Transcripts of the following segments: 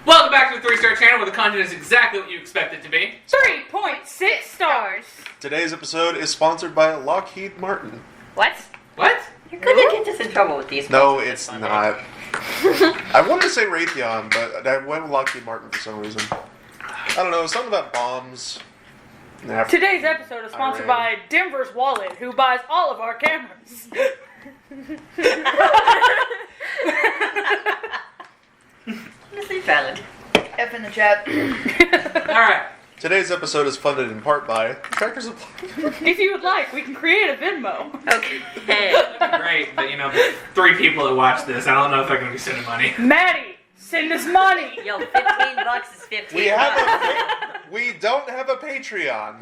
Welcome back to the 3-Star channel where the content is exactly what you expect it to be. 3.6 stars. Today's episode is sponsored by Lockheed Martin. What? What? You're gonna get us in trouble with these. No, it's not. I wanted to say Raytheon, but I went with Lockheed Martin for some reason. I don't know, something about bombs. Nah, Today's episode is sponsored by Denver's Wallet, who buys all of our cameras. Honestly valid. F in the chat. Alright. Today's episode is funded in part by Tractor Supply. If you would like, we can create a Venmo. Okay. That'd be great, but 3 people that watch this, I don't know if they're going to be sending money. Maddie, send us money. Yo, $15 is 15. We don't have a Patreon.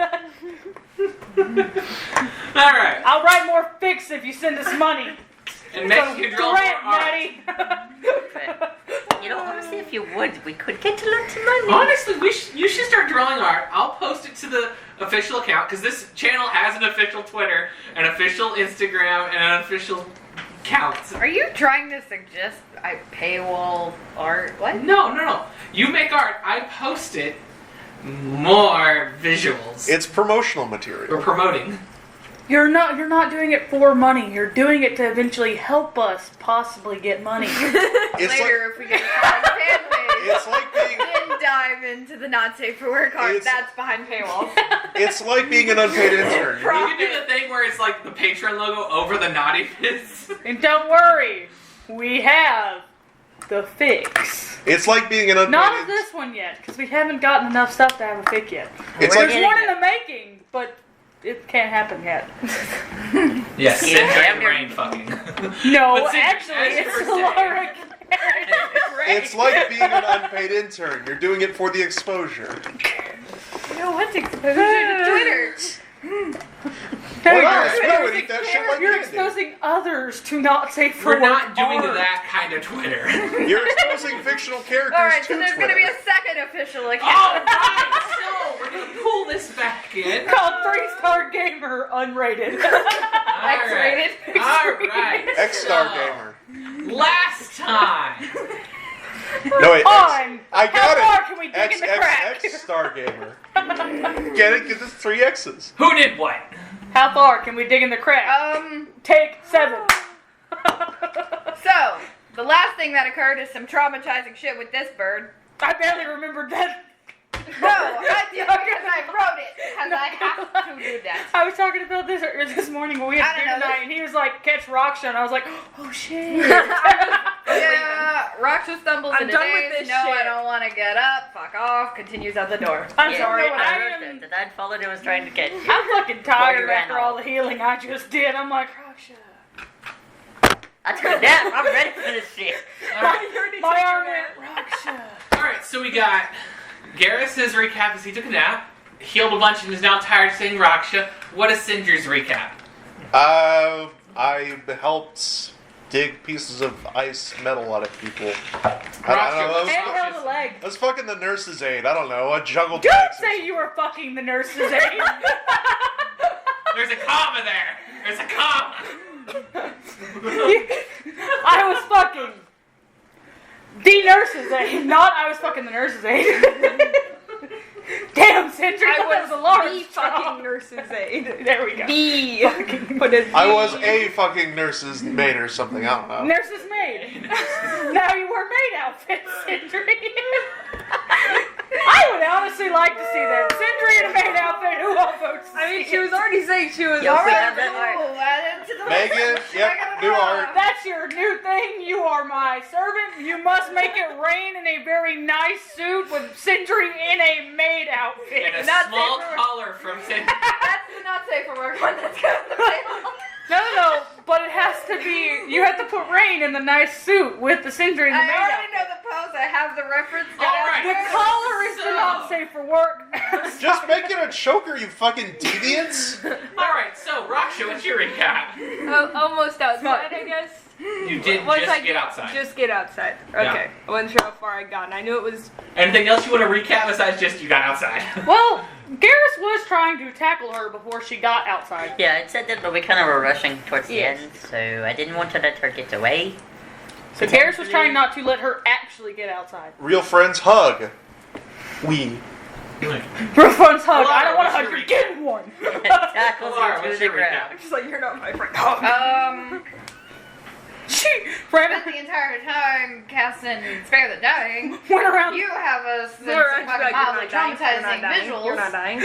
Alright. I'll write more fics if you send us money. And Megan can draw more Grant, art. Maddie. Honestly, if you would, we could get to lots of money. Honestly, you should start drawing art. I'll post it to the official account, because this channel has an official Twitter, an official Instagram, and an official account. Are you trying to suggest I paywall art? What? No. You make art, I post it. More visuals. It's promotional We're material. promoting. You're not doing it for money. You're doing it to eventually help us possibly get money. It's Later, if we get a fan page, It's like being then dive into the not safe for work art. It's- That's behind paywalls. it's like being an unpaid intern. You can do the thing where it's like the Patreon logo over the naughty bits. And don't worry, we have the fix. It's like being an unpaid Not of this one yet, because we haven't gotten enough stuff to have a fic yet. It's We're like There's getting one in it. the making, but it can't happen yet. Yes, Yeah, Sindri damn and near. Rain fucking. No, But Sindri, actually, as you it's were saying- Laura. It's like being an unpaid intern. You're doing it for the exposure. No, what's exposure to Twitter? Well, You're I would eat that shit like You're candy. exposing others to not safe for We're work not doing art. that kind of Twitter. You're exposing fictional characters Alright, to so there's Twitter. gonna be a second official account. Alright, so we're going to pull this back in. Called 3-Star Gamer Unrated. X-rated. Alright. X-Star So, Gamer. Last time. No, wait. On. I How got far it. can we dig in the crack? X-Star Gamer. Get it? Because it's 3 X's. Who did what? How far can we dig in the crack? Take 7. So, the last thing that occurred is some traumatizing shit with this bird. I barely remembered that. No, I did because I wrote it. Because I have to do that. I was talking about this morning when we had I don't dinner know, tonight, and he was like, catch Raksha, and I was like, oh shit. Yeah, Raksha stumbles I'm into done with daze. this No, I shit. don't want to get up. Fuck off. Continues out the door. I'm Yeah, sorry, I I wrote am. that. The dad followed and was trying to get you. I'm fucking tired ran after off. all the healing I just did. I'm like, Raksha. I took a nap. I'm ready for this shit. My arm went, Raksha. Alright, so we got Garrus' recap as he took a nap, healed a bunch and is now tired saying Raksha. What is Sindri's recap? I helped dig pieces of ice metal out of people. I don't know. And held a leg. That's fucking the nurse's aid. I don't know. I juggled Don't legs or say you were fucking the nurse's aide. There's a comma there! There's a comma! I was fucking the nurse's aide, not I was fucking the nurse's aide. Damn, Sindri, I that was was a large the straw. fucking nurse's aide. There we go. Put a I was a fucking nurse's maid or something. I don't know. Nurse's maid. Now you wear maid outfit, Sindri. I would honestly like to see that. Sindri in a maid outfit. Who all votes? I mean, she was already saying she was Yo, we alright. have that art. Ooh, add it to the Megan, list. yep, I gotta new go. art. That's your new thing. You are my servant. You must make it rain in a very nice suit with Sindri in a maid outfit. And a Not small safe for- collar from Sindri. That's the not safe for work one that's going to the table. No, but it has to be. You have to put rain in the nice suit with the Sindri in the I maid already outfit. know the pose. I have the reference. Alright. The collar is the not safe for work. Just make it a choker, you fucking deviants. Alright, so Raksha, what's your recap? Oh, almost outside, I guess. You did Once just I get outside. Just get outside. Okay. I wasn't sure how far I got, and I knew it was. Anything else you want to recap besides just you got outside? Well, Garrus was trying to tackle her before she got outside. Yeah, it said that, but we kind of were rushing towards the Yes. end, so I didn't want to let her get away. So Garrus was trying not to let her actually get outside. Real friends hug. We. Real friends hug. I don't want to hug. You're getting one. Tackles Laura, you to what's the your ground. recap? She's like, you're not my friend. She ran Spent the entire time casting Spare the Dying. went around. You have us some You're actually fucking like, mildly you're not dying. traumatizing visuals. You're not dying.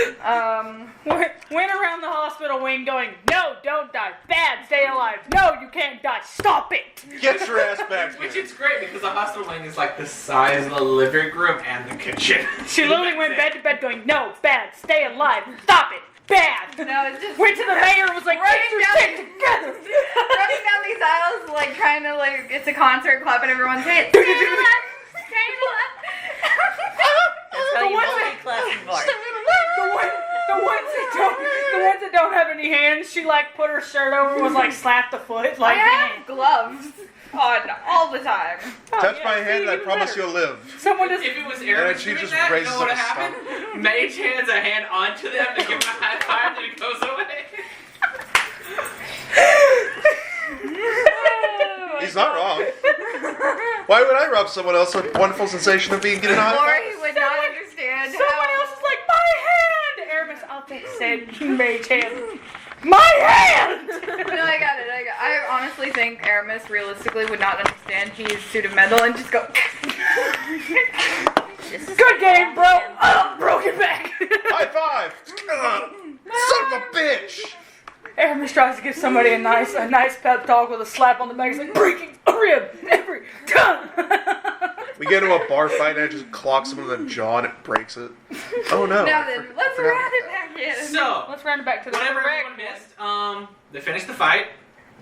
Went around the hospital wing going, no, don't die. Bad, stay alive. No, you can't die. Stop it. Get your ass back Which here. is great because the hospital wing is like the size of the living room and the kitchen. She literally went bed to bed going, no, bad, stay alive. Stop it. Bad. No, it's just Went to the mayor and was like, get your Running shit together. running down these aisles, like trying to like it's a concert, clapping everyone's hands. Stay alive, stay alive. That's how The you ones multi-class bark. The ones that don't have any hands, she like put her shirt over and was like slapped the foot. I Like, have gloves on all the time. Touch my hand and I promise you'll live. Someone If just it was And Aramis she doing just that, you raises know what up a happened? Mage hands a hand onto them to give them a high five, then it goes away. He's not wrong. Why would I rob someone else with wonderful sensation of being getting a high five? Lori would not understand someone how. else is like, my hand. Aramis, I'll fix it. Mage hand. My hand. No, I got it. I honestly think Aramis realistically would not understand he's pseudo-mental and just go. Good game, bro. Oh, broken back. High five! Son of a bitch! Aramis tries to give somebody a nice pep talk with a slap on the back. He's like, breaking a rib every time. We get into a bar fight and I just clocks him in the jaw and it breaks it. Oh no. Now then, let's round it back in. So, Let's round it back to the whatever correct everyone one. missed, they finished the fight.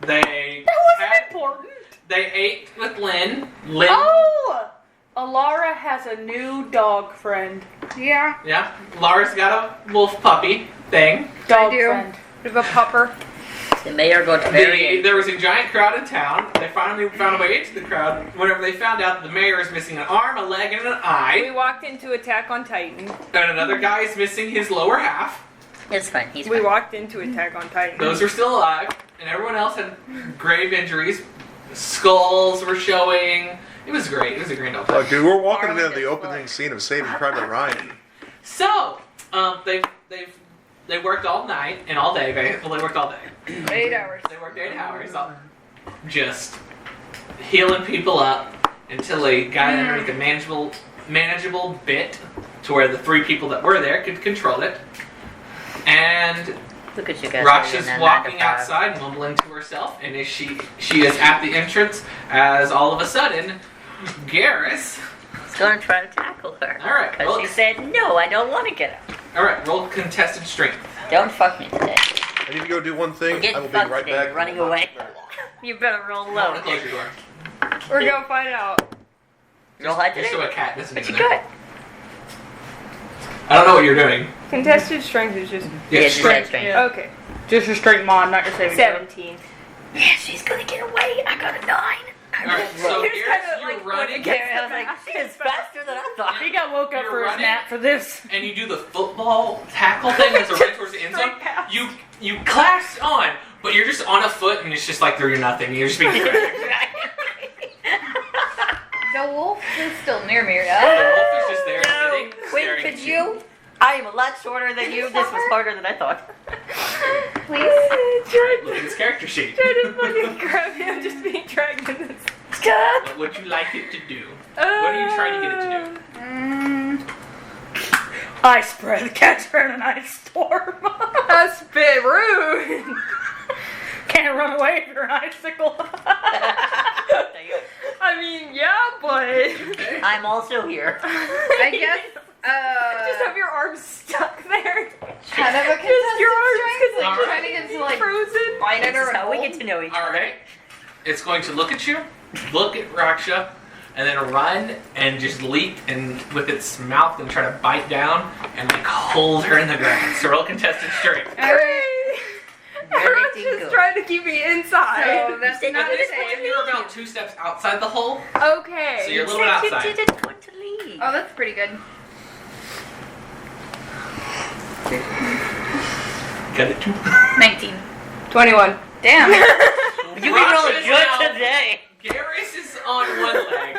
They That wasn't important. they ate with Lynn. Lynn, Oh! Alara has a new dog friend. Yeah. yeah. Lara's got a wolf puppy thing. Dog do. friend. Bit of a pupper. The mayor got married. There was a giant crowd in town. They finally found a way into the crowd whenever they found out that the mayor is missing an arm, a leg, and an We eye. walked into Attack on Titan. And another guy is missing his lower half. It's fine. He's We fine. walked into Attack on Titan. Those were still alive. And everyone else had grave injuries. Skulls were showing. It was great. It was a grand old Look, time. dude, we're walking into the opening scene of Saving Private Ryan. So, they worked all night and all day. Well, they worked all day. 8 hours. They worked 8 hours, just healing people up until they got underneath a manageable bit to where the 3 people that were there could control it. And Look at you guys. Raksha's walking outside, mumbling to herself, and she is at the entrance as all of a sudden, Garrus. He's going to try to tackle her. All right, Because well, she said, no, I don't want to get out. all right, roll contested strength. Don't fuck me today. I need to go do one thing. Get I will be fucked right today. back. You're running away. You better roll I want low. to close your door. We're gonna find out. Roll high Just so today? a cat doesn't But get you in there. good. I don't know what you're doing. Contested strength is just Yeah, just strength. strength. Yeah. okay. Just your straight mod, not your saving throw. 17. Yeah, she's going to get away. I got a 9. All right, so You're Garrus, kinda you're like running, I was like, she is faster than I thought. He got woke up You're for his running? nap for this. and you do the football tackle thing that's right towards the end zone. Straight pass. You clasp on, but you're just on a foot, and it's just like you're nothing. You're just being dragged. The wolf is still near me, The right? wolf is just there No, sitting, Quinn, staring could at you? I am a lot shorter than you. This was harder than I thought. Please. Look at his character sheet. Try to fucking grab me. I'm just being dragged in this. Stop. What would you like it to do? What are you trying to get it to do? Ice spread, catch her in an ice storm. That's a bit rude. Can't run away if you're an icicle. I mean, yeah, but Okay. I'm also here. I guess. just have your arms stuck there. Kind of a Just your arms, contested strength, like Alright. trying to get to like Frozen. bite it This or is how we get to know each All other. right. It's going to look at you, look at Raksha, and then run and just leap and with its mouth and try to bite down and like hold her in the ground. So roll contested strength. Alright. Very Just good. trying to keep me inside. So that's said not At the this point, same. you're about 2 steps outside the hole, Okay. so you're a You little bit said outside. you didn't want to leave. Oh, that's pretty good. Got it too. 19. 21. Damn. You've been rolling Raksha's good now- today. Garrus is on one leg.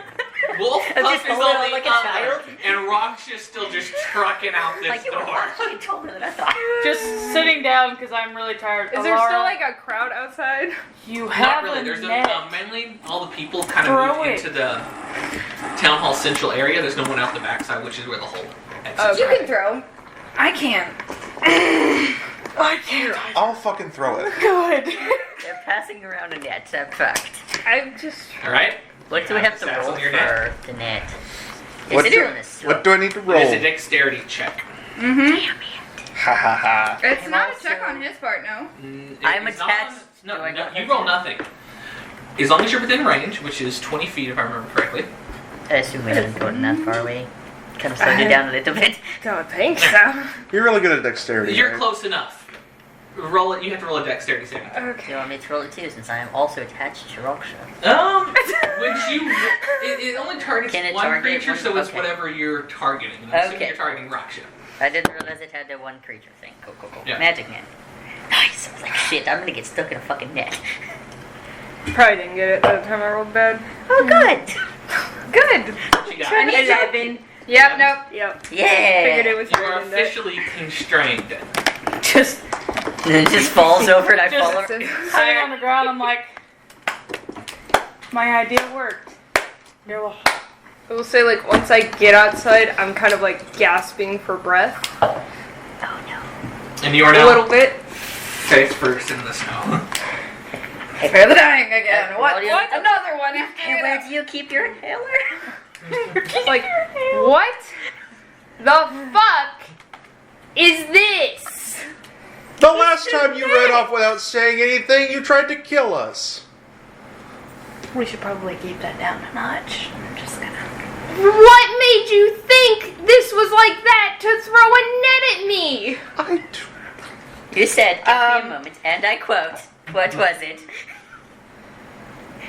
Wolf I'm Puff just is holding on on the like a other, child. and Raksha's still just trucking out this Like you were door. more fucking taller than I thought. Just sitting down because I'm really tired. Is there Alara, still like a crowd outside? You Not have really. a There's net. mainly all the people kind of Throw moved it. into the town hall central area. There's no one out the backside, which is where the whole exit. Oh. You can throw. I can't. I can't. I'll fucking throw it. Good. They're passing around a net. That's fact. I'm just. All right. What do we have to Stats roll on your for the net? What Is do, it on a slope? what do I need to roll? It's a dexterity check. Mm-hmm. Damn it. Ha ha ha. It's I'm not a also- check on his part, no. I'm It's not attached. on- No, Do I no, not you have roll to? nothing. As long as you're within range, which is 20 feet if I remember correctly. I assume we didn't go that far away. Kind of slowed you down a little bit. Don't think so. You're really good at dexterity. You're right? close enough. Roll it. You have to roll a dexterity saving. Do you Okay. want me to roll it too, since I am also attached to Roksha? When it only targets Can it one target creature, one? so it's Okay. whatever you're targeting. And I'm assuming Okay. you're targeting Raksha. I didn't realize it had the one creature thing. Cool. Yeah. Magic net. Nice. I was like, shit, I'm gonna get stuck in a fucking net. Probably didn't get it by the time I rolled bad. Oh, good. Good. She got I it. need 11. Yep, nope. Yep. Yeah. Figured it was You are better than that. officially constrained. Just And it just falls over and I Just- fall over. sitting on the ground. I'm like, my idea worked. You're welcome. I will say, like, once I get outside, I'm kind of like gasping for breath. Oh no. And you are A now little bit. face first in the snow. Fear the dying again. What? What? What? Another one. And where do you keep your inhaler? Like, what the fuck is this? The last time you ran off without saying anything, you tried to kill us. We should probably keep that down a notch. I'm just gonna. What made you think this was like that to throw a net at me? You said, give me a Um, moment, and I quote, what was it?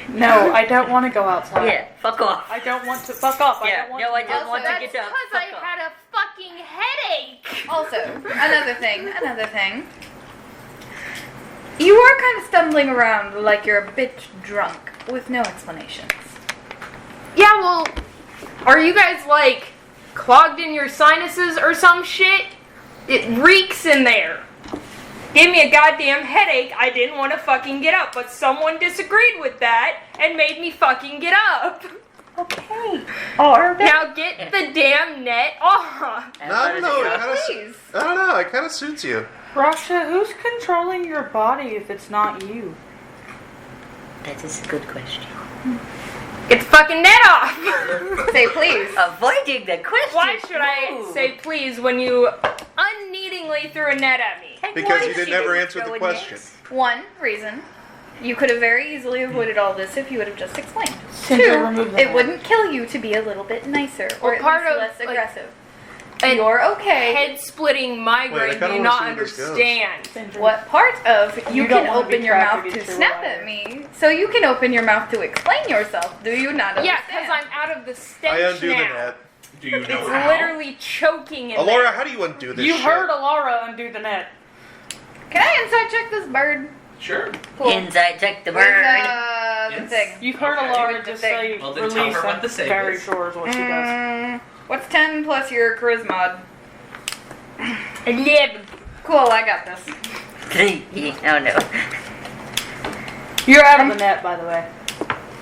No, I don't want to go outside. Yeah, fuck off. I don't want to fuck off. Yeah, I don't want no, to I go don't outside. want to that's get up. Because I Fuck off. had a fucking headache. Also, another thing. You are kind of stumbling around like you're a bit drunk with no explanations. Yeah, well, are you guys like clogged in your sinuses or some shit? It reeks in there. Gave me a goddamn headache. I didn't want to fucking get up, but someone disagreed with that and made me fucking get up. Okay. Or Now get the damn net off. And No, let us no, go. it kinda, please. I don't know. It kind of suits you. Raksha, who's controlling your body if it's not you? That is a good question. Get the fucking net off. Say please. Avoiding the question. Why should I Ooh. say please when you unneedingly threw a net at me? Because Why you didn't she ever didn't answer throw the a question. net? One reason. You could have very easily avoided all this if you would have just explained. Sindri, Two, remove the it net. wouldn't kill you to be a little bit nicer or Well, at part least of, less like, aggressive. And You're okay. head splitting migraine Wait, I do kinda you wanna not see where this goes. understand? Sindri. What part of you, You don't can wanna be open your mouth trapped to against your snap wire. at me, so you can open your mouth to explain yourself? Do you not Yeah, understand? because I'm out of the stench I undo now. the net. Do you know It's how? literally choking in Alora, there. how do you undo this You shit? heard Alara undo the net. Can I inside check this bird? Sure. Cool. Inside check the Where's bird. the Yes. thing? You've heard Okay. Alara Where's the just thing? say Well, then tell release. her what I'm the save very is. sure is what she does. What's 10 plus your charisma? 11. Cool, I got this. Oh no. You're out of the net, by the way.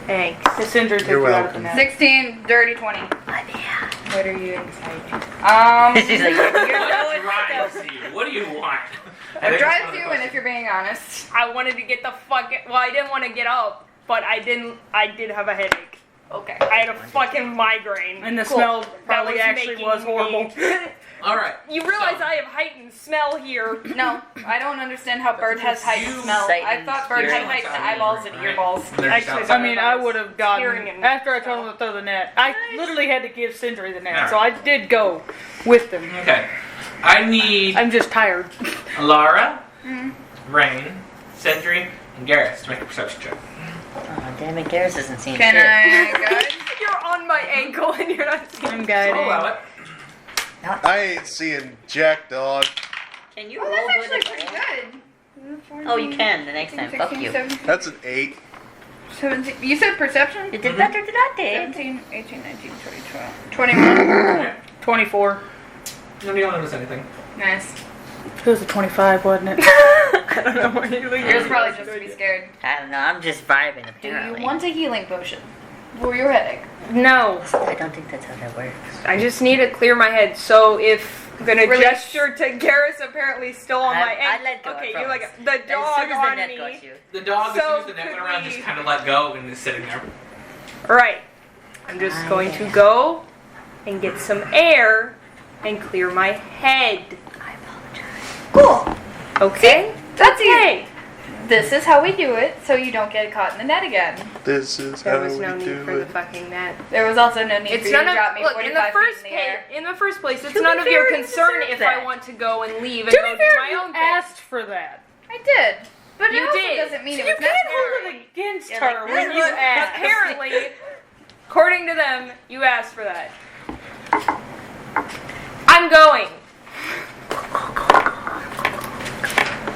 Thanks. The Sindri took You're you out of the welcome. net. 16, dirty 20. What are you excited? She's like, What drives you? What do you want? I think It that's drives one of the you, and questions. if you're being honest. I wanted to get the fucking. Well, I didn't want to get up, but I did have a headache. Okay. I had a fucking migraine. And the Cool. smell That probably was actually making was horrible. me- All right. You realize So- I have heightened smell here. No, I don't understand how bird has heightened You- smell. I thought bird had Hearing. heightened eyeballs and earballs. Actually, I mean, I would have gotten Hearing and after I told him to throw the net. I literally had to give Sindri the net, Alright. so I did go with them. Okay. I need I'm just tired. Lara, Rain, Sentry, and Garrus to make a perception check. oh damn it, Garrus doesn't seem Can shit. I guide? You're on my ankle and you're not seeing. I'm I'll guiding. allow it. I ain't seeing jack, dog. Can you Oh, roll that's good actually at pretty all? good. Oh, you can the next time. Fuck you. 17. That's an 8. 17. You said perception? You did better than I did. 17, 18, 19, 20, 21. Okay. 24. Nobody don't notice anything. Nice. It was a 25, wasn't it? I don't know what you're It was probably just to be scared. I don't know. I'm just vibing Do apparently. you want a healing potion for your headache? No. I don't think that's how that works. I just need to clear my head. So if I'm gonna Release. gesture to Garrus, apparently still on my I end. let go. Okay, I you promise. like the As dog soon as the on net me. got you. The dog, So as soon as the net went could around, we- just kind of let go and is sitting there. Right. I'm just going to go and get some air and clear my head. I apologize. Cool. Okay. That's Okay. This is how we do it, so you don't get caught in the net again. This is There how was we no need do for the it. fucking net. There was also no need It's for you none to of drop me look 45 feet in the first place. It's To none be of your fair, you concern deserve if that. I want to go and leave and To go be do fair, my you own thing. asked for that. I did. But You it also did. doesn't mean So it you was can't hold necessary. it against Yeah, her like, when this you is- asked. Apparently, according to them, you asked for that. I'm going.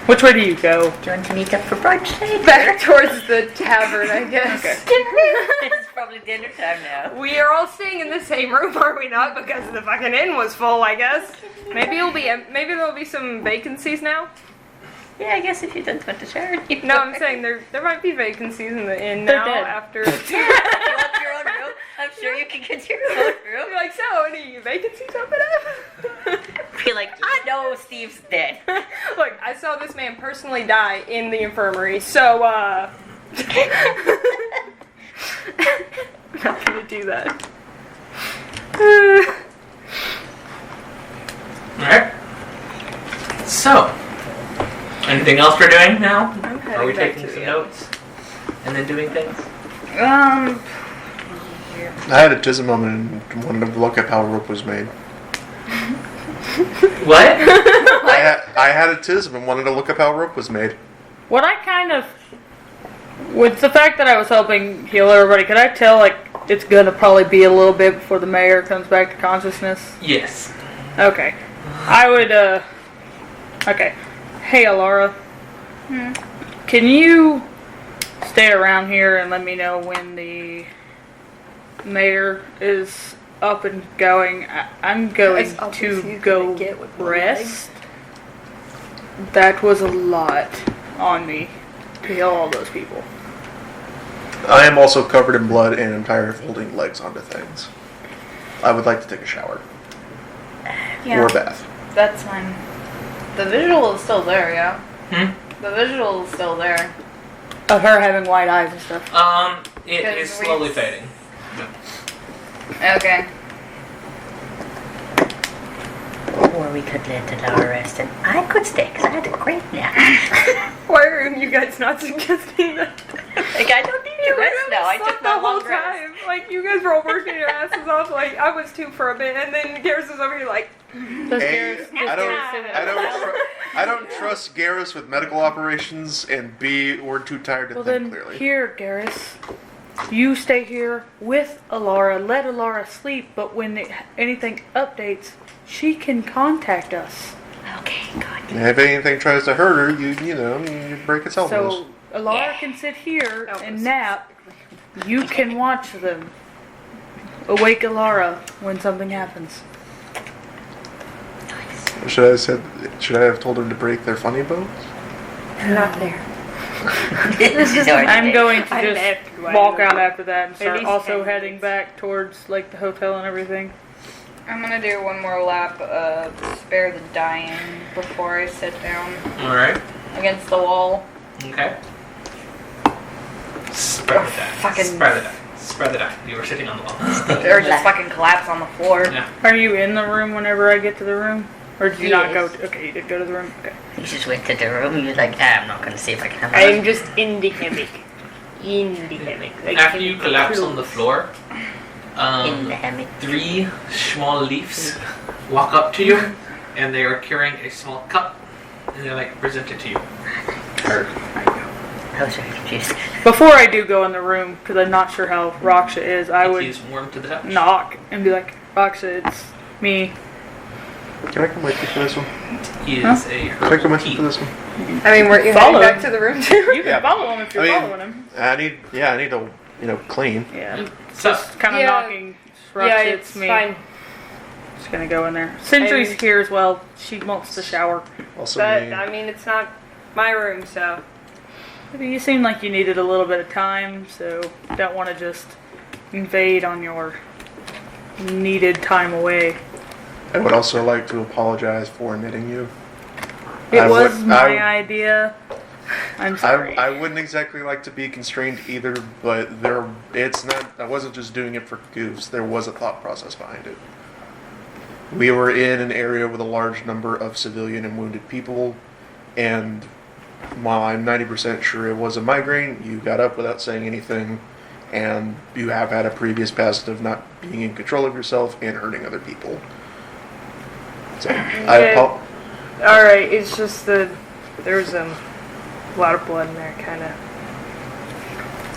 Which way do you go? Do you want to meet up for brunch later? Back towards the tavern, I guess. It's probably dinner time now. We are all staying in the same room, are we not? Because the fucking inn was full, I guess. Maybe maybe there'll be some vacancies now. Yeah, I guess if you don't want to share it. No, I'm saying there might be vacancies in the inn They're now dead. after. If you want your own room, I'm sure you can get your own room. You're like, so any vacancies open up? Be like, I know Steve's dead. Look, I saw this man personally die in the infirmary, so I'm not gonna do that. Alright. So, anything else we're doing now? I'm Are we heading back taking to some the notes? And then doing things? I had a tism moment and wanted to look up how rope was made. What? I had a tism and wanted to look up how rope was made. What I kind of, with the fact that I was helping heal everybody, could I tell like it's gonna probably be a little bit before the mayor comes back to consciousness? Yes. Okay. I would, okay. Hey, Alara. Can you stay around here and let me know when the mayor is up and going? I'm going Guys, I'll to see you go gonna get with my rest. That was a lot on me to heal all those people. I am also covered in blood and I'm tired of holding legs onto things. I would like to take a shower. Yeah, Or a bath. that's fine. The visual is still there, yeah? Hmm? The visual is still there. Of her having white eyes and stuff. It is Because we- slowly fading. Okay. Or we could let it our rest and I could stay because I had a great nap. Why are you guys not suggesting that? Like, I don't need to rest now. I took my the whole long rest. time. Like, you guys were all working your asses off. Like, I was too for a bit, and then Garrus was over here like, Does A, Garrus- I don't trust Garrus with medical operations, and B, we're too tired to Well think then, clearly. here, Garrus. You stay here with Alara. Let Alara sleep, but when anything updates, she can contact us. Okay, good. And if anything tries to hurt her, you break its elbows. So Alara can sit here and nap. You can watch them. Awake Alara when something happens. Should I have told her to break their funny bones? not there. I'm going to I'm just after you. walk out after that and At start least also 10 heading minutes. back towards like the hotel and everything. I'm gonna do one more lap of Spare the Dying before I sit down Alright. against the wall. Okay. Spread the die. Fucking- Spread the die. Spread the die. You were sitting on the wall. Or just fucking collapse on the floor. Yeah. Are you in the room whenever I get to the room? Or did you not go? Yes. Okay, you did go to the room. Okay. You just went to the room. You're like, I'm not gonna see if I can have I'm just in the hammock. In the hammock. Like, After you collapse on the floor, in the hammock. 3 small leaves walk up to you, and they are carrying a small cup, and they're like present it to you. I was very confused. Before I do go in the room, because I'm not sure how Raksha is, I would He's warm to the touch. knock and be like, Raksha, it's me. Can I come with you for this one? He is a Can I come with you herbal for this one? I mean, weren't you Follow heading back him. to the room too? You can Yeah. follow him if you're I mean- following him. I need to, clean. Yeah. So, Just kind of Yeah. knocking. Roxy, Yeah, it's me. fine. Just gonna go in there. Sentry's And- here as well. She wants to shower. Also, But me. I mean, it's not my room, so But you seemed like you needed a little bit of time, so don't want to just invade on your needed time away. I would also like to apologize for knitting you. It I was would- my idea. I'm sorry. I wouldn't exactly like to be constrained either, but it's not. I wasn't just doing it for goofs. There was a thought process behind it. We were in an area with a large number of civilian and wounded people, and while I'm 90% sure it was a migraine, you got up without saying anything, and you have had a previous past of not being in control of yourself and hurting other people. So all right. It's just that there's a lot of blood in there, kind of.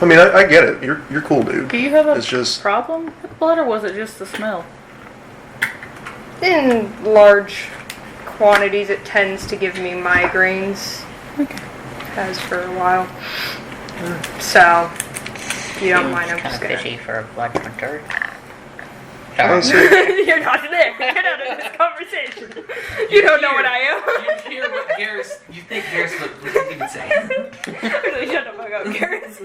I mean, I get it. You're cool, dude. Do you have a It's just- problem with blood, or was it just the smell? In large quantities, it tends to give me migraines. Okay. Has for a while. So, if you don't Seems mind, I'm kind just of gonna. fishy for a blood hunter. Honestly, You're not there. Get out of this conversation. You don't know what I am. You hear what Garrus, you think Garrus would he would say. Really, shut the fuck up, Garrus.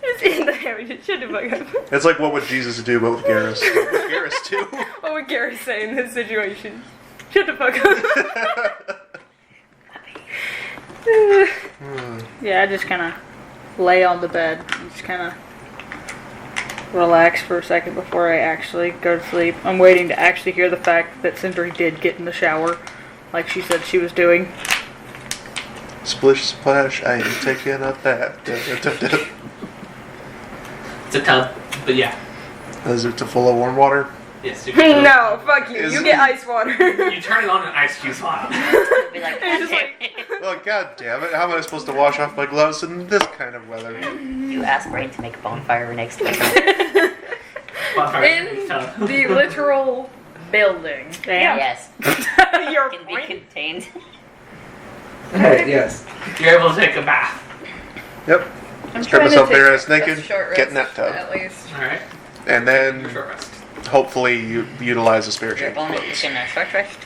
Just in there, just shut the fuck up. it's like what would Jesus do, but with Garrus. What would Garrus do? What would Garrus say in this situation? Shut the fuck up. Yeah, I just kind of lay on the bed and just kind of relax for a second before I actually go to sleep. I'm waiting to actually hear the fact that Sindri did get in the shower, like she said she was doing. Splish splash, I ain't taking a bath. It's a tub, but yeah. Is it full of warm water? Yes. You can No, fuck you. Is- You get ice water. You turn it on and ice cubes fly. Be like, It's just like- Well, god damn it. How am I supposed to wash off my gloves in this kind of weather? you ask Rain to make a bonfire next week. In the literal building. Damn. Yes. Your Can be point. contained. Yes. You're able to take a bath. Yep. I'm Strip trying to myself take bare ass a naked, short get in rest, that tub. At least. Alright. And then Short rest. hopefully you utilize a spare Your change of bonus clothes. you can short rest.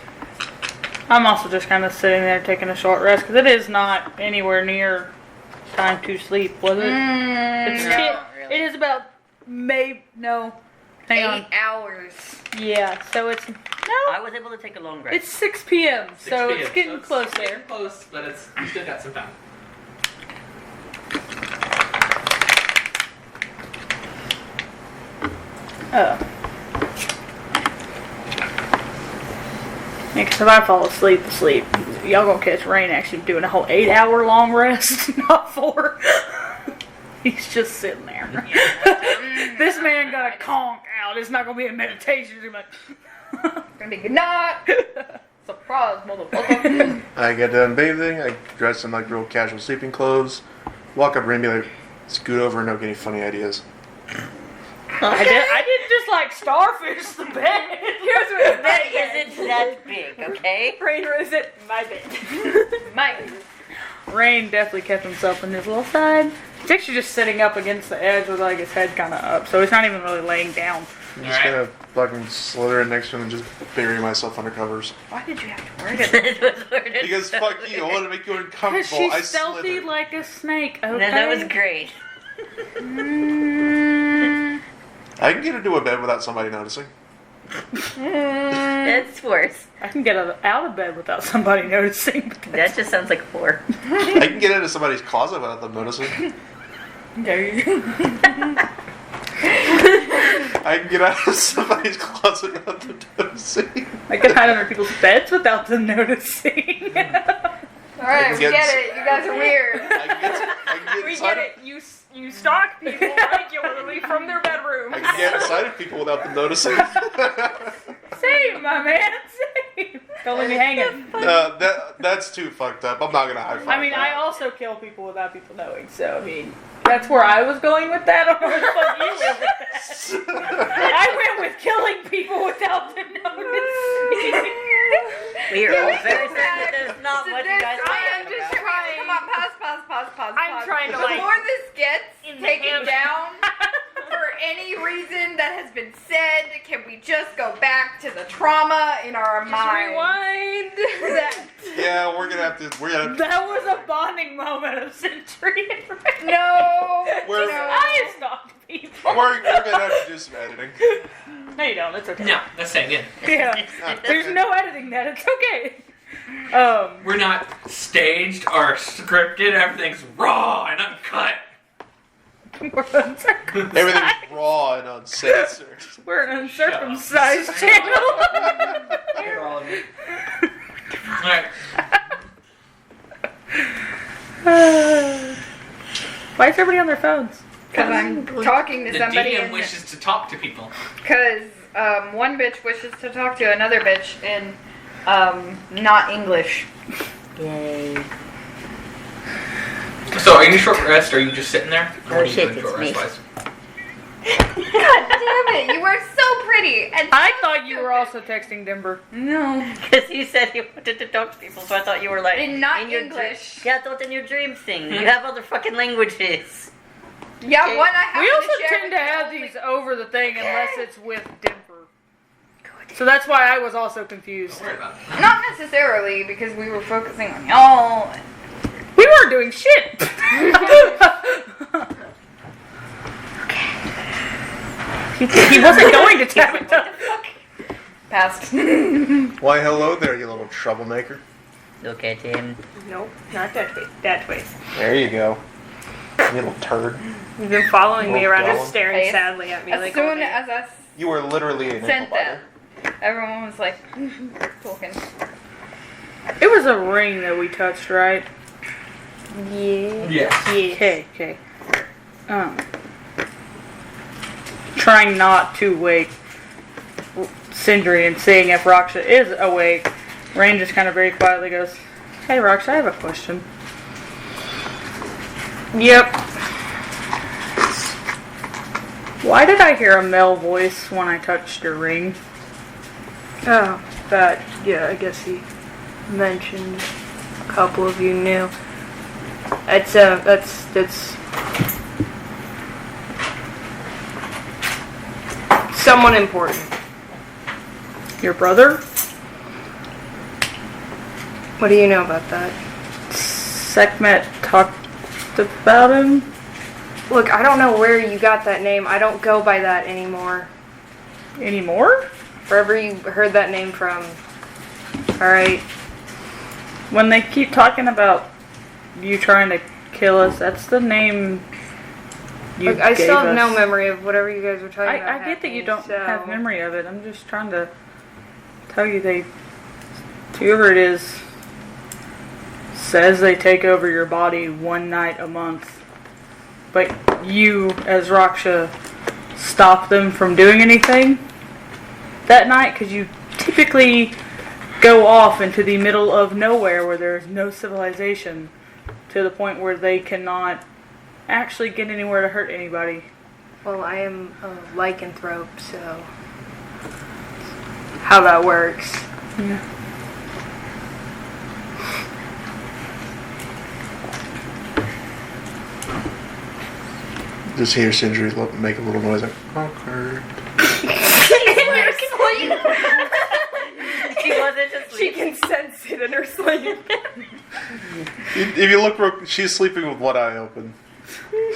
I'm also just kind of sitting there taking a short rest because it is not anywhere near time to sleep, was it? It's no, ten- really. It is about hang 8 on. hours. Yeah, so it's I was able to take a long rest. it's 6 p.m. 6 So p.m., it's getting close getting there. Close, but it's you still got some time. Oh. Yeah, 'cause if I fall asleep, y'all gonna catch Rain actually doing a whole 8-hour long rest, not 4. He's just sitting there. This man got a conk out. It's not gonna be a meditation. He's gonna be like, Gonna be good night. surprise, motherfucker. I get done bathing, I dress in like real casual sleeping clothes, walk up and be like, scoot over and don't get any funny ideas. I didn't just like starfish the bed. Here's what the That bed isn't that big, okay? Rain is it my bed. Mine. Rain definitely kept himself in his little side. He's actually just sitting up against the edge with like his head kind of up, so he's not even really laying down. I'm just gonna fucking slither in next to him and just bury myself under covers. Why did you have to word it? That was worded Because so fuck you, I weird. want to make you Because uncomfortable. she's I stealthy slithered. like a snake. Okay. No, that was great. Mm, I can get into a bed without somebody noticing. That's worse. I can get out of bed without somebody noticing. But That just sounds like 4. I can get into somebody's closet without them noticing. okay. I can get out of somebody's closet without them noticing. I can hide under people's beds without them noticing. Alright, we get- get it. You guys are weird. I can get We inside get it. You stalk people regularly from their bedrooms. I can get inside of people without them noticing. Same, my man. Same. Don't leave me hanging. That's too fucked up. I'm not gonna high five. I mean, I also kill people without people knowing, so I mean, that's where I was going with that. I don't know where the fuck you went with that. I went with killing people without them noticing. We are all very certain that there's not So much you this- guys I am can just talk about. trying. Come on, pause. I'm trying to, like, Before this gets in the taken hand. down, for any reason that has been said, can we just go back to the trauma in our Just mind? rewind that. Yeah, we're gonna have to. That was a bonding moment of Century and Ray. No. We're- no. I stopped people. We're gonna have to do some editing. No, you don't. It's okay. No, let's say again. Yeah. There's no editing that. It's okay. We're not staged or scripted. Everything's raw and uncut. We're uncircumcised. Everything's raw and uncensored. We're an uncircumcised channel. Hear all of you. Alright. Why is everybody on their phones? Because I'm talking to The somebody. DM wishes to talk to people. Because one bitch wishes to talk to another bitch in not English. Yay. So, are you in short rest or are you just sitting there? Oh, What are you shit, doing short it's me. rest-wise? God damn it! You were so pretty. And I thought you were also texting Denver. no. Because you said you wanted to talk to people, so I thought you were like... In not your English. Yeah, I thought in your dream thing. You have other fucking languages. Yeah, Okay. one I have We to also share tend with to you have only- these over the thing unless it's with Denver. So that's why I was also confused. Don't worry about it. Not necessarily, because we were focusing on y'all. We weren't doing shit. he wasn't going to Tabitha. Passed. Why, hello there, you little troublemaker. Look at him. Nope, not that way. That way. There you go. You little turd. You've been following me Oh, around, God. just staring Face. sadly at me As like all soon day. as I You were literally a sent nickel that, biter. everyone was like, talking. It was a ring that we touched, right? Yeah. Yes. Okay. Trying not to wake Sindri and seeing if Raksha is awake, Rain just kind of very quietly goes, "Hey Raksha, I have a question." Yep. Why did I hear a male voice when I touched your ring? Oh, that. Yeah, I guess he mentioned a couple of you knew. That's someone important. Your brother? What do you know about that? Sekhmet talked about him? Look, I don't know where you got that name. I don't go by that anymore. Anymore? Wherever you heard that name from. Alright. When they keep talking about you trying to kill us, that's the name you Look, I gave still have us. no memory of whatever you guys were talking about. I get that you don't happening, have so- memory of it. I'm just trying to tell you whoever it is says they take over your body one night a month. But you, as Raksha, stop them from doing anything that night because you typically go off into the middle of nowhere where there's no civilization to the point where they cannot actually get anywhere to hurt anybody. Well, I am a lycanthrope, so how that works. Yeah. Just hear Sindri make a little noise like, awkward. She wasn't just She can sense it in her sleep. If you look, she's sleeping with one eye open.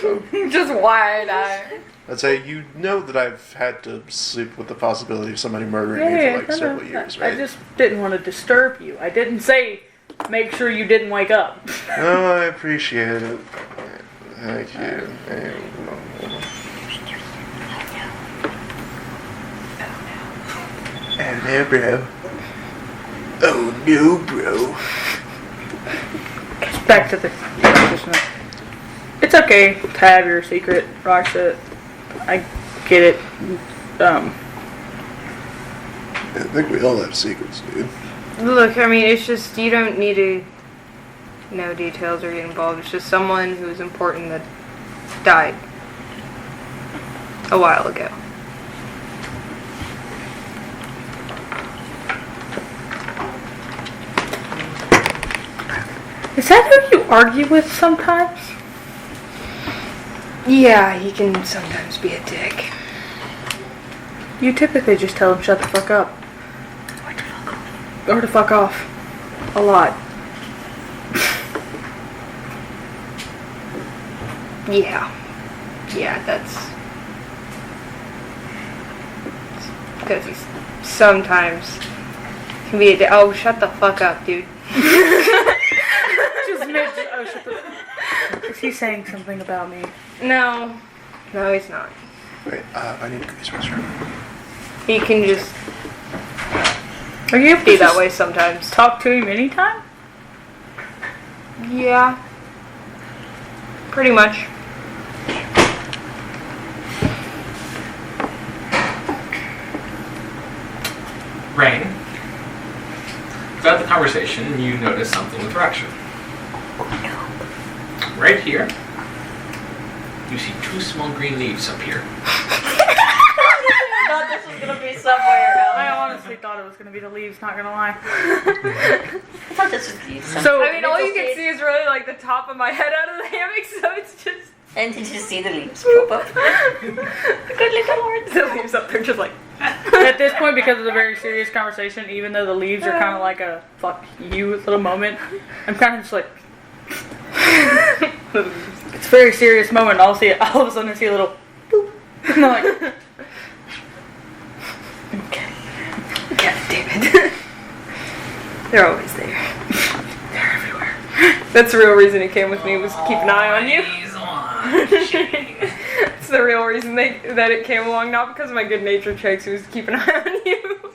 So, Just wide eye. I'd say you know that I've had to sleep with the possibility of somebody murdering me for like no, several years, right? I just didn't want to disturb you. I didn't say make sure you didn't wake up. Oh, I appreciate it. Thank you. Oh no, bro. Oh no, bro. Back to the practitioner. It's okay to have your secret, Raksha. I get it. I think we all have secrets, dude. Look, I mean, it's just, you don't need to know details or get involved. It's just someone who's important that died a while ago. Is that who you argue with sometimes? Yeah, he can sometimes be a dick. You typically just tell him shut the fuck up. Or to fuck off. A lot. Yeah. Yeah, that's... Because he's sometimes can be a dick. Oh, shut the fuck up, dude. Just mid. Oh, shut the. Is he saying something about me? No. No, he's not. Wait, I need to go use the restroom. He can just Are you able be to that just way sometimes. talk to him anytime? Yeah. Pretty much. Rain. Throughout the conversation, you notice something with Raksha. Right here, you see 2 small green leaves up here. I thought this was gonna be somewhere I else. honestly thought it was gonna be the leaves, not gonna lie. I thought this would be something. So, I mean, all you can see is really like the top of my head out of the hammock, so it's just And did you see the leaves pop up? Good little horns. the leaves up there, just like. at this point, because of the very serious conversation, even though the leaves are kind of like a fuck you little moment, I'm kind of just like. It's a very serious moment. All of a sudden, I see a little. Boop. And I'm like. Okay. God damn it. They're always there. They're everywhere. That's the real reason he came with me, was to keep an eye on you. Eyes watching. It's the real reason that it came along, not because of my good nature checks, it was to keep an eye on you.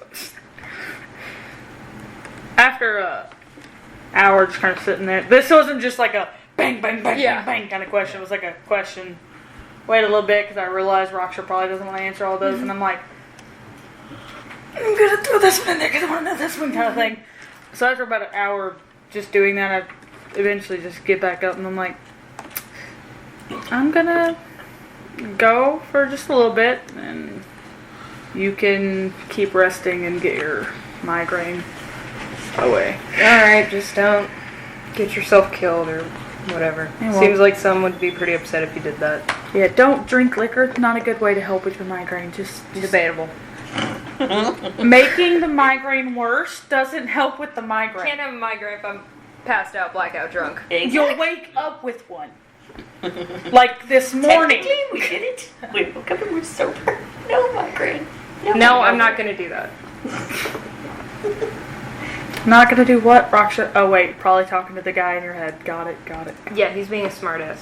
After a hour just kind of sitting there, this wasn't just like a bang, bang, bang, Yeah. bang, bang kind of question. It was like a question. Wait a little bit, because I realized Rocksha probably doesn't want to answer all those, and I'm like, I'm gonna throw this one in there because I want to know this one kind of thing. So after about an hour just doing that, I eventually just get back up and I'm like, I'm gonna go for just a little bit and you can keep resting and get your migraine away. Alright, just don't get yourself killed or whatever. I won't. Seems like some would be pretty upset if you did that. Yeah, don't drink liquor. Not a good way to help with your migraine. Just Debatable. making the migraine worse doesn't help with the migraine. Can't have a migraine if I'm passed out, blackout drunk. You'll wake up with one. Like this morning. Technically, we did it. We woke up and we're sober. No migraine. No, I'm not gonna do that. Not gonna do what, Raksha? Oh wait, probably talking to the guy in your head. Got it. Yeah, he's being a smartass.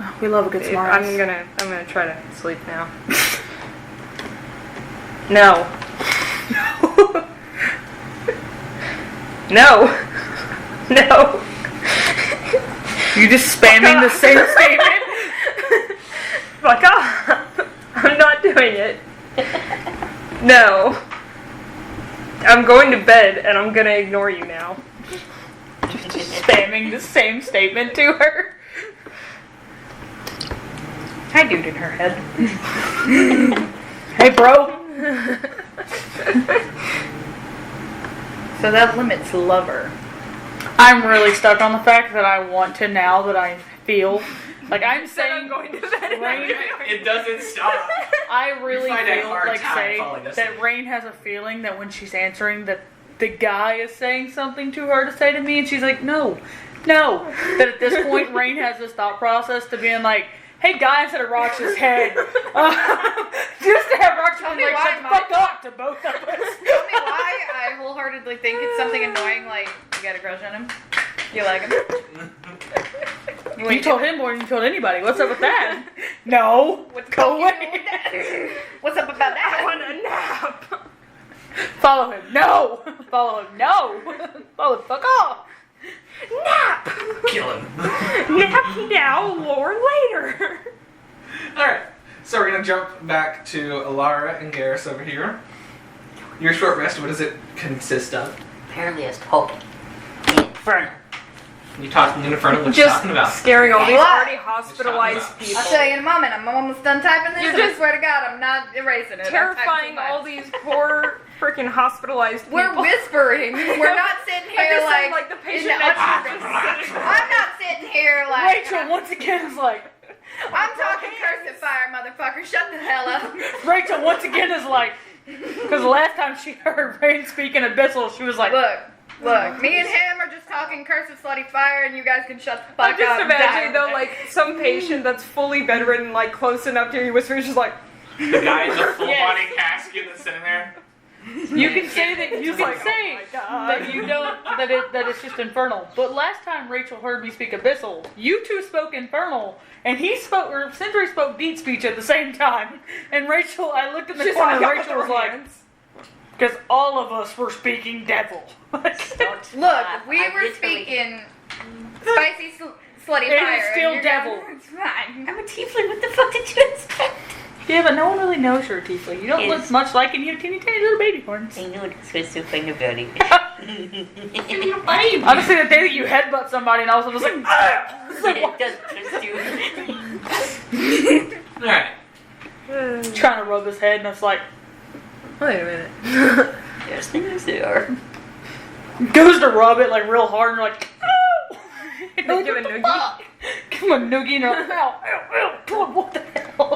Oh, we love a good smart. I'm gonna try to sleep now. No. No. No. You just spamming the same statement. Fuck off. I'm not doing it. No. I'm going to bed and I'm gonna ignore you now. Just spamming the same statement to her. Hi, dude in her head. Hey, bro. So that limits lover. I'm really stuck on the fact that I want to now that I feel like I'm saying I'm going to bed. Rain. It doesn't stop. I really You find a feel hard like time say falling asleep. that Rain has a feeling that when she's answering that the guy is saying something to her to say to me and she's like, no. That at this point Rain has this thought process to being like, hey guy, instead of Rox's head. Just to have Rox be like, shut the fuck up to both of us. Tell me why I wholeheartedly think it's something annoying, like, you got a crush on him? You like him? You told him more than you told anybody. What's up with that? No. Go away. What's up about that? I want a nap. Follow him. No. Follow him. No. Follow the fuck off. Nap. Kill him. Nap now or later. Alright, so we're gonna jump back to Alara and Garrus over here. Your short rest, what does it consist of? Apparently, it's talking. Inferno. You talking in front of what you Just talking about? scaring all these What? already hospitalized people. I'll tell you in a moment. I'm almost done typing this. You're and I just swear to God, I'm not erasing it. I typed Terrifying too much. all these poor freaking hospitalized people. We're whispering. We're not sitting I here just like. sound like the patient in the- next to me. I'm not sitting here like. Rachel once again is like, I'm talking cursive fire, motherfucker. Shut the hell up. Rachel once again is like, because the last time she heard Rain speak in Abyssal, she was like, Look, me and him are just talking cursive slutty fire, and you guys can shut the fuck I'm just up. imagining though, like some patient that's fully bedridden, like close enough to you, whispering, just like, The guy in the full Yes. body casket that's sitting there. you can say that you can say that you don't that it's just infernal. But last time Rachel heard me speak Abyssal, you two spoke infernal, and he spoke or Sindri spoke deep speech at the same time. And Rachel, I looked in the she's corner, like, and Rachel was like, because all of us were speaking devil. Don't Look, we I were literally- speaking spicy slutty It is fire. and still you're devil. going, It's fine. I'm a tiefling. What the fuck did you expect? Yeah, but no one really knows you're a tiefling. You don't look Yes. much like him. You have teeny tiny little baby horns. I know this was so funny about it. Honestly, the day that you headbutt somebody and all of a sudden it's like, ah! It's like, It does twist you. Alright. trying to rub his head, and it's like, wait a minute. There's things there. goes to rub it like real hard, and you're like, oh! They Like, give a what the noogie. fuck? Give him a noogie, and you're like, ow, ow, ow, come on, what the hell?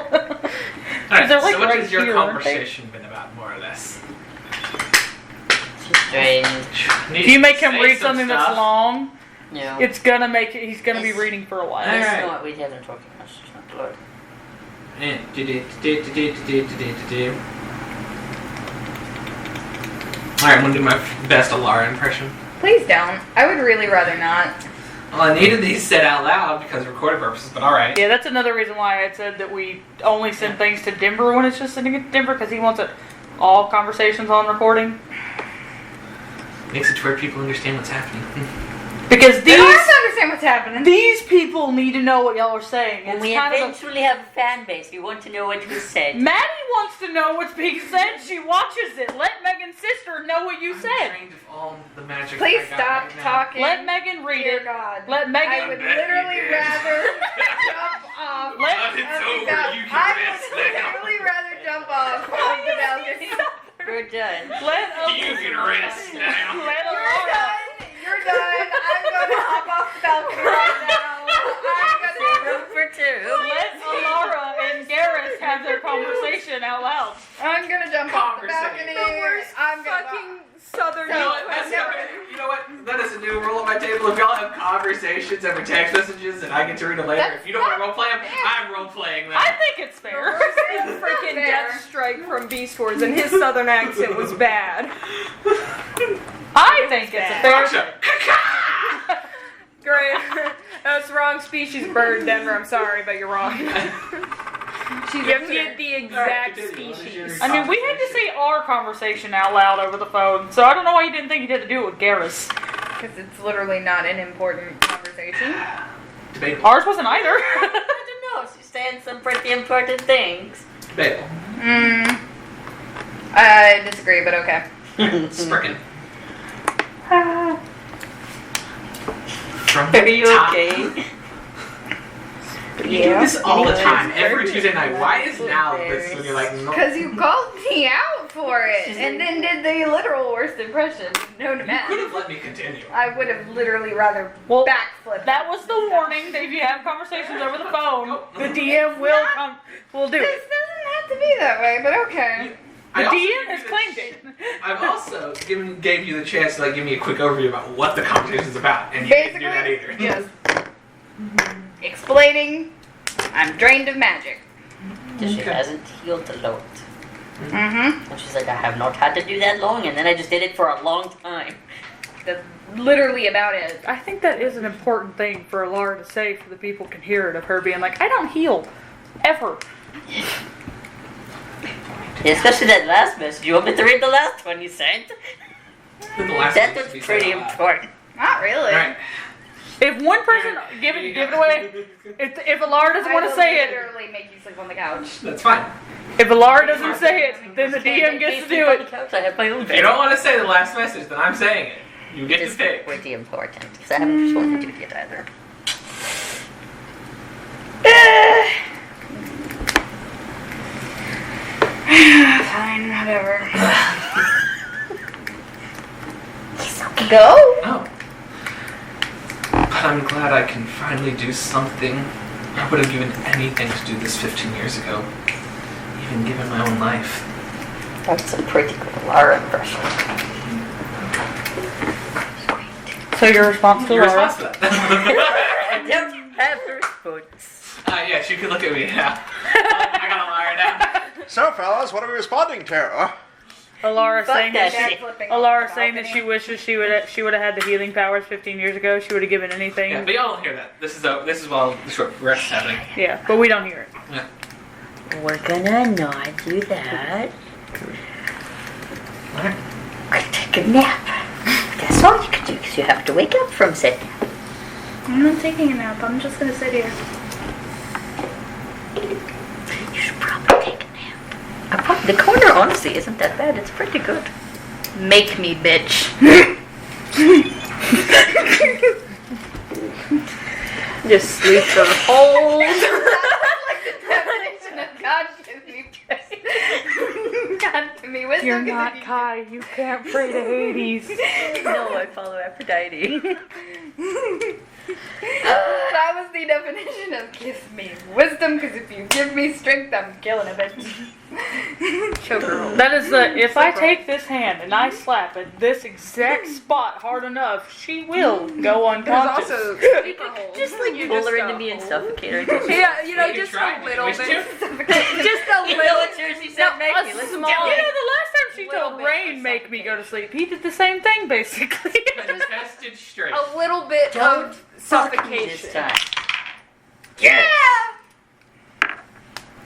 Alright, They're, like, so what right has your here, aren't they? conversation been about, more or less? Strange. If you make him Say read some something that's stuff. long, No. it's gonna make it, he's gonna be Yes. reading for a while. Alright. It's not, we haven't talked much. It's not the Lord. Alright, I'm gonna do my best Alara impression. Please don't. I would really rather not. Well, I needed these said out loud because of recording purposes, but alright. Yeah, that's another reason why I said that we only send things to Denver when it's just sending it to Denver, because he wants it all conversations on recording. Makes it to where people understand what's happening. Because They don't have to understand what's happening. these people need to know what y'all are saying. When It's we kind of eventually have a fan base, we want to know what was said. Maddie wants to know what's being said. She watches it. Let Megan's sister know what you I'm said. drained of all the magic Please I got stop right now. talking. Let Megan read Dear it. God. Let I Megan. would bet you literally did. rather jump off. Let- of It's the over. bal- You can I rest would now. literally rather jump off of the balcony. We're done. Let You can rest now. Let You're Alara. done. You're done. I'm gonna hop off the balcony right now. I'm gonna. Room for two. Let Alara and Garrus have their conversation out loud. I'm gonna jump off the Conversation. balcony. The worst I'm gonna. fucking southern You know what? That's ever. you know what? That is a new rule on my table. If y'all have conversations over text messages and I get to read them later, That's if you don't want to roleplay them, I'm roleplaying them. I think it's fair. Freaking Fair. Deathstrike from Beast Wars, and his southern accent was bad. I think it's a fair. Sasha. Great. That's the wrong species bird, Denver. I'm sorry, but you're wrong. You did the exact Alright, continue. What is your species. I mean, we had to say our conversation out loud over the phone, so I don't know why you didn't think you had to do it with Garrus. Because it's literally not an important conversation. Debatable. Ours wasn't either. I don't know. She's saying some pretty important things. Debatable. I disagree, but okay. Sprickin'. From Are you top. okay? You do this all the time, every Tuesday night. Why is now this when you're like, no? Because you called me out for it, and then did the literal worst impression known to You man. could have let me continue. I would have literally rather Well, backflip. That was the warning that if you have conversations over the phone, the DM will come. Will do This it. doesn't have to be that way, but okay. The I also DM gave has you the- claimed it. I've also gave you the chance to like give me a quick overview about what the conversation's about, and you didn't do that Basically, either. just explaining I'm drained of magic. She hasn't healed a lot. Mm-hmm. And she's like, I have not had to do that long, and then I just did it for a long time. That's literally about it. I think that is an important thing for Alara to say, so the people can hear it, of her being like, I don't heal. Ever. Yeah, especially that last message. You want me to read the last one you sent? The last That one was to be pretty said out loud. important. Not really. Alright. If one person, give it away. If Alara doesn't want to say it, literally make you sleep on the couch. That's fine. if Alara doesn't say it, then the DM gets to do it. I have my own If you don't want to say the last message, then I'm saying it. You get It's to pick. pretty important, because I haven't shown it yet either. Fine, whatever. Go. Oh. But I'm glad I can finally do something. I would have given anything to do this 15 years ago. Even given my own life. That's a pretty good Laura impression. So your response to Your Laura? response to that. I don't have the response. Yeah, she could look at me now. I got a liar now. So, fellas, what are we responding to? Alara Fuck saying that that shit. Alara saying that she wishes she would have had the healing powers 15 years ago. She would have given anything. Yeah, but y'all don't hear that. This is while the short rest is happening. Yeah, but we don't hear it. Yeah. We're gonna not do that. Alright. We're gonna take a nap. That's all you can do because you have to wake up from said nap. I'm not taking a nap. I'm just gonna sit here. You should probably take a nap. The corner honestly isn't that bad. It's pretty good. Make me, bitch. Just sleep the whole. Like the definition of God gives me peace. God give me wisdom. You're not Kai. You can't pray to Hades. No, I follow Aphrodite. That was the definition of give me wisdom, because if you give me strength, I'm killing a bitch. That is the. If I take this hand and I slap at this exact spot hard enough, she will go There's unconscious. also sleeper holes. Just like You pull just her go, into me and "Oh." suffocate her. Just Yeah, you know, You just tried. a You little wish bit. to. Just a you know little. what Jersey said, No, Maggie? a Let's small- You do know, it. the last time she Little told bit Rain of make me go to sleep, he did the same thing basically. Contested straight. A little bit Don't of fuck me this suffocation. time. Yeah!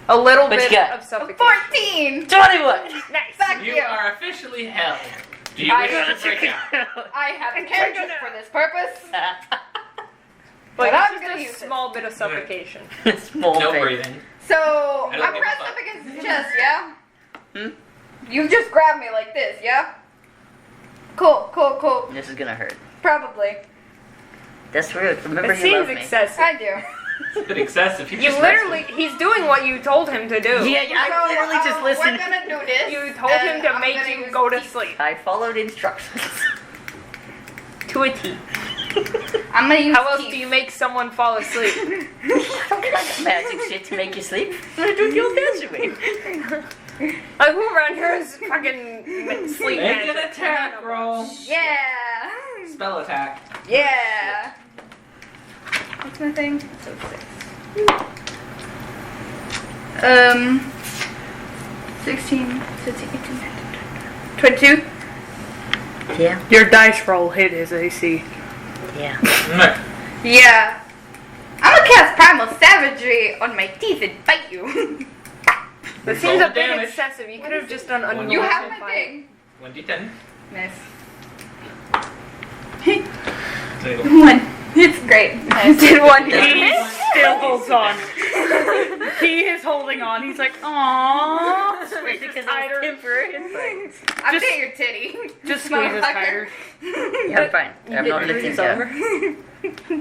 A little What you bit got? of suffocation. 14! 21. Nice. Fuck You you! are officially held. Do you I wish gotta to break out? I have a character for this purpose. But I'm just gonna a use it. small bit of suffocation. Small No thing. breathing. So, I don't I'm give a pressed fuck. up against his chest, yeah? Hmm? You just grab me like this, yeah? Cool. This is gonna hurt. Probably. That's rude. Remember It you seems love me. excessive. I do. It's a bit excessive. You just literally, he's doing what you told him to do. Yeah, I So, literally just listened. We're gonna do this. You told and him to I'm make gonna you use go to teeth. sleep. I followed instructions. To a T. I'm gonna use How else teeth. do you make someone fall asleep? Some kind of magic shit to make you sleep. I'm gonna do it the old-fashioned way. Like, who around here is fucking sleep Make an magic? attack roll. Yeah! Spell attack. Yeah! What's my thing? So 16, 17, 18, 19, 22. Yeah, Your dice roll hit his AC. yeah. No. Yeah. I'm gonna cast Primal Savagery on my teeth and bite you. That seems Roll a bit damage. excessive. You could have just done One unnormal You have my fight. thing. 1d10. Nice. There you go. One. It's great. I did one. He still holds on. He is holding on. He's like, aww. Because I was temporary. It's fine. I'm Just- saying your titty. Just squeeze his Motherfucker. tighter. Yeah, I'm fine. I'm not lifting down.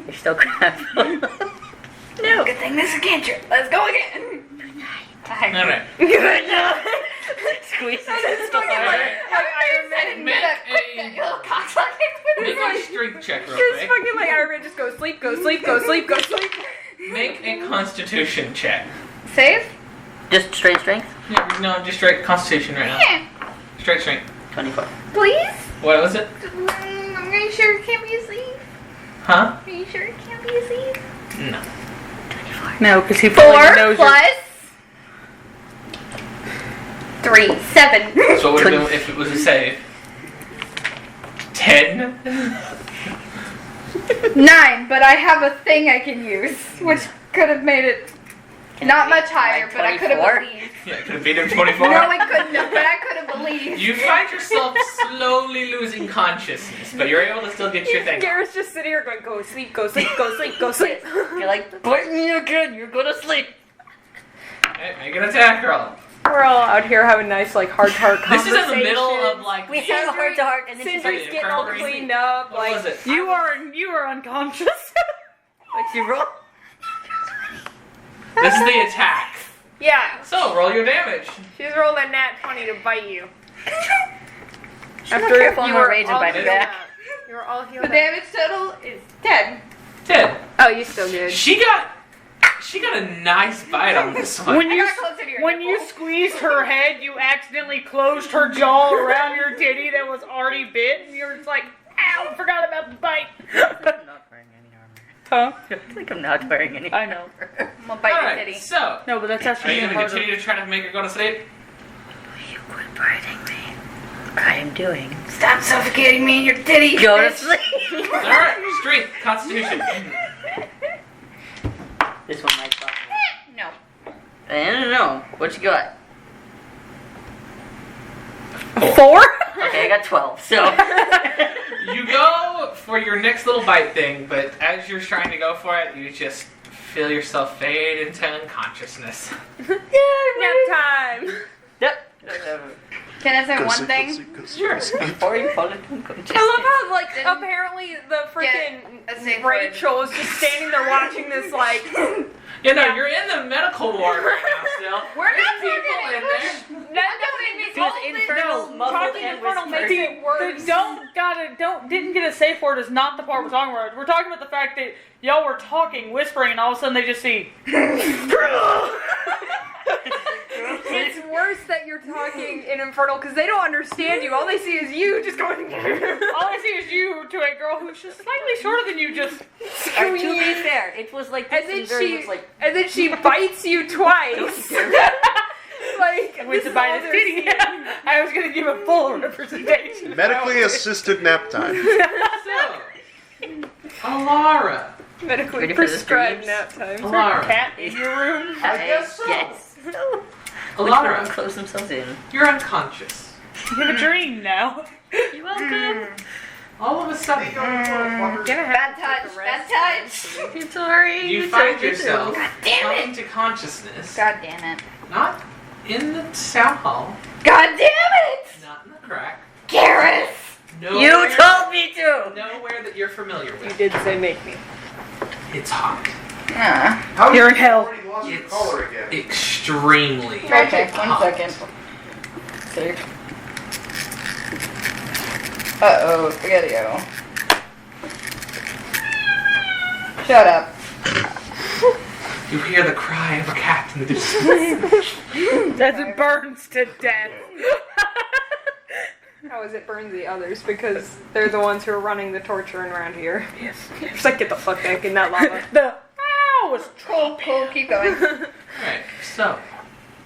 You're still crap. No. Good thing this is a cantrip. Let's go again. Alright. Squeeze I it. didn't Make mean to quit a- that, you little cocksucker. Make a strength check real Just quick. fucking like Iron Man, just go sleep, go sleep, go sleep, go sleep. Make a constitution check. Save? Just straight strength? Yeah, no, just straight constitution right now. Yeah. Straight strength. 24. Please? What was it? Are you sure it can't be a sleeve? Huh? Are you sure it can't be a sleeve? No. 24. No, because he 4 probably knows you're- plus 3, 7. So what would have been if it was a save? 10? 9, but I have a thing I can use, which could have made it Can not it be much higher, like but I could have 24? believed. Yeah, could have beat him 24. No, it couldn't have, but I could have believed. You find yourself slowly losing consciousness, but you're able to still get your thing. Garrett's just sitting here going, go sleep, go sleep, go sleep, go sleep. You're like, bite me again, you're gonna sleep. Alright, make an attack roll. We're all out here having nice, like, heart-to-heart This conversations. is in the middle of like. We have a heart to heart, and then she's Cinder's like, getting all Infirmary. cleaned up. What Like, was it? You are unconscious. what's your roll? This is the attack. yeah, So roll your damage. she's rolled a nat 20 to bite you. She's not careful on you her were rage and all bite her doing back. that. You're all healed The up. damage total is 10. 10. Oh, you still good. She got a nice bite on this one. When I you got closer to your when you nipple. squeezed her head, you accidentally closed her jaw around your titty that was already bit, and you're just like, ow, forgot about the bite. I'm not wearing any armor. Huh? I think I'm not wearing any I know. I'm gonna bite your Alright, titty. so, No, but that's are actually you going to harder. continue to try to make her go to sleep? You quit biting me. I am doing. Stop suffocating me in your titty. Go to bitch. sleep. Alright, strength, constitution. This one might stop. No. I don't know. What you got? 4? Okay, I got 12. So. You go for your next little bite thing, but as you're trying to go for it, you just feel yourself fade into unconsciousness. Nap time. Yep. Can I say one thing? Sure. Before you fall into unconsciousness. I love how, like, Didn't apparently the get a freaking safe Rachel is just standing there watching this, like, You know, you're in the medical ward right now still. We're There's not people talking in English. there. that doesn't make me She was told infernal, that muffled, talking and infernal makes whispering. it worse. Didn't get a safe word is not the part we're talking about. We're talking about the fact that y'all were talking, whispering, and all of a sudden they just see. It's worse that you're talking in infernal because they don't understand you. All they see is you just going. All I see is you to a girl who's just slightly shorter than you, just. To be fair, it was like this And then and very she, much like. and then she bites you twice. Like I went this to is bite all his they're titty. seeing. I was gonna give a full representation. Medically assisted nap time. So, Alara. Medically Ready for this, prescribed dreams? nap time. Alara. Cat in your room. I guess so. Yes. Alara, Close themselves in. you're unconscious. You have a dream now. You're welcome. All of a sudden, Bad touch. Bad touch. I'm sorry. you find told me to. yourself God damn coming to consciousness, God damn it. not in the town hall, God damn it. not in the crack, Garrus. nowhere, You told me to. nowhere that you're familiar You with. did say make me. It's hot. How You're in hell. already lost your It's color again. extremely Okay, 1 hot. second. Save. Uh-oh, spaghetti-o. Shut up. You hear the cry of a cat in the distance. As it burns to death. How is it burns the others? Because they're the ones who are running the torturing around here. Yes. It's like, get the fuck back in that lava. The ow was Cool, cool, keep going. Alright, so,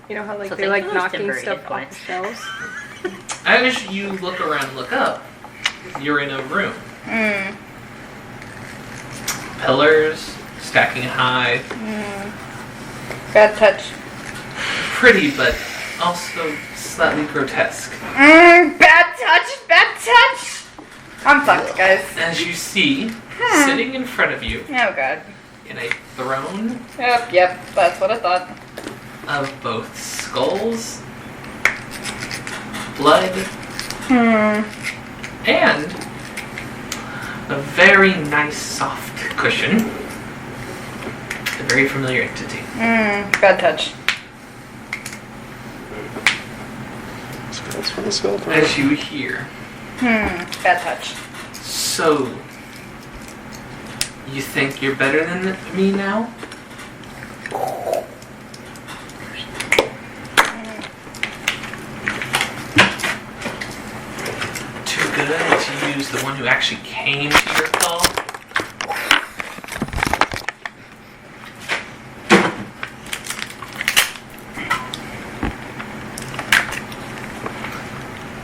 You know how like So they thank like you for those knocking temporary stuff hit off points. the shelves? as you look around and look up, you're in a room. Pillars, stacking high, Bad touch. pretty but also slightly grotesque. Bad touch, bad touch. I'm fucked, guys. As you see, sitting in front of you Oh god. in a throne Yep, that's what I thought. of both skulls, blood, and a very nice soft cushion. A very familiar entity. Bad touch. That's from the skeleton. As you hear, Bad touch. so you think you're better than me now? Too good to use the one who actually came to your call?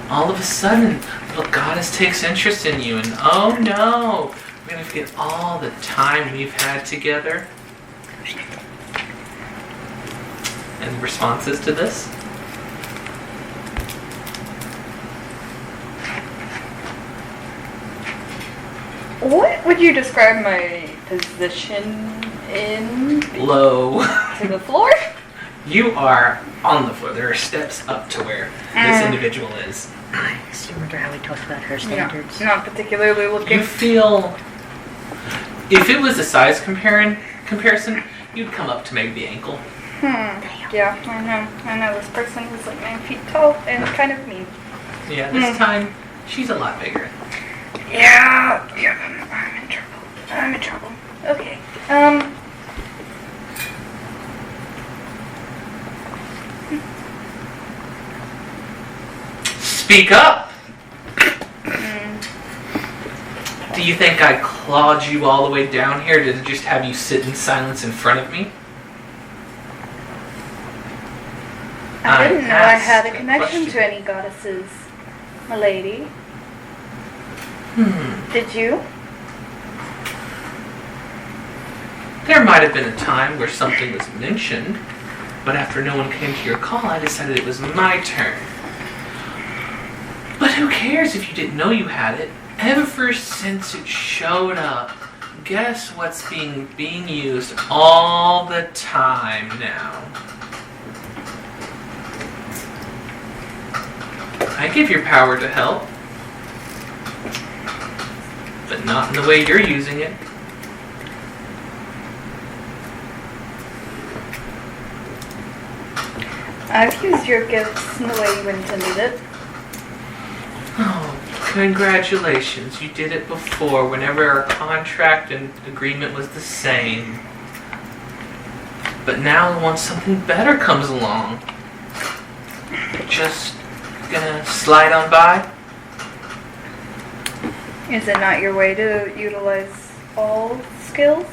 All of a sudden, little goddess takes interest in you, and oh no, we're gonna forget all the time we've had together. Any responses to this? What would you describe my position in? Low. To the floor? You are on the floor. There are steps up to where this individual is. I still remember how we talked about her standards. Not particularly looking. You feel, if it was a size comparison, you'd come up to maybe the ankle. Yeah, I know this person is like 9 feet tall and kind of mean. Yeah, this time she's a lot bigger. Yeah, I'm in trouble. I'm in trouble. Okay. Speak up! Do you think I clawed you all the way down here to just have you sit in silence in front of me? I didn't know I had a asked connection question. to any goddesses, my lady. Did you? There might have been a time where something was mentioned, but after no one came to your call, I decided it was my turn. But who cares if you didn't know you had it? Ever since it showed up, guess what's being used all the time now? I give your power to help, but not in the way you're using it. I've used your gifts in the way you intended it. Oh, congratulations. You did it before, whenever our contract and agreement was the same. But now once something better comes along, just gonna slide on by? Is it not your way to utilize all skills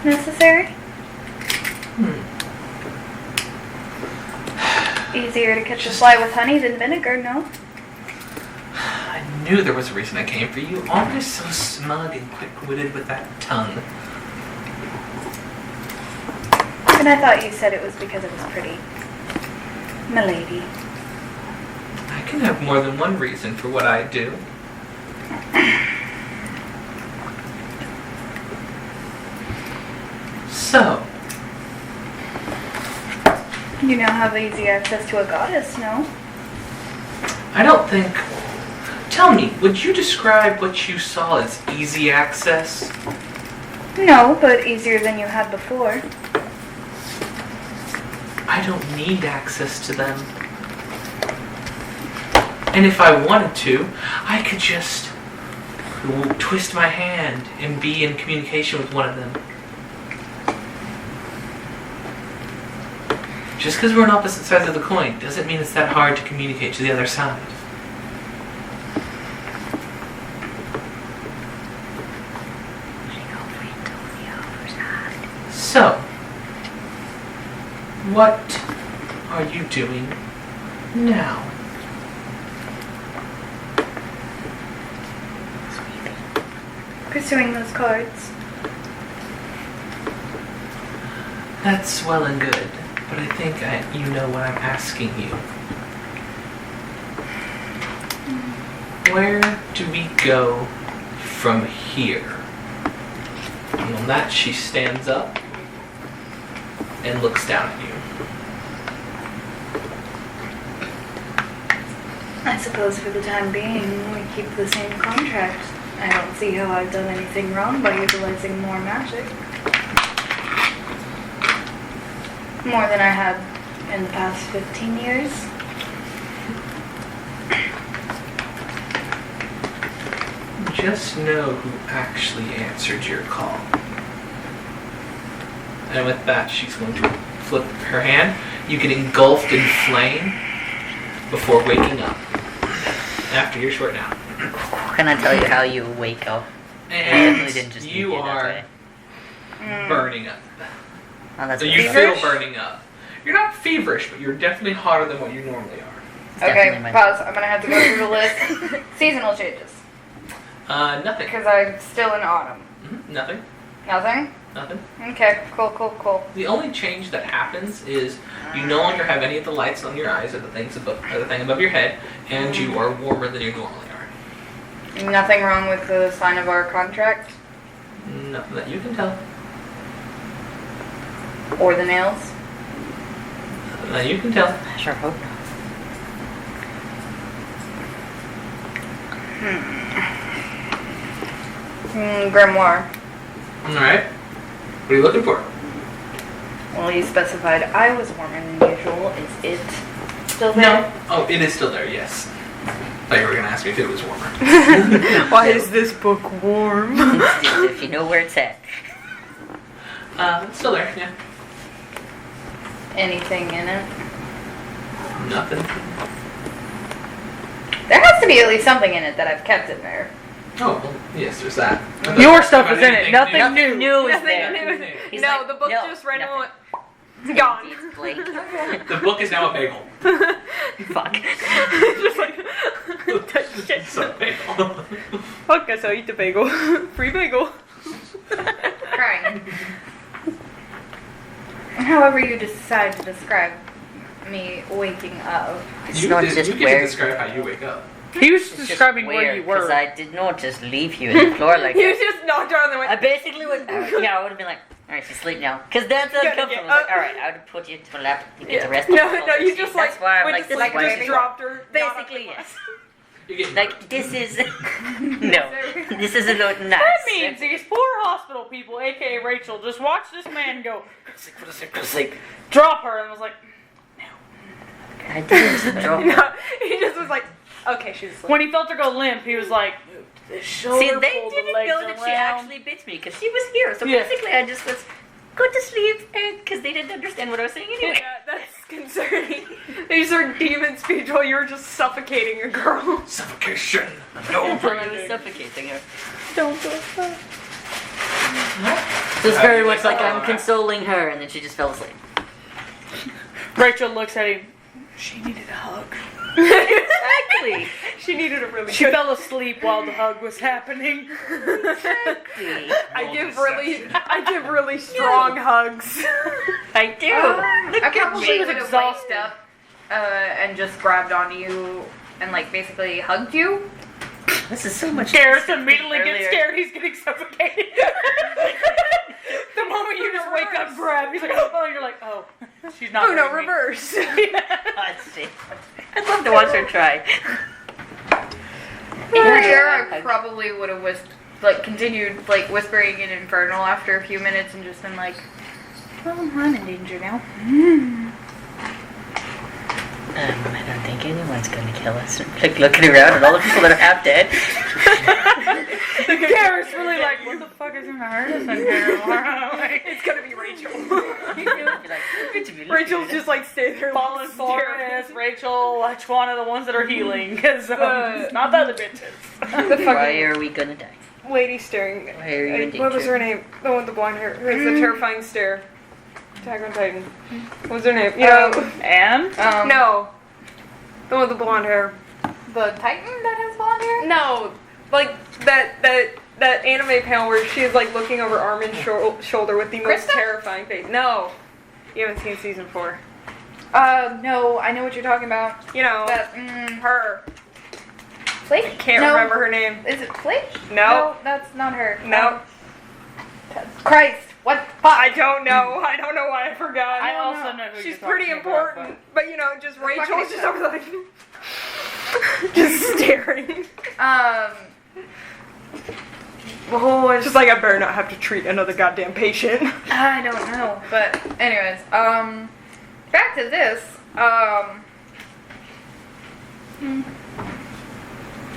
necessary? Easier to catch a fly with honey than vinegar, no? I knew there was a reason I came for you. Always so smug and quick-witted with that tongue. And I thought you said it was because it was pretty. Milady. I can have more than one reason for what I do. So, You now have easy access to a goddess, no? I don't think... Tell me, would you describe what you saw as easy access? No, but easier than you had before. I don't need access to them. And if I wanted to, I could just twist my hand and be in communication with one of them. Just because we're on opposite sides of the coin doesn't mean it's that hard to communicate to the other side. So, what are you doing now? Pursuing those cards. That's well and good, but I think you know what I'm asking you. Where do we go from here? And on that, she stands up and looks down at you. I suppose for the time being, we keep the same contract. I don't see how I've done anything wrong by utilizing more magic. More than I have in the past 15 years. Just know who actually answered your call. And with that, she's going to flip her hand. You get engulfed in flame before waking up after your short nap. Can I tell you how you wake up? And definitely didn't just you meet you that are way. burning up. Oh, that's So you Feverish? feel burning up. You're not feverish, but you're definitely hotter than what you normally are. definitely Okay, my- pause. I'm gonna have to go through the list. Seasonal changes. Nothing. Because I'm still in autumn. Nothing. Nothing? Nothing. Okay, cool. The only change that happens is you no longer have any of the lights on your eyes or the things above, or the thing above your head, and you are warmer than you normally are. Nothing wrong with the sign of our contract? Nothing that you can tell. Or the nails? Nothing that you can tell. I sure hope not. Grimoire. Alright. What are you looking for? Well, you specified I was warmer than usual. Is it still there? No. Oh, it is still there, yes. thought you were gonna ask me if it was warmer. Why is this book warm? If you know where it's at. It's still there, yeah. Anything in it? Nothing. There has to be at least something in it that I've kept in there. Oh, well, yes, there's that. Your stuff is in it. Nothing new. New is Nothing there. new. He's No, like, the book no, just randomly nothing. went, gone. It's blank. The book is now a bagel. Fuck. Just like, It's a bagel. fuck, guess I'll eat the bagel. Free bagel. Crying. However you decide to describe me waking up. It's You not get just to where. describe how you wake up. He was It's just describing where you Because were. I did not just leave you in the floor like You that. just knocked her on the I way. basically would. Yeah, I would have been like, alright, she's asleep now. Because that's Gotta uncomfortable. get I was like, up. alright, I would have put you to a lap. You get Yeah. the rest No, of the no, you just That's like why I'm went like, to this sleep, is why just I'm dropped her. Basically, yes. You get Like, this is. No. This is a little nuts. That means these poor hospital people, aka Rachel, just watched this man go, Go to sleep. drop her, and was like, I didn't drop her. No, he just was like, okay, she's asleep. when he felt her go limp, he was like, the shoulder, See, they pull the didn't legs know that she around. actually bit me because she was here. So Yeah. basically, I just was go to sleep because they didn't understand what I was saying anyway. Yeah, that's concerning. These are demon speech while you're just suffocating a girl. suffocation. No, I was suffocating her. Don't do it. It was very much like I'm consoling her, and then she just fell asleep. Rachel looks at him. She needed a hug. Exactly. She needed a really She good. fell asleep while the hug was happening. Exactly. I give really strong hugs. I do. I probably She was would have exhausted. waked up and just grabbed onto you and like basically hugged you. This is so much. Garrus immediately gets Earlier. scared. He's getting suffocated. The moment you just wake up, grab. He's like, oh, and you're like, oh, she's not. Oh no, hurting me. reverse. Let's see. I'd love to watch her try. I probably would have continued like whispering in Infernal after a few minutes and just been like, well, I'm in danger now. I don't think anyone's gonna kill us. Like looking around at all the people that are half dead. Garrus really like, what the fuck is gonna hurt us in here? Like, It's gonna be Rachel. Rachel Rachel's just like stay there. Fallen staring. Forest, Rachel, which one of the ones that are healing? Because not the other bitches. The Why fucking are we gonna die? lady staring. Why are you in What was danger? her name? The one with the blonde hair. Who has the terrifying stare. Attack on Titan. What was her name? You know. And? No. The one with the blonde hair. The Titan that has blonde hair? No. Like that anime panel where she's like looking over Armin's shoulder with the most Krista? terrifying face. No. You haven't seen season 4. No, I know what you're talking about. You know. That, her. Flake? Can't No. remember her name. Is it Flake? No. That's not her. No. Christ. What? Fuck. I don't know. I don't know why I forgot. I also know who She's you're pretty talking about, important, but you know, just fucking Rachel's just stuff. over there, like, just staring. Oh, It's just like I better not have to treat another goddamn patient. I don't know. But anyways, back to this.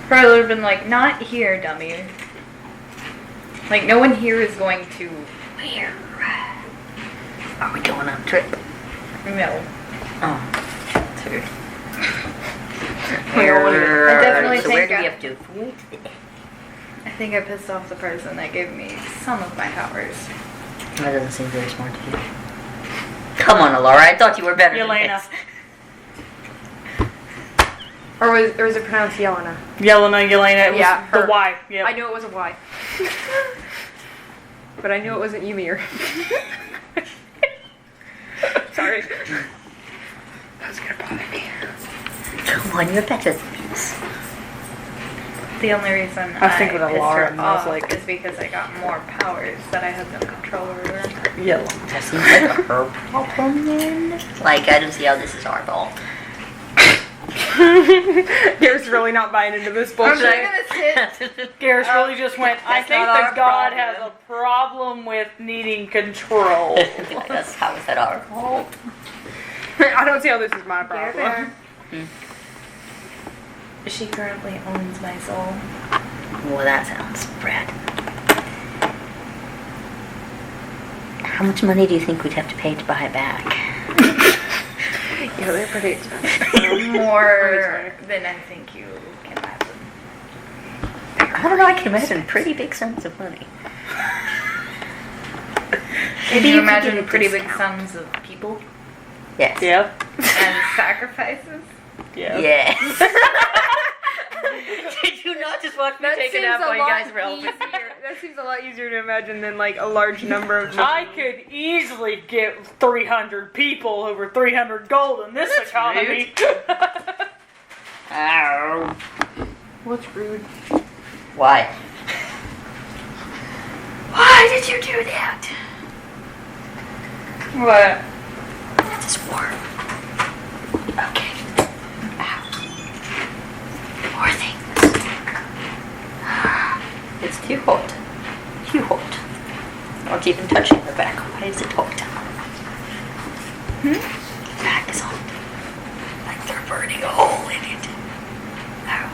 Probably would have been like, not here, dummy. Like, no one here is going to. Where? Are we going on a trip? No. Oh. Sorry. I definitely so where think do we have to? Food? I think I pissed off the person that gave me some of my powers. That doesn't seem very smart to you. Come on, Alara. I thought you were better Yelena. than Or was it pronounced Yelena? Yelena. It was Yeah, her. the Y. Yep. I knew it was a Y. But I knew it wasn't Ymir. Sorry. That's gonna bother me. this. Come on, you're better than this. The only reason I was thinking of pissed Laura, her and I was off like- is because I got more powers that I have no control over. Yellow. That seems like a her problem then. Like, I don't see how this is our fault. Garrett's really not buying into this I'm bullshit. just gonna sit. Garrus really just went, I That's think not that our God problem." has a problem with needing control. That's how is that our fault? I don't see how this is my There, problem. there. She currently owns my soul. Well, that sounds rad. How much money do you think we'd have to pay to buy it back? Yeah, they're pretty expensive. More than I think you can imagine. I don't know, I can imagine pretty big sums of money. Can Maybe you you could imagine get a pretty big discount. sums of people Yes. Yep. and sacrifices? Yep. Yes. Did you not just watch me take a nap while you guys were helping? That seems a lot easier to imagine than like a large number of. I could easily get 300 people over 300 gold in this economy. Ow. What's rude? Why? Why did you do that? What? This is warm. Okay. Ow. More things. It's too hot. Too hot. Not even touching the back. Why is it hot? The back is hot. Like they're burning a hole in it. Ow.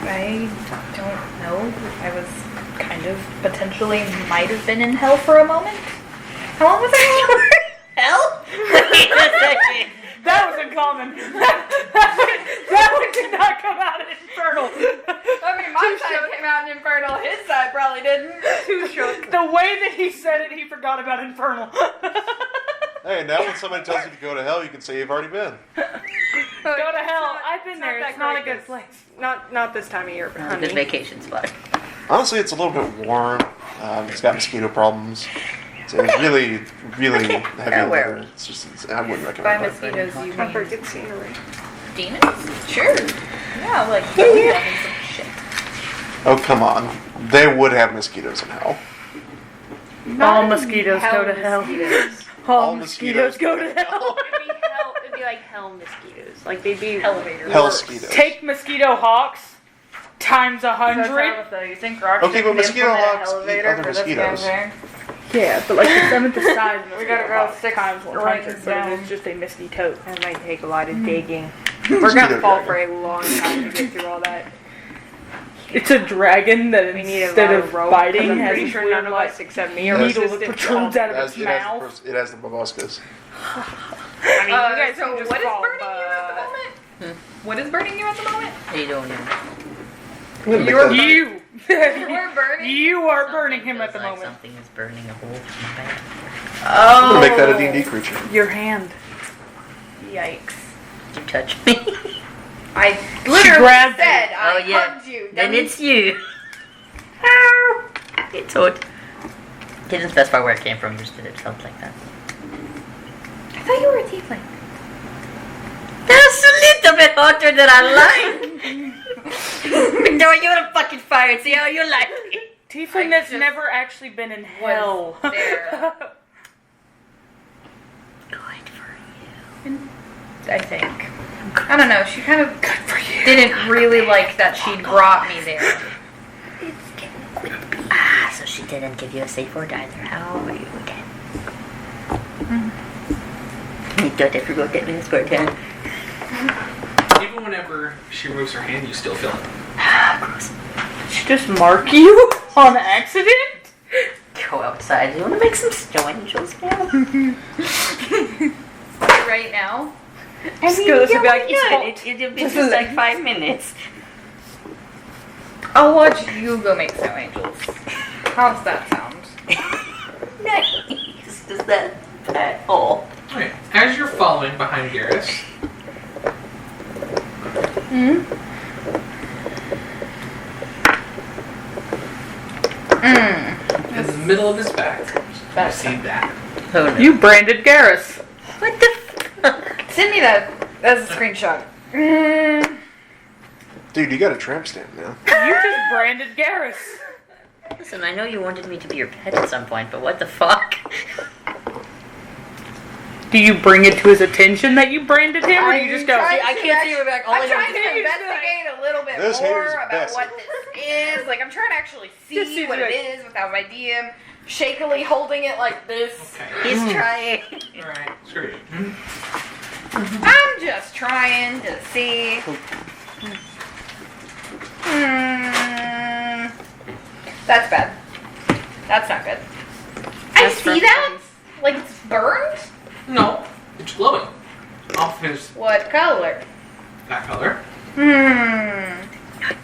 I don't know. I was kind of potentially might have been in hell for a moment. How long was I in Hell? Wait a second. That was uncommon. That one did not come out in Infernal. I mean, my side came out in Infernal. His side probably didn't. Too shook. The way that he said it, he forgot about Infernal. Hey, now when somebody tells you to go to hell, you can say you've already been. Go to hell. I've been there. that It's not a great. good place. Not this time of year, but Good honey. vacation spot. Honestly, it's a little bit warm. It's got mosquito problems. It's really, really heavy Aware. weather. It's just, I wouldn't By recommend it. mosquitoes, you I've heard mean good scenery. demons? Sure. Yeah, like having some shit. Oh, come on. They would have mosquitoes in hell. All mosquitoes go to hell. Mosquitoes. All mosquitoes go to hell. It'd be like hell mosquitoes. Like they'd be Elevator. Hell mosquitoes. Take mosquito hawks times 100. You think Rock Okay, but mosquito hawks eat elevator other for this mosquitoes. campaign? Yeah, but like the seventh the size. We gotta go 6 times right 100, down. but it's just a mosquito. That might take a lot of digging. Mosquito We're gonna fall dragon. for a long time to get through all that. It's a dragon that We need a instead lot of of rope. biting I'm has pretty a sure weird, none of like, us except me are needle that resistant to protrudes all- out of its mouth. It has the proboscis. I mean, you guys So can just what is fall, burning you at the moment? What is burning you at the moment? They don't know. I'm gonna make You, that- you, You are burning. you are burning him at the Feels like moment. Something is burning a hole from my back. I'm gonna make that a D&D creature. Your hand. Yikes. Did you touch me? I literally grabbed you. said I Oh, yeah. hugged you. Then dummy. it's you. Ow. It's hot. Didn't specify where it came from, just that it sounds like that. I thought you were a tiefling. That's a little bit hotter than I like. No, you're a fucking fire and see how you like it. Tiefling I that's just never actually been in hell. there. Good for you. I think. I don't know. She kind of Good for you. didn't really like that she brought me there. It's getting quippy. Ah, so she didn't give you a safe word either. How rude. You don't ever go get me a squirt hand. Even whenever she removes her hand, you still feel it. Ah, gross. Did she just mark you on accident? Go outside. You want to make some snow angels now? Right now. I Just go, this would be like, why it's not? hot. It'll be just like 5 minutes. I'll watch you go make snow angels. How does that sound? Nice. Does that at all? Okay. As you're following behind Garrus, in the middle of his back, you see that. Oh no. You branded Garrus. What the fuck? Send me that as a screenshot. Dude, you got a tramp stamp now. You just branded Garrus. Listen, I know you wanted me to be your pet at some point, but what the fuck? Do you bring it to his attention that you branded him, or do you just go? I can't see her back. All I I'm know trying is to investigate a little bit This hair is more about best. what this is. Like, I'm trying to actually Just see see what the- it is without my DM shakily holding it like this. Okay. he's trying. Alright, screw you. I'm just trying to see. That's bad. That's not good. I see that? Like it's burned? No, it's glowing. Off his What color? that color.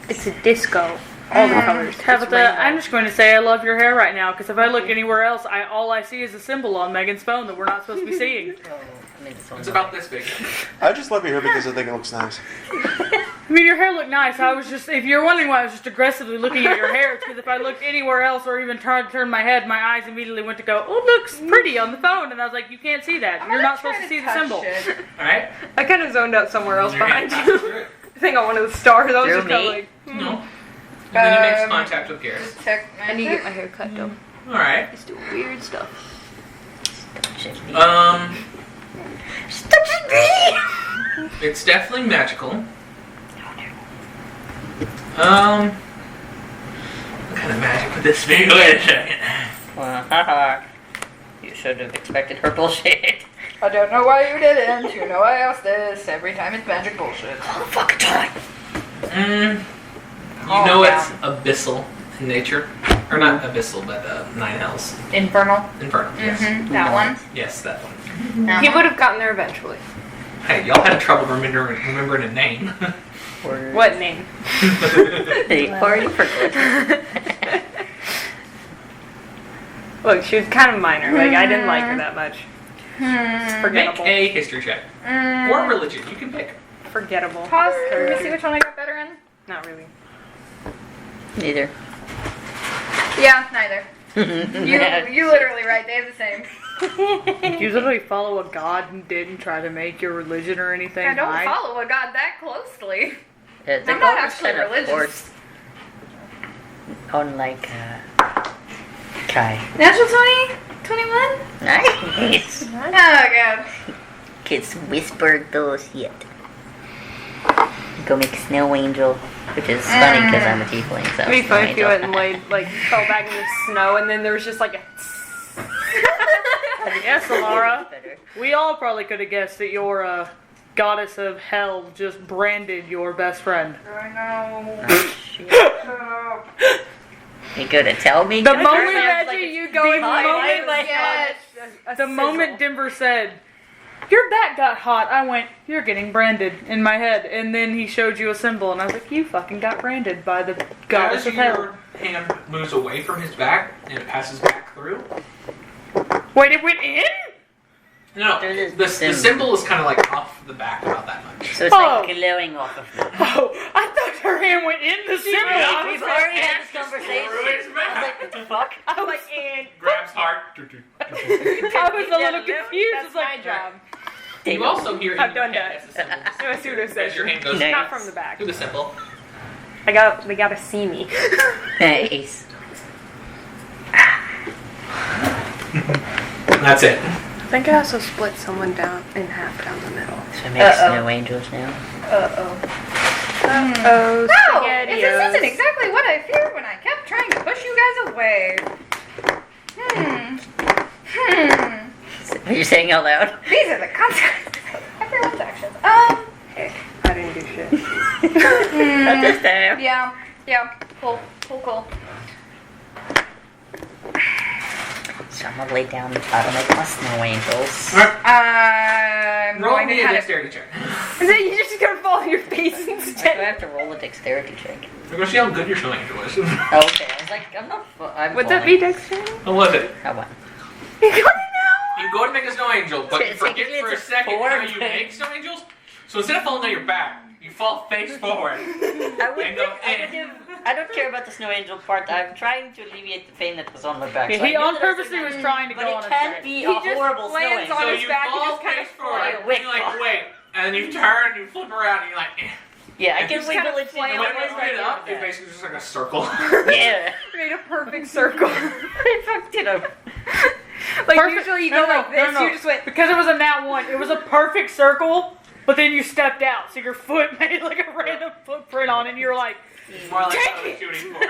It's a disco. All the colors. Tabitha, I'm just going to say I love your hair right now, because if I look anywhere else, all I see is a symbol on Megan's phone that we're not supposed to be seeing. It's about this big. I just love your hair because I think it looks nice. I mean, your hair looked nice. I was just, if you're wondering why I was just aggressively looking at your hair, it's because if I looked anywhere else or even tried to turn my head, my eyes immediately went to go, oh, it looks pretty on the phone. And I was like, you can't see that. You're not supposed to see the symbol. Alright? I kind of zoned out somewhere else behind you. I think on one of the stars. I was Through just kind of me? like, No. And then he makes contact with yours. I need to get my hair cut though. Alright. It's doing weird stuff. It's definitely magical. What kind of magic would this be? Wait a second. Well, haha. You should have expected her bullshit. I don't know why you didn't. You know I ask this every time it's magic bullshit. All the fucking time. You know it's abyssal in nature. Or not abyssal, but Nine Hells. Infernal. Infernal, yes. That one. Yes, that one. He would have gotten there eventually. Hey, y'all had trouble remembering a name. What name? They already forgot. Look, she was kind of minor. Like, I didn't like her that much. It's Make forgettable. a history check. Or religion, you can pick. Forgettable. Pause. Let me see which one I got better in. Not really. Neither. Yeah, neither. You literally right. They have the same. Did you literally follow a god and didn't try to make your religion or anything? I don't high? follow a god that closely. The I'm not gold actually kind of religious. forced on like Kai. Natural 20? 21? Nice. Oh god. Kids whisper bullshit. Go make a snow angel, which is funny because I'm a tiefling. So It'd be snow funny if you angel. went and laid, like, fell back in the snow and then there was just like a. Yes, Alara. Better. We all probably could have guessed that your goddess of hell just branded your best friend. I know. Oh, shit. You gonna tell me? The Good moment sounds that like you a go in, demon. Yes. the moment Denver said, your back got hot, I went, you're getting branded in my head. And then he showed you a symbol, and I was like, you fucking got branded by the goddess As of hell. your hand moves away from his back and it passes back through. Wait, it went in? No, the symbol is kind of like off the back about that much. So it's like glowing off of me. Oh, I thought her hand went in the symbol. I We've was already like, had this conversation. I was like, what the fuck? I was like, and Grabs heart. I was a little confused. That's It's like, my job. You also hear I've in your done head that. as the symbol Do a pseudo as session. your hand goes Nice. Not from the back. through the symbol. They gotta see me. Nice. That's it. I think I also split someone down in half down the middle. So make snow angels now. Oh, No! This isn't exactly what I feared when I kept trying to push you guys away. What are you saying out loud? These are the consequences of everyone's actions. I didn't do shit. Not this time. Yeah. Cool. So I'm gonna lay down the bottom of my snow angels. I'm Roll going to me a have it. dexterity check. And then you just gonna fall on your face I instead. have to roll a dexterity check. We're going to see how good your snow angel is. Okay, I was like, I'm not. I'm Would that falling. be dexterity? What was it? How about? You go to make a snow angel, but you forget Technically, for a it's a second how forward you thing. make snow angels. So instead of falling on your back, you fall face forward. I And go in. don't care about the snow angel part. I'm trying to alleviate the pain that was on my back. Yeah, so I he knew on that I was purposely gonna- was trying to But go it on his can't back. be He a just horrible snow lands angel. on So his you back and fall just kinda face forward, fly. and you're like, wait, and then you turn, you flip around, and you're like, eh. Yeah, I And can just wiggle kinda it. flail And when away you from get it. up, it's basically just like a circle. Yeah. Made a perfect circle. I fucked it up. Like Perfect- usually you go like this, you just went. Because it was a nat 1. It was a perfect circle, but then you stepped out, so your foot made like a random footprint on it, and you're like, It's more like Take what I was it! shooting for.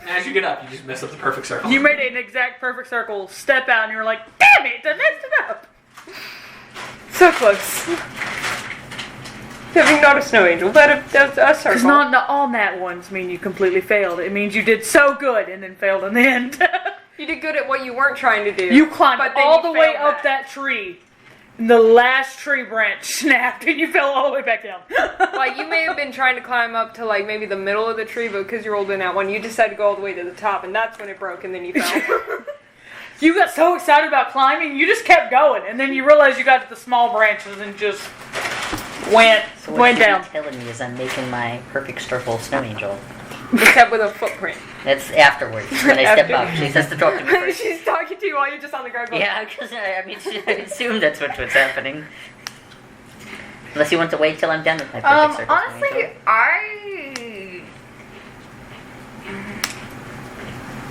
And as you get up, you just mess up the perfect circle. you made an exact perfect circle, step out, and you're like, damn it, I messed it up. So close. Having not a snow angel, but a Because circle. not all nat ones mean you completely failed. It means you did so good and then failed in the end. You did good at what you weren't trying to do. You climbed but then all you the way failed up that tree. And the last tree branch snapped and you fell all the way back down. Like, you may have been trying to climb up to, like, maybe the middle of the tree, but because you rolled in that one, you decided to go all the way to the top, and that's when it broke, and then you fell. You got so excited about climbing, you just kept going. And then you realized you got to the small branches and just went down. What you're telling me is I'm making my perfect circle snow angel. Except with a footprint. That's afterwards, when I step up. She has to talk to me first. She's talking to you while you're just on the ground going, Yeah, because I assume that's what's happening. Unless you want to wait till I'm done with my perfect circle snow Honestly, angel.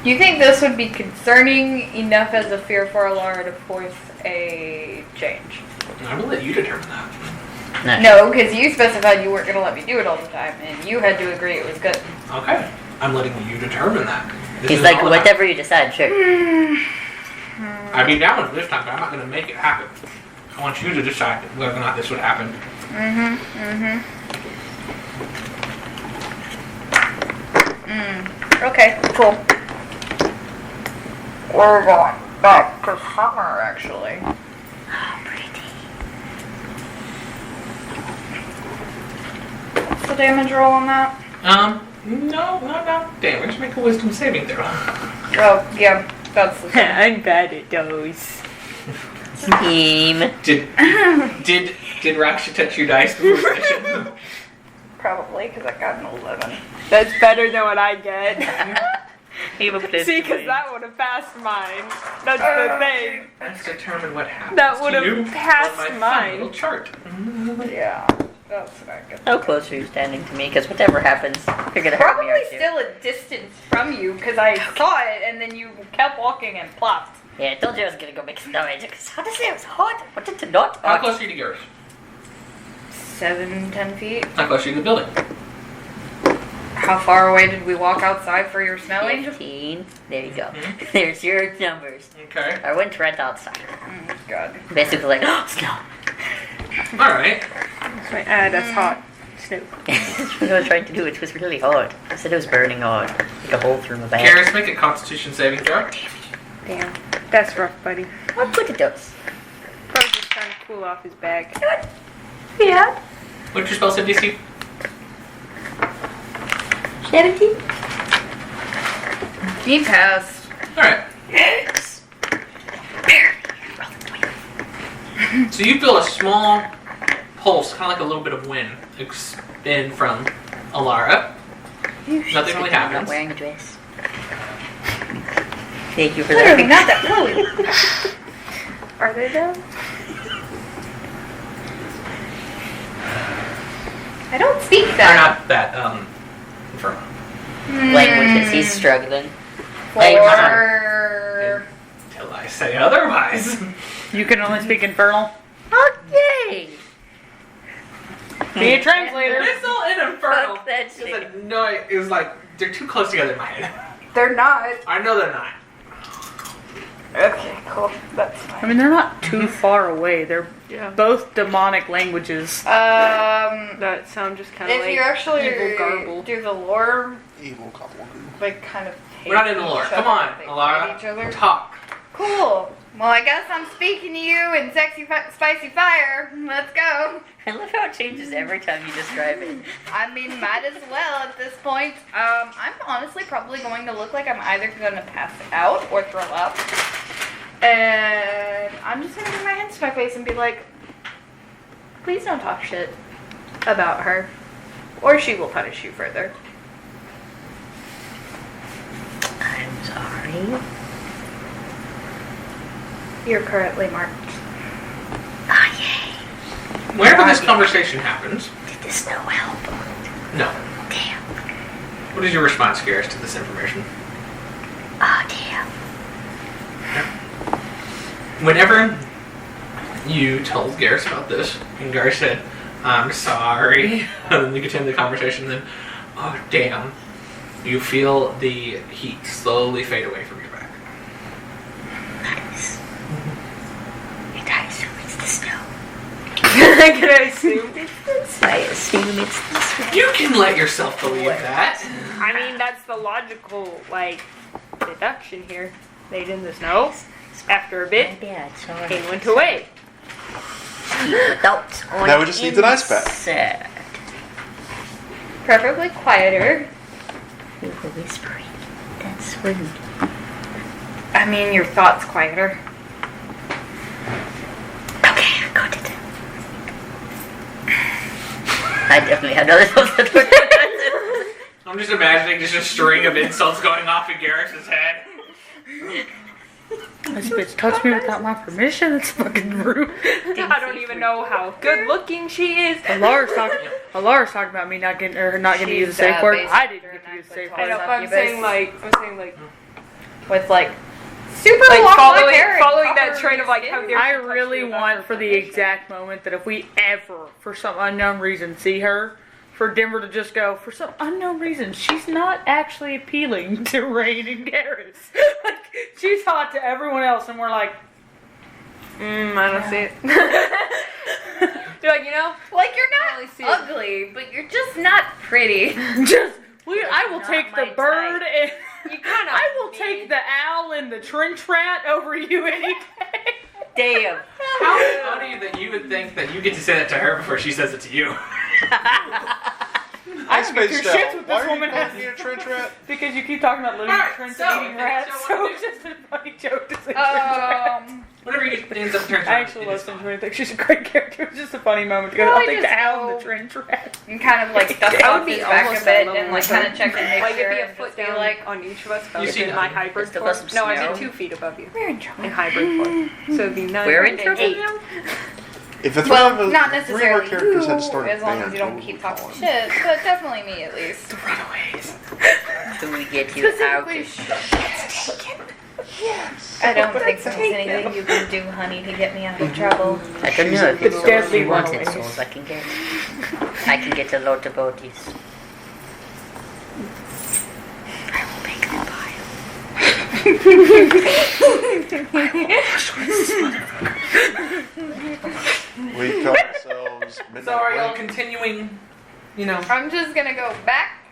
You think this would be concerning enough as a fear for Alara to force a change? I will let you determine that. No, because you specified you weren't going to let me do it all the time, and you had to agree it was good. Okay. I'm letting you determine that. This He's is like, all about- whatever you decide, sure. I'd be down with it this time, but I'm not going to make it happen. I want you to decide whether or not this would happen. Okay, cool. We're going back to summer, actually. Oh, pretty. What's the damage roll on that? No, not damage. Make a wisdom saving throw. Oh, yeah, that's the thing. I'm bad at those. Team. Did Raksha touch your dice before session? Probably, because I got an 11. That's better than what I get. You have a plus See, to because win. that would have passed mine. That's the thing. Let's determine what happens. That would to have you passed on my mine. fun little chart. Yeah, that's not good. How close are you standing to me? Because whatever happens, you're gonna hurt me, Probably aren't you? still a distance from you, because I saw it, and then you kept walking and plopped. Yeah, I told you I was gonna go make snow angel. Because honestly, it was hot. I wanted to not. How close are you to Garrus? 7-10 feet. How close are you to the building? How far away did we walk outside for your snow angel? 15. There you go. Mhm. There's your numbers. Okay. I went right outside. Oh, God. Basically like, oh, snow. Alright. That's hot. Snow. That's what I was trying to do. It was really hot. I said it was burning hot. Like a hole through my back. Garrus, make a constitution saving throw. Damn. That's rough, buddy. What look at those? Probably just trying to cool off his back. Yeah. What's your spell save DC? 17? He passed. Alright. Yes. So you feel a small pulse, kind of like a little bit of wind, in from Alara. Nothing really I'm not happens. wearing a dress. Thank you for Clearly that. not that fluid. Are they though? I don't speak They're that. not that, infernal. Languages, he's struggling. For... Till I say otherwise. You can only speak infernal. Okay. Be a translator. It's all in infernal. Fuck that It's shit. a no, it's like, they're too close together in my head. They're not. I know they're not. Okay, cool. That's I fine. mean, they're not too far away. They're Yeah. both demonic languages. That sound just kind of If like you actually evil garble. do the lore, Evil gobbledygook. like kind of hate We're not in the lore. each Come other, on, they Alara. hate each other. Talk. Cool. Well, I guess I'm speaking to you in sexy, spicy fire. Let's go. I love how it changes every time you describe it. I mean, might as well at this point. I'm honestly probably going to look like I'm either going to pass out or throw up. And I'm just going to put my hands to my face and be like, please don't talk shit about her, or she will punish you further. I'm sorry. You're currently marked. Ah, yay. Whenever this conversation happens, Did the snow help? no. Damn. What is your response, Garrus, to this information? Ah, damn. Whenever you told Garrus about this, and Garrus said, I'm sorry, and then you continue the conversation, then, oh, damn, you feel the heat slowly fade away from your back. Nice. And I assume it's the snow. I'm gonna assume it's this. I assume it's this way. You can let yourself believe that. I mean, that's the logical, like, deduction here. Laid in the snow. After a bit, Yeah, it's alright. it went away. Adults on Now we just need an ice pack. inside. Preferably quieter. You were whispering. That's rude. I mean, your thoughts quieter. Okay, I got it. I definitely had other thoughts that were I'm just imagining just a string of insults going off in Garrus's head. This bitch touched me without my permission. It's fucking rude. I don't even know how good looking she is. Laura's talking about me not getting to use the safe word. I didn't get to use the safe I word. know, but I'm saying like, With like super like long black following, hair and following that copper train of like how skin. dare I she touch really me without want her for the permission. exact moment that if we ever, for some unknown reason, see her, for Denver to just go, for some unknown reason, she's not actually appealing to Rain and Garrus. Like, she's hot to everyone else, and we're like, I don't see it. You're like, you know, Like you're really see it. not ugly, but you're just not pretty. I will not take my the bird and you kind of. I will take the owl and the trench rat over you any day. Damn. How funny that you would think that you get to say that to her before she says it to you. I don't get your shits with Why this are you woman calling has me a trench rat? because you keep talking about living in Alright, trench so, and eating okay, rats, so so what it's just a funny joke to say trench rat. Whenever you ends up turning I actually love Trench Rat. I think she's a great character. It was just a funny moment to go, I'll Probably take the just owl and go- the trench rat. And kind of like dust I would off be his back almost a that bit level and like with kind her. of check and make Like sure. it'd be a and foot just be down like, on each of us. But You I see did my nothing. hybrid Just a form. little No, I snow. did 2 feet above you we're in trouble. in hybrid form. So it'd be 9 We're in and trouble 8. now? If the Well, three not of our necessarily characters you, had started as long as you don't keep talking shit, but definitely me at least. Do we get you out? I don't think there's anything you can do, honey, to get me out of trouble. I don't know if it's souls deadly you wanted runaways. souls I can get. I can get a lot of bodies. I will make them pile. We call ourselves Midnight So are y'all Blink. continuing, you know? I'm just gonna go back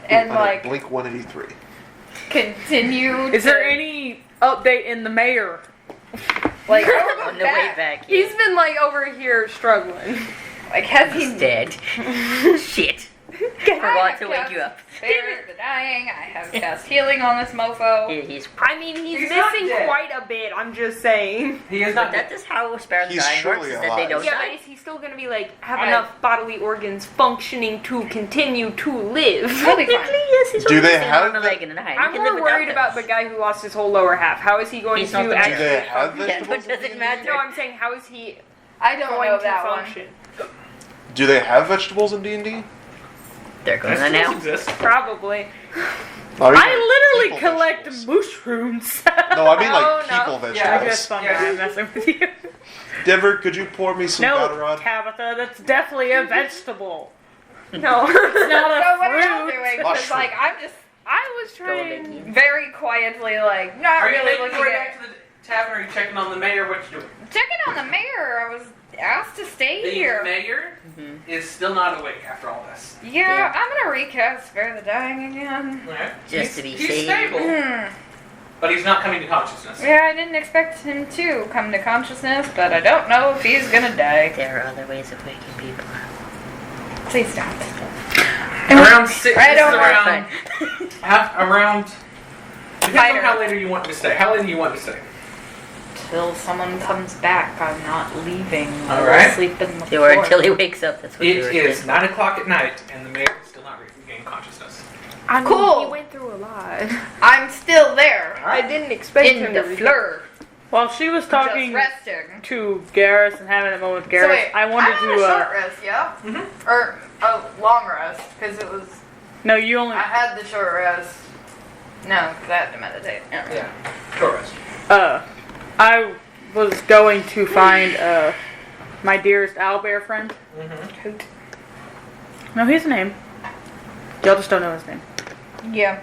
and like Blink 183. continue. Is there any update in the mayor? like On the way back. He's been like over here struggling. Like has he He's dead. Shit. I Forgot have to wake cast you up. Spare the dying. I have cast healing on this mofo. He's. I mean, he's He's not missing dead. quite a bit. I'm just saying. He is But not that is how Sparrows He's dying works, surely is that they don't Yeah, but die. is he still gonna be like have I- enough bodily organs functioning to continue to live? He'll be fine. Yes, he's Do only they standing have on a the- leg and a hind. I'm He can live more without worried about the those. guy who lost his whole lower half. How is he going He's to not the Do actually? they have Yeah, vegetables? but does it matter? No, I'm saying how is he I don't going know to that one. function? Do they have vegetables in D&D? They're going on Vegetables now. exist. Probably. I literally people collect vegetables. mushrooms. No, I mean like Oh, no. people I vegetables. just fun Yeah. I'm messing with you. Denver, could you pour me some No, Gatorade? Tabitha, that's definitely a vegetable. No. It's not So a what am I fruit. doing? Because Mushroom. like I'm just I was Golden trying. very quietly like not Are you really making looking your way at back to the tavern? Or are you checking on the mayor? What you doing? checking on the mayor. I was asked to stay The here. mayor is still not awake after all this. Yeah, I'm gonna recast Spare the Dying again. Okay. Just to be He's safe. stable, Hmm. but he's not coming to consciousness. Yeah, I didn't expect him to come to consciousness, but I don't know if he's gonna die. There are other ways of waking people up. Please don't. Around 6. I don't around. Around. Depends on Fighter. how late are you want to stay. How late do you want to stay? Till someone comes back, I'm not leaving. I will Alright. sleep in the Or floor. until he wakes up. That's what you were It is saying. 9 o'clock at night, and the mayor is still not regaining consciousness. I mean, Cool. He went through a lot. I'm still there. I didn't expect In him the to regain- fleur. While she was Just talking resting. to Garrus and having a moment with So Garrus, wait, I wanted I'm on to. a short rest, yeah? Mhm. Or a long rest, because it was. No, you only. I had the short rest. No, because I had to meditate. Yeah. Short rest. I was going to find my dearest owlbear friend. Mm-hmm. No, he has a name. Y'all just don't know his name. Yeah.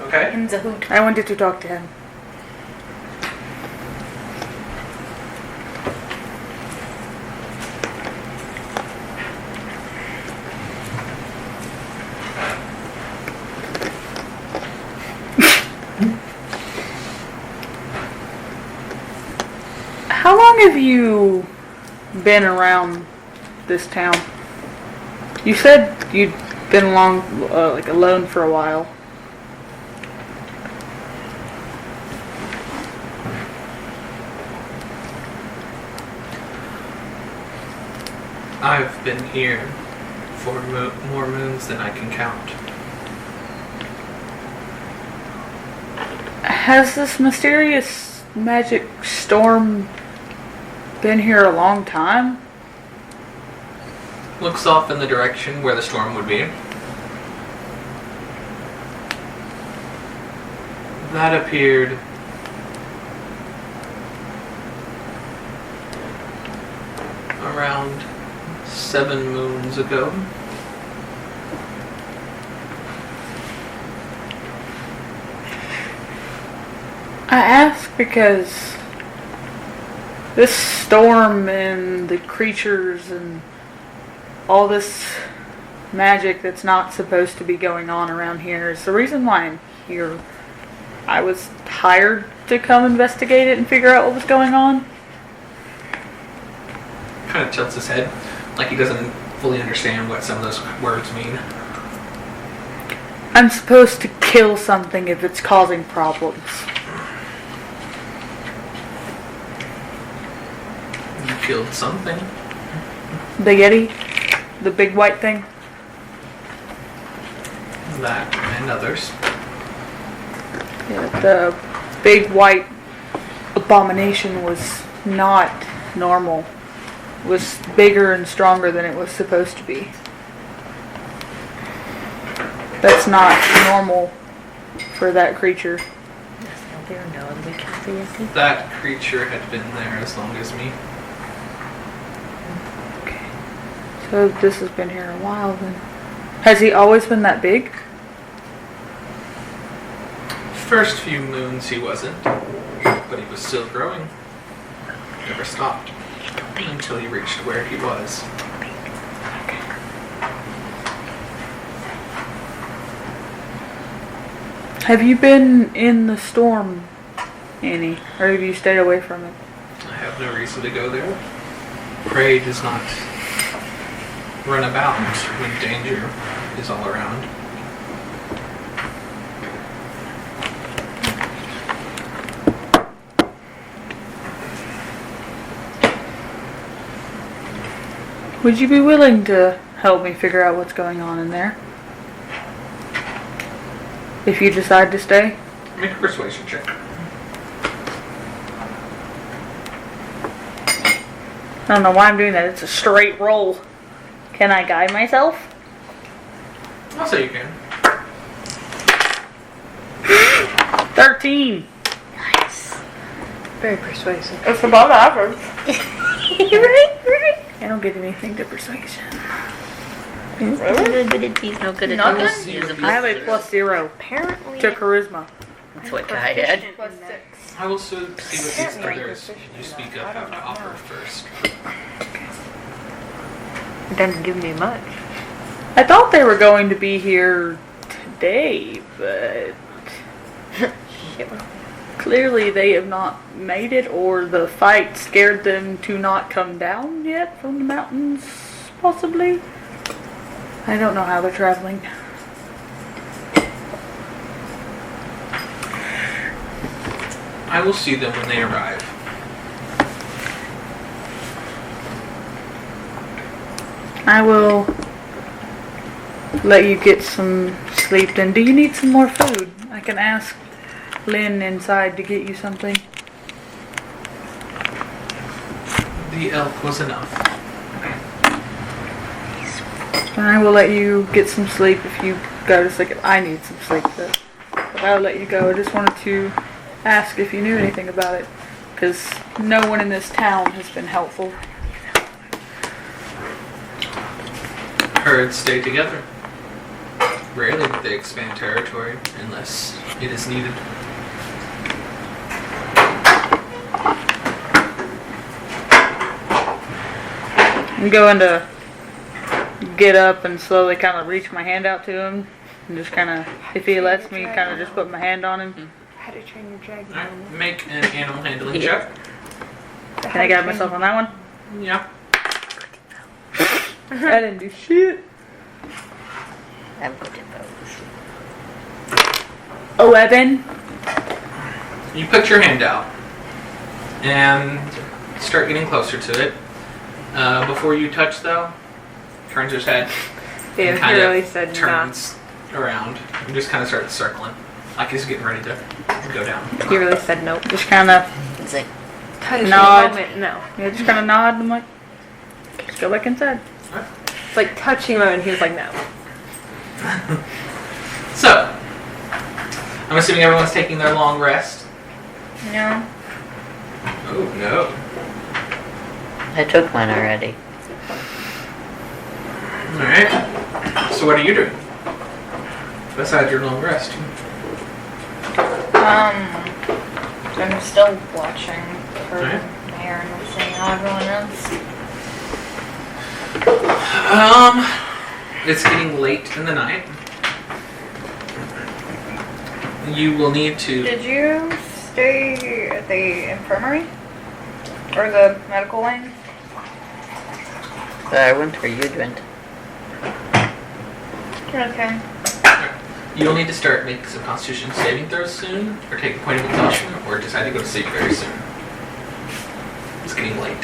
Okay. Him's a hoot. I wanted to talk to him. How long have you been around this town? You said you'd been alone for a while. I've been here for more moons than I can count. Has this mysterious magic storm been here a long time? Looks off in the direction where the storm would be. That appeared around 7 moons ago. I ask because this storm and the creatures and all this magic that's not supposed to be going on around here is the reason why I'm here. I was hired to come investigate it and figure out what was going on. Kind of tilts his head, like he doesn't fully understand what some of those words mean. I'm supposed to kill something if it's causing problems. You killed something. The Yeti? The big white thing? That and others. Yeah, the big white abomination was not normal. It was bigger and stronger than it was supposed to be. That's not normal for that creature. That creature had been there as long as me. Okay. So this has been here a while then. Has he always been that big? First few moons he wasn't, but he was still growing. Never stopped until he reached where he was. Have you been in the storm, Annie? Or have you stayed away from it? I have no reason to go there. Prey does not run about when danger is all around. Would you be willing to help me figure out what's going on in there? If you decide to stay? Make a persuasion check. I don't know why I'm doing that. It's a straight roll. Can I guide myself? I'll say you can. 13. Nice. Very persuasive. It's above average. right. I don't get anything to persuasion. Good at these, no good at Not those. good? I have a +0 Apparently. to charisma. That's what I had. Plus 6. I will see what these others you speak of have to offer first. It doesn't give me much. I thought they were going to be here today, but clearly they have not made it, or the fight scared them to not come down yet from the mountains, possibly. I don't know how they're traveling. I will see them when they arrive. I will let you get some sleep then. Do you need some more food? I can ask Lynn inside to get you something. The elk was enough. And I will let you get some sleep if you go to sleep. I need some sleep though. But I'll let you go. I just wanted to ask if you knew anything about it. Because no one in this town has been helpful. Herds stay together. Rarely do they expand territory unless it is needed. I'm going to get up and slowly kind of reach my hand out to him. And just kind of, if he lets me, kind of just put my hand on him. How to Train Your Dragon. Alright, make an animal handling check. Can I grab myself on that one? Yeah. I didn't do shit. I'm good at those. 11. You put your hand out and start getting closer to it. Before you touch, though, turns his head. Damn, and he kind really of said nah. turns around and just kind of starts circling, like he's getting ready to go down. He really said nope. Just kind of It's like, Touch me Nod. moment, no. Yeah, just kind of nod. I'm like, just go back inside. It's like touching moment, he was like no. So, I'm assuming everyone's taking their long rest. No. Oh no. I took mine already. Alright. So what are you doing? Besides your long rest. I'm still watching for Alright. there and seeing how everyone else. It's getting late in the night. You will need to. Did you stay at the infirmary? Or the medical wing? I went where you went. Okay. You'll need to start making some Constitution saving throws soon, or take a point of exhaustion, or decide to go to sleep very soon. It's getting late.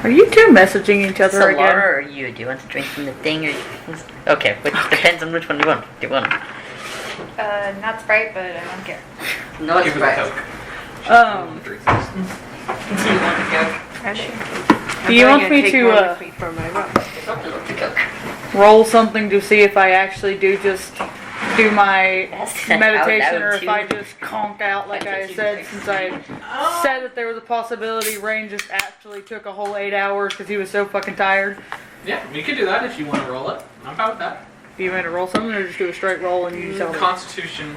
Are you two messaging each other So again? Laura or you? Do you want to drink from the thing or? Okay, which depends on which one you want. Do you want? Not Sprite, but I don't care. No, it's Give her the right. Coke. Um, Drink this. Do you want to go? Do you want me to roll something to see if I actually do just do my meditation, or if I just conk out like I said, since I said that there was a possibility Rain just actually took a whole 8 hours because he was so fucking tired. Yeah, you can do that if you want to roll it. I'm fine with that. Do you want me to roll something, or just do a straight roll and you tell me? Constitution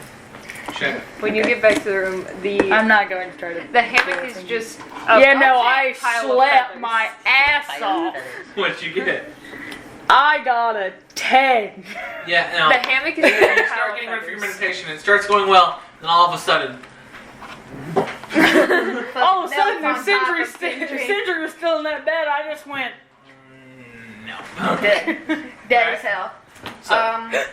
check. When you get back to the room, I'm not going to try to. the hammock is just Yeah, no, I pile of slept feathers. my ass off. What'd you get? I got a 10. Yeah, no. The hammock is You just a start pile of getting ready for your feathers. meditation, and it starts going well, and all of a sudden, All of a sudden, Milk on if top of Sindri was still in that bed, I just went. no. Dead. Dead as hell. So,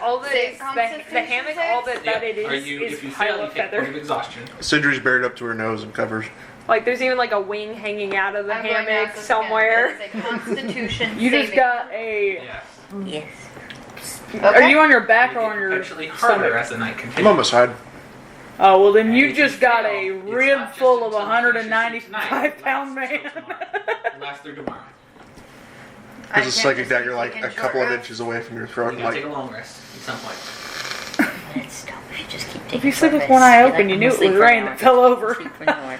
All the Six the Constitution hammock, saves? all that yeah, it are is you, is if you pile fail, you of take a point feathers. of exhaustion. Sindri's buried up to her nose and covers. Like there's even like a wing hanging out of the I'm going to hammock ask this somewhere. again. It's a Constitution You just saving. got a. Yes. Yes. Are you on your back You or get on your perpetually harder stomach? as the night I'm continues. on my side. Oh, well, then you And just if got fail, a it's rib not just full of until 195-pound man. It lasts through tomorrow. There's a I psychic can't just dagger be like taking a couple short of rests. inches away from your You throat. can Like, take a long rest at some point. It's dumb if you just keep taking If you sleep with short one eye rests. open, You're you knew like, it I'm was gonna rain sleep that for fell an hour. over. Sleep for an hour.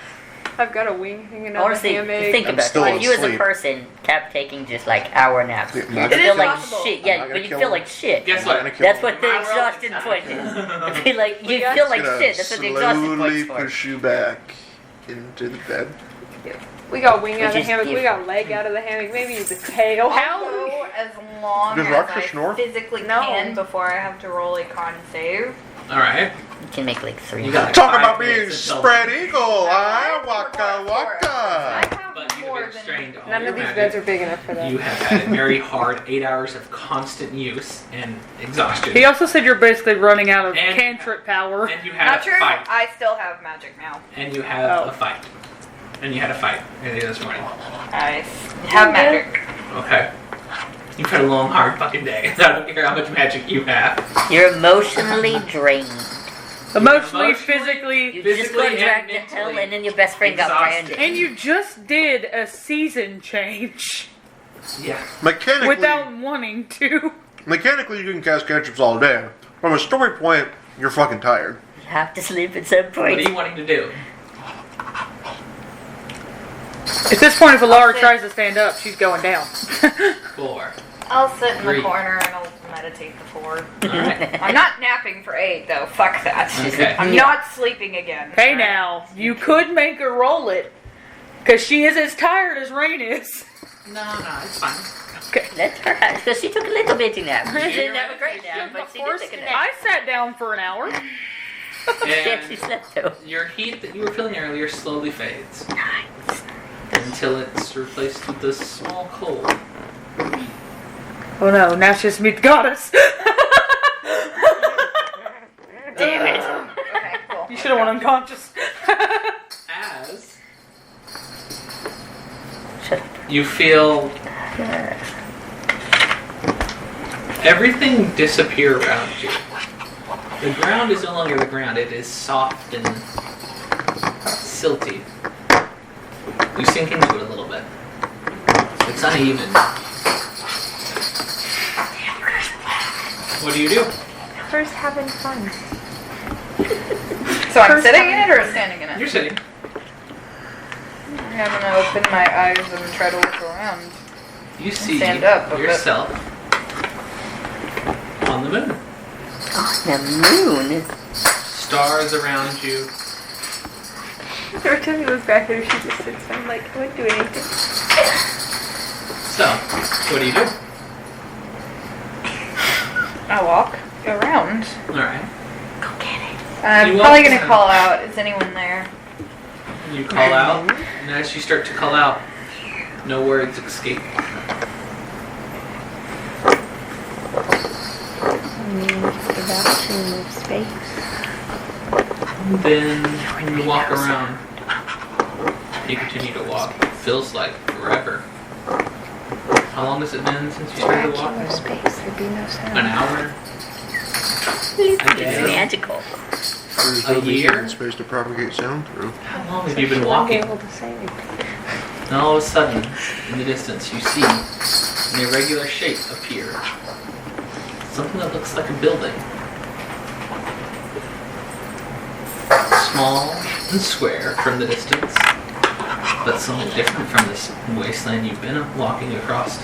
I've got a wing hanging out of Honestly, the hammock. think I'm about still it. Like, you as a asleep. person kept taking just like hour naps. Yeah, You'd I'm not feel gonna like kill shit. him. I'm Yeah, not but gonna you kill feel him. like shit. Guess I'm not what? gonna kill That's him. what the My roll exhaustion is point is. I feel like you We got- feel like gonna shit. That's what the exhaustion slowly point's for. push you back into the bed. We got wing out of the Which is hammock. We different. got leg out of the hammock. Maybe the tail. I'll go as long Does as Rockstar I snore? physically No. can before I have to roll a con save. Alright. You can make like 3. You got like Talk 5 about being minutes until- spread eagle, huh? I Waka I waka. have But you more have than strained all None your of these magic. beds are big enough for that. You have had a very hard 8 hours of constant use and exhaustion. He also said you're basically running out of And- cantrip power. And you had Not a true. fight. I still have magic now. And you have Oh. a fight. And you had a fight earlier this morning. I have magic. Okay. You've had a long, hard fucking day. I don't care how much magic you have. You're emotionally drained. Emotionally, Emotionally, physically, You just Physically got dragged and to hell, mentally and then your best friend got exhausted. branded. and you just did a season change Yeah. Mechanically, without wanting to. mechanically, you can cast cantrips all day. From a story point, you're fucking tired. You have to sleep at some What are point. you wanting to do? At this point, if Alara tries to stand up, she's going down. 4. I'll sit in the 3. corner and I'll meditate before. Alright. I'm not napping for 8 though. Fuck that. Okay. I'm not sleeping again. Hey Alright? now, you could make her roll it, because she is as tired as Rain is. No, it's fine. Let her have, because she took a little bitty nap. She didn't have a great nap, but she did take a nap. I sat down for an hour. She actually And slept though. your heat that you were feeling earlier slowly fades. Nice. until it's replaced with a small coal. Oh no, now it's just meet the goddess. Damn it. Okay, cool. You should have went unconscious. As Shut up. you feel everything disappear around you. The ground is no longer the ground, it is soft and silty. You sink into it a little bit. It's uneven. What do you do? First having fun. So I'm sitting in it or standing in it? You're sitting. I'm gonna open my eyes and try to look around. You see Stand up a bit. yourself on the moon. On the moon. Stars around you. Every time he looks back at her, she just sits there. I'm like, I wouldn't do anything. So, what do you do? I walk around. Alright. Go get it. I'm You probably walk gonna around. call out. Is anyone there? You call out, and as you start to call out, no words escape. About to move space. Then, when you walk around, you continue to walk. It feels like forever. How long has it been since you started Vacuum walking? of space. There'd be no sound. An hour? It's day? magical. There's A no medium year? in space to propagate sound through. How long have you been She wouldn't be walking? able to say anything. And all of a sudden, in the distance, you see an irregular shape appear. Something that looks like a building. Small and square from the distance, but something different from this wasteland you've been walking across.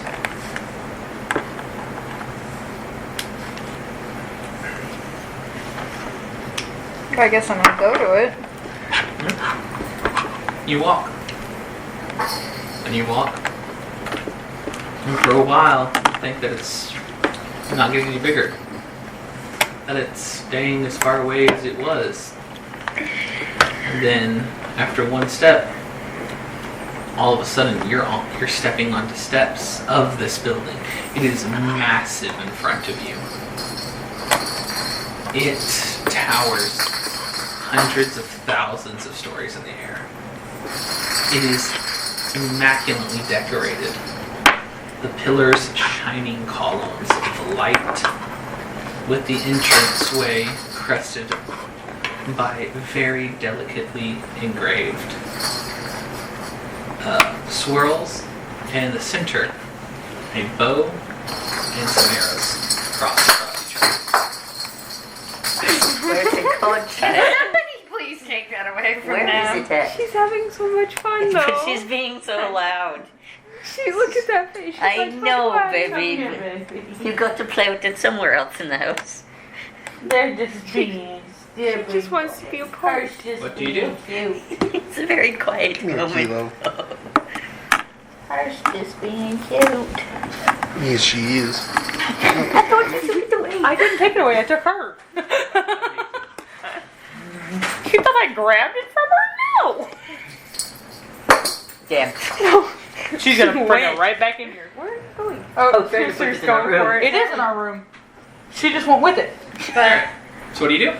I guess I'm gonna go to it. You walk. And you walk. And for a while, you think that it's not getting any bigger. That it's staying as far away as it was. And then, after one step, all of a sudden you're stepping onto steps of this building. It is massive in front of you. It towers hundreds of thousands of stories in the air. It is immaculately decorated. The pillars shining columns of light, with the entranceway crested by very delicately engraved swirls, and in the center, a bow and some arrows crossed across each other. Where's it going? Please take that away from Where them. is it at? She's having so much fun though. But she's being so loud. She look at that face. She's I like, know, "Why am I baby. here?" You got to play with it somewhere else in the house. They're just being She just wants to be a part. What do you do? It's a very quiet Come here, moment. Kilo. Harsh just being cute. Yes, she is. I thought you took it away. I didn't take it away, I took her. You thought I grabbed it from her? No. Damn. She's gonna bring it right back in here. Where are you going? Oh, Sister's going for it. It is in our room. She just went with it. Alright, so what do you do?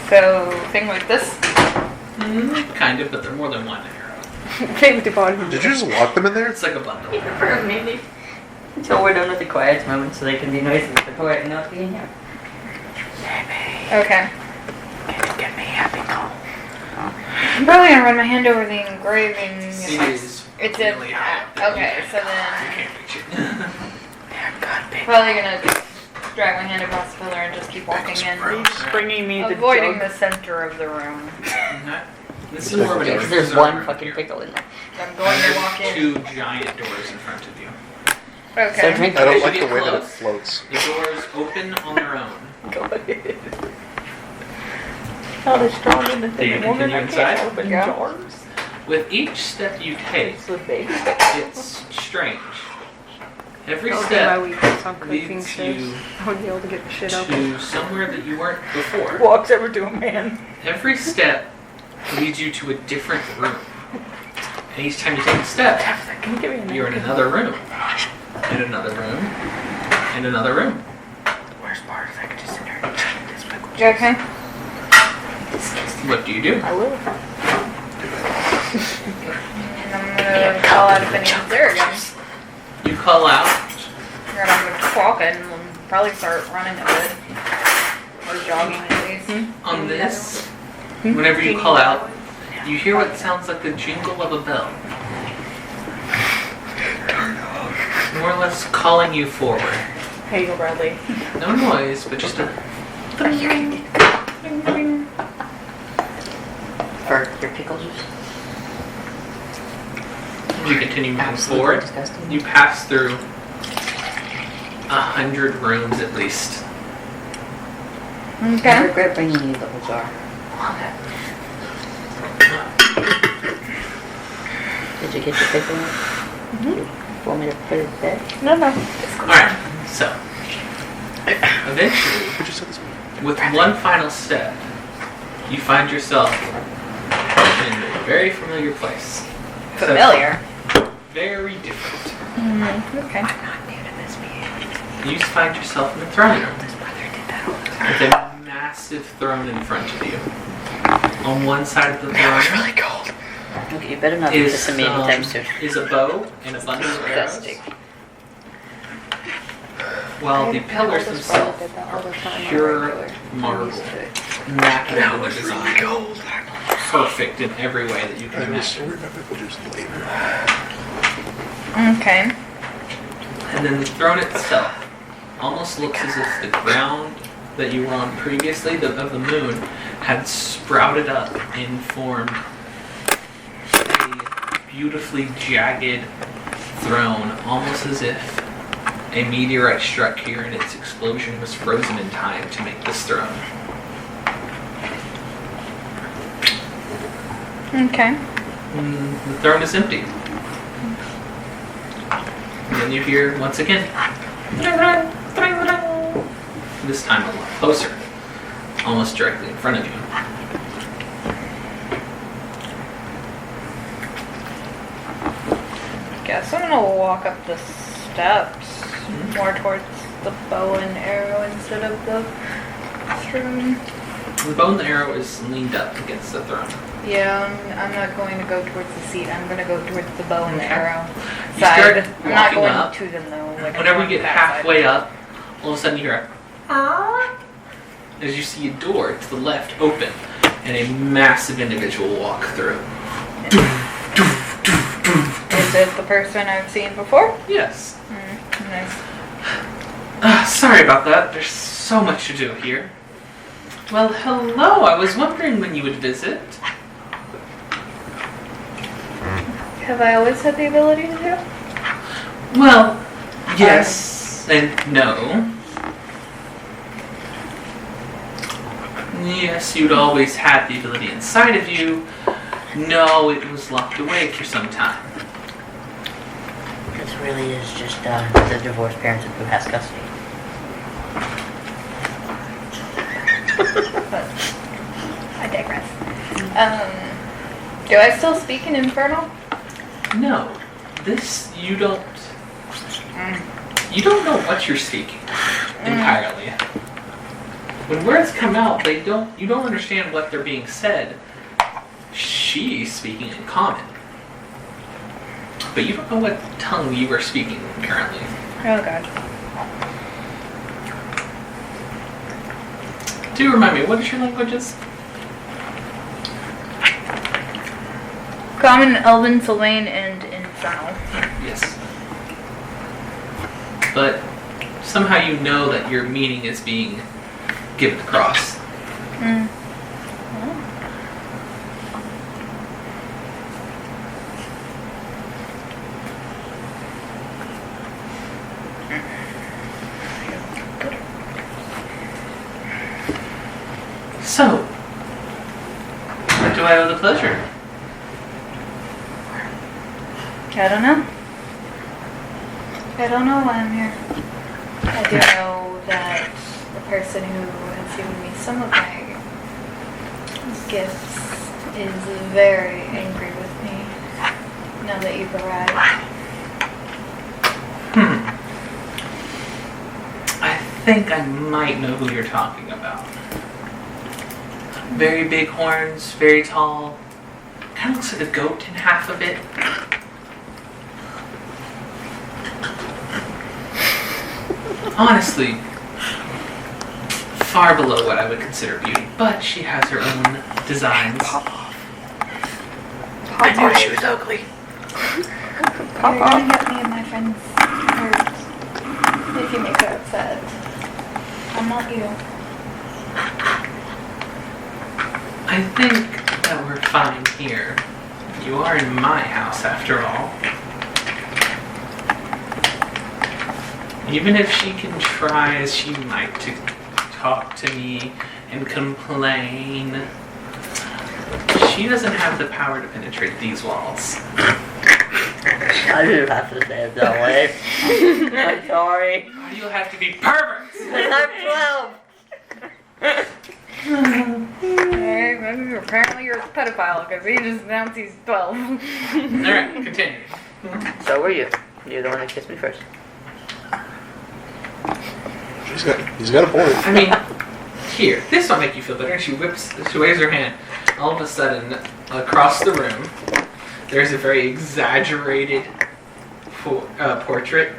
So, thing like this. Kind of, but they're more than one arrow. Take the bottom. Did you just lock them in there? It's like a bundle. For a minute. Until we're done with the quiet moment so they can be noisy with the quiet and not being here. Okay. Get me happy now. I'm probably gonna run my hand over the engraving. It is It's really in. high up there. Okay, so You then can't reach it. probably gonna just drag my hand across the pillar and just keep walking in, Bringing me the avoiding jug. the center of the room. Okay. This is more of an Because there's exercise one room fucking here. pickle in there. I'm going to walk in. Two giant doors in front of you. So Okay. drink I don't As you like the get way that it close, floats. The doors open on their own. Go ahead. Not as strong in the Do you thing. Woman, continue I inside? can't open Yeah. jars. With each step you take, It's a baby. it's strange. Every That would be my step weakness on cooking leads shows. you I wouldn't be able to get the shit open. to somewhere that you weren't before. Walks over to a man. Every step leads you to a different room. And each time you take a step, Can you give me a you're in another room. In another room. In another room. Worst part is I could just sit there and this pickle. You okay? What do you do? I will. And I'm gonna call out if anyone's there again. You call out. And I'm gonna walk in and probably start running a bit. Or jogging at least. On this, whenever you call out, you hear what sounds like the jingle of a bell. More or less calling you forward. Hey, Bradley. No noise, but just a For your pickle juice. As you continue moving Absolutely forward, disgusting. you pass through 100 rooms at least. I Okay. regret bringing you the whole jar. Did you get your pickle? You want me to put it there? No. Alright, so eventually, Who just said this? with one final step, you find yourself in a very familiar place. Except Familiar. very different. Okay. You find yourself in the throne room. With a massive throne in front of you. On one side of the throne cold. Okay, you better not do this to me anytime soon. is a bow and a bundle of arrows. Disgusting. While the pillars themselves are pure marble, immaculate design, perfect in every way that you can I will imagine. story my pickle juice later. Okay. And then the throne itself almost looks as if the ground that you were on previously, of the moon, had sprouted up and formed a beautifully jagged throne, almost as if a meteorite struck here and its explosion was frozen in time to make this throne. Okay. The throne is empty. And then you hear, once again, this time a lot closer, almost directly in front of you. Guess I'm gonna walk up the steps more towards the bow and arrow instead of the throne. The bow and the arrow is leaned up against the throne. Yeah, I'm not going to go towards the seat. I'm going to go towards the bow and the Okay. arrow You start side. I'm not walking going up. to them though. Like Whenever you on get that halfway side. up, all of a sudden you hear a as you see a door to the left open and a massive individual walk through. Is it the person I've seen before? Yes. Nice. Sorry about that. There's so much to do here. Well, hello. I was wondering when you would visit. Have I always had the ability to do? Well, yes and no. Yes, you'd always had the ability inside of you. No, it was locked away for some time. This really is just the divorced parents who has custody. But I digress. Do I still speak in Infernal? No, this you don't. You don't know what you're speaking entirely. When words come out, you don't understand what they're being said. She's speaking in common, but you don't know what tongue you are speaking currently. Oh god. Do remind me, what is your languages? Common, Elven, Sylvain, and Infernal. Yes. But somehow you know that your meaning is being given across. So, what do I owe the pleasure? I don't know. I don't know why I'm here. I do know that the person who has given me some of my gifts is very angry with me. now that you've arrived? I think I might know who you're talking about. Very big horns, very tall. Kind of looks like a goat in half of it. Honestly, far below what I would consider beauty, but she has her own designs. I knew she was ugly. You're gonna get me and my friends hurt if you make her upset. I'm not you. I think that we're fine here. You are in my house, after all. Even if she can try as she might to talk to me and complain, she doesn't have the power to penetrate these walls. I didn't have to say it that way. I'm sorry. Why do you have to be perverts? I'm 12. Okay, apparently you're a pedophile because he just announced he's 12. Alright, continue. So were you. You're the one that kissed me first. He's got a point. I mean, here, this will make you feel better. And she waves her hand. All of a sudden, across the room, there's a very exaggerated portrait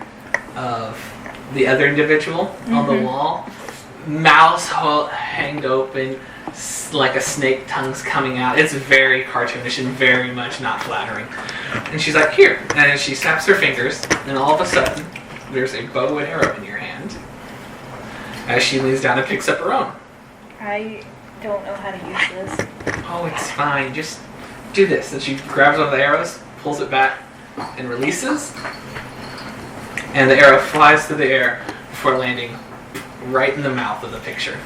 of the other individual on the wall. Mouth hanged open, like a snake tongue's coming out. It's very cartoonish and very much not flattering. And she's like, here. And she snaps her fingers, and all of a sudden, there's a bow and arrow in your hand. As she leans down and picks up her own. I don't know how to use this. Oh, it's fine. Just do this. And she grabs one of the arrows, pulls it back, and releases. And the arrow flies through the air before landing right in the mouth of the picture.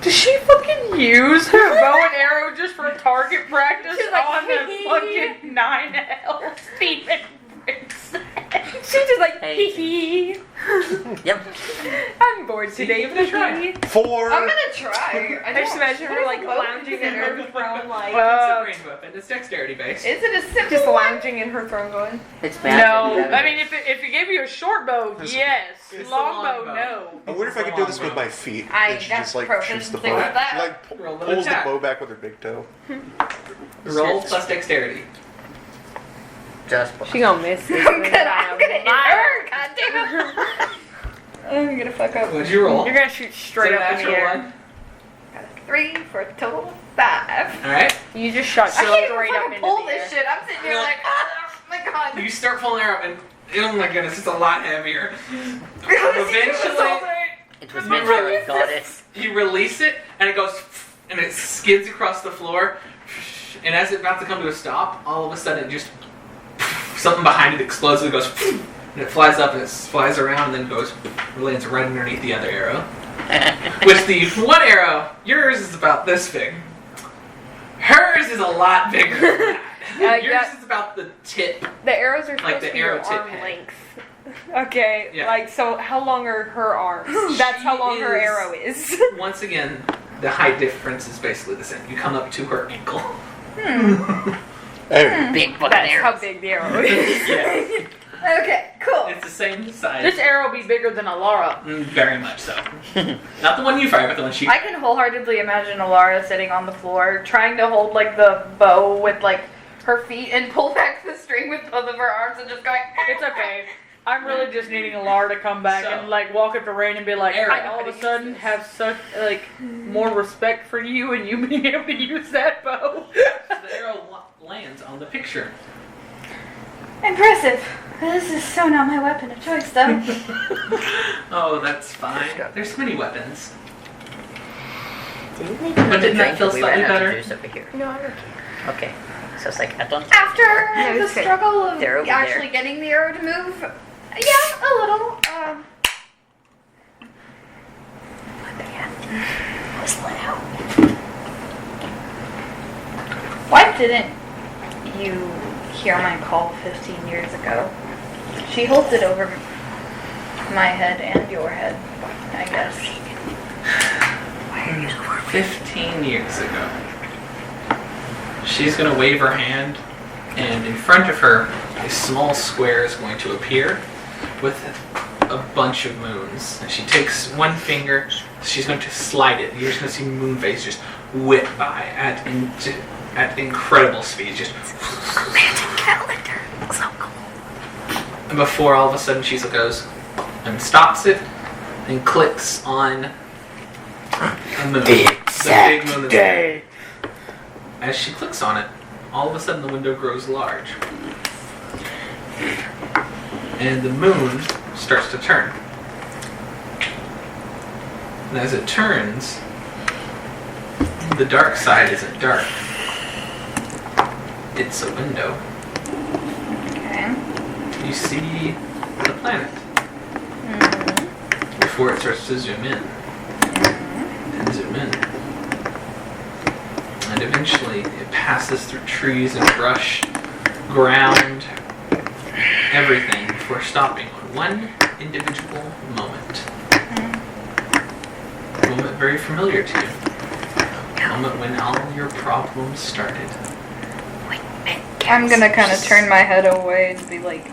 Does she fucking use her bow and arrow just for target practice on the fucking 9L Stephen Briggs? She's just like, hee hee. Yep. I'm bored today. Give it a try. 4. I'm gonna try. I just imagine her like lounging in her throne, like. It's a ranged weapon. It's dexterity based. Is it a simple just lounging in her throne going? It's bad. No, I mean if it gave you a short bow, yes. It's Long the bow, long bow. no. I wonder if I could do this with my feet. I And she got just like proficiency shoots the with bow. that. She like Roll an pulls the attack. bow back with her big toe. Roll plus dexterity. Just She gonna miss this. I'm gonna hit her. God damn it. I'm gonna fuck up. What'd you roll? You're gonna shoot straight Is it a up in the natural air. one? Got a 3 for a total of 5. Alright. You just shot I can't even straight up fucking into pull the air. this shit. I'm sitting here like, oh my god. You start pulling arrow and oh my goodness, it's a lot heavier. Eventually, It was meant for a goddess. you release it and it goes and it skids across the floor. And as it's about to come to a stop, all of a sudden it just something behind it explodes and it goes and it flies up and it flies around and then goes lands right underneath the other arrow. With the one arrow, yours is about this big. Hers is a lot bigger than that. Yours is about the tip. The arrows are Like supposed the to be arrow your tip arm head. length. Okay, Yeah. like so how long are her arms? That's how long her is- arrow is. Once again, the height difference is basically the same. You come up to her ankle. Hey, Big fucking That's arrows. how big the arrow is. Yes. Okay, cool. It's the same size. This arrow be bigger than Alara. Very much so. Not the one you fire, but the one she. I can wholeheartedly imagine Alara sitting on the floor, trying to hold like the bow with like her feet and pull back the string with both of her arms and just going. It's okay. I'm really just needing Alara to come back So- and like walk up to Rain and be like, Arrow. I all of a sudden have such like more respect for you and you being able to use that bow. The arrow lands on the picture. Impressive. This is so not my weapon of choice, though. Oh, that's fine. There's many weapons. Didn't But didn't that feel we slightly ran out of better? juice over here. No, I don't care. Okay. So it's like that one. After the it's good. struggle of They're over actually getting the arrow to move, yeah, a little. Was loud. Why didn't you hear my call 15 years ago? She holds it over my head and your head, I guess. 15 years ago. She's gonna wave her hand, And in front of her, a small square is going to appear with a bunch of moons. And she takes one finger, she's going to slide it. You're just going to see Moonface just whip by at incredible speed. Just Magic calendar. So cool. and before all of a sudden Shiza goes and stops it and clicks on a moon. The big moon that's there. As she clicks on it, all of a sudden the window grows large. And the moon starts to turn. And as it turns, the dark side isn't dark. It's a window. Okay. You see the planet before it starts to zoom in and zoom in. And eventually it passes through trees and brush, ground, everything before stopping on one individual moment. A moment very familiar to you. A moment when all your problems started. I'm gonna kind of turn my head away and be like,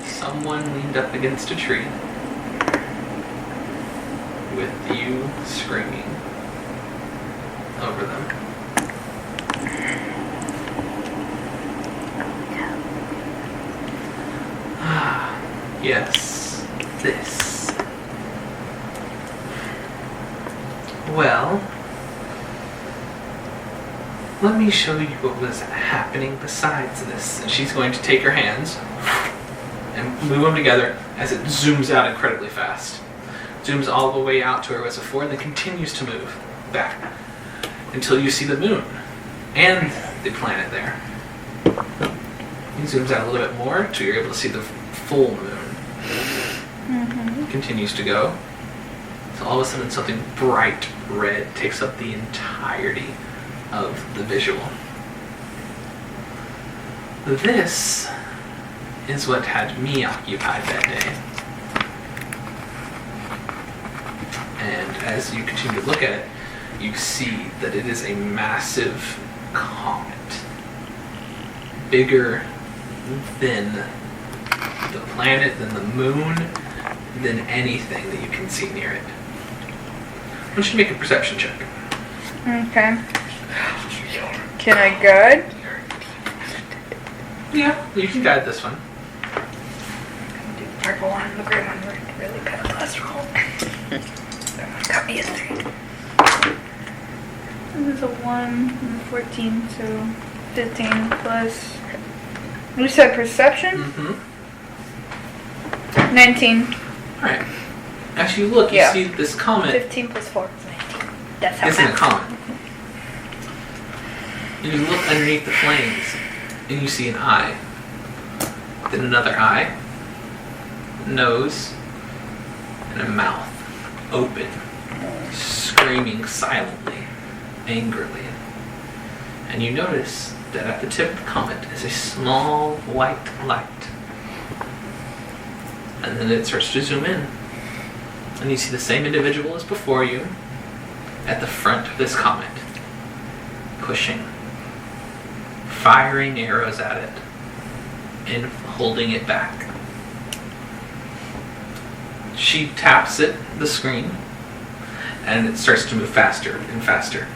Someone leaned up against a tree with you screaming over them. Yes, this. Well, let me show you what was happening besides this. And she's going to take her hands and move them together as it zooms out incredibly fast. Zooms all the way out to where it was before and then continues to move back until you see the moon and the planet there. He zooms out a little bit more until you're able to see the full moon. Continues to go. So all of a sudden something bright red takes up the entirety of the visual. This is what had me occupied that day. And as you continue to look at it, you see that it is a massive comet. Bigger than the planet, than the moon, than anything that you can see near it. I want you to make a perception check. okay. Can I guide? Yeah, you can guide this one. Do the purple one, the green one, really bad last roll. Got me a 3. This is a 1 and a 14, so 15 plus. You said perception? Mm-hmm. 19. Alright. As you look, you Yeah. see this comet 15 plus 4 is 19. That's how isn't a math. comet. And you look underneath the flames, and you see an eye. Then another eye, nose, and a mouth open, screaming silently, angrily. And you notice that at the tip of the comet is a small white light. And then it starts to zoom in. And you see the same individual as before you at the front of this comet, pushing, firing arrows at it, and holding it back. She taps it, the screen, and it starts to move faster and faster.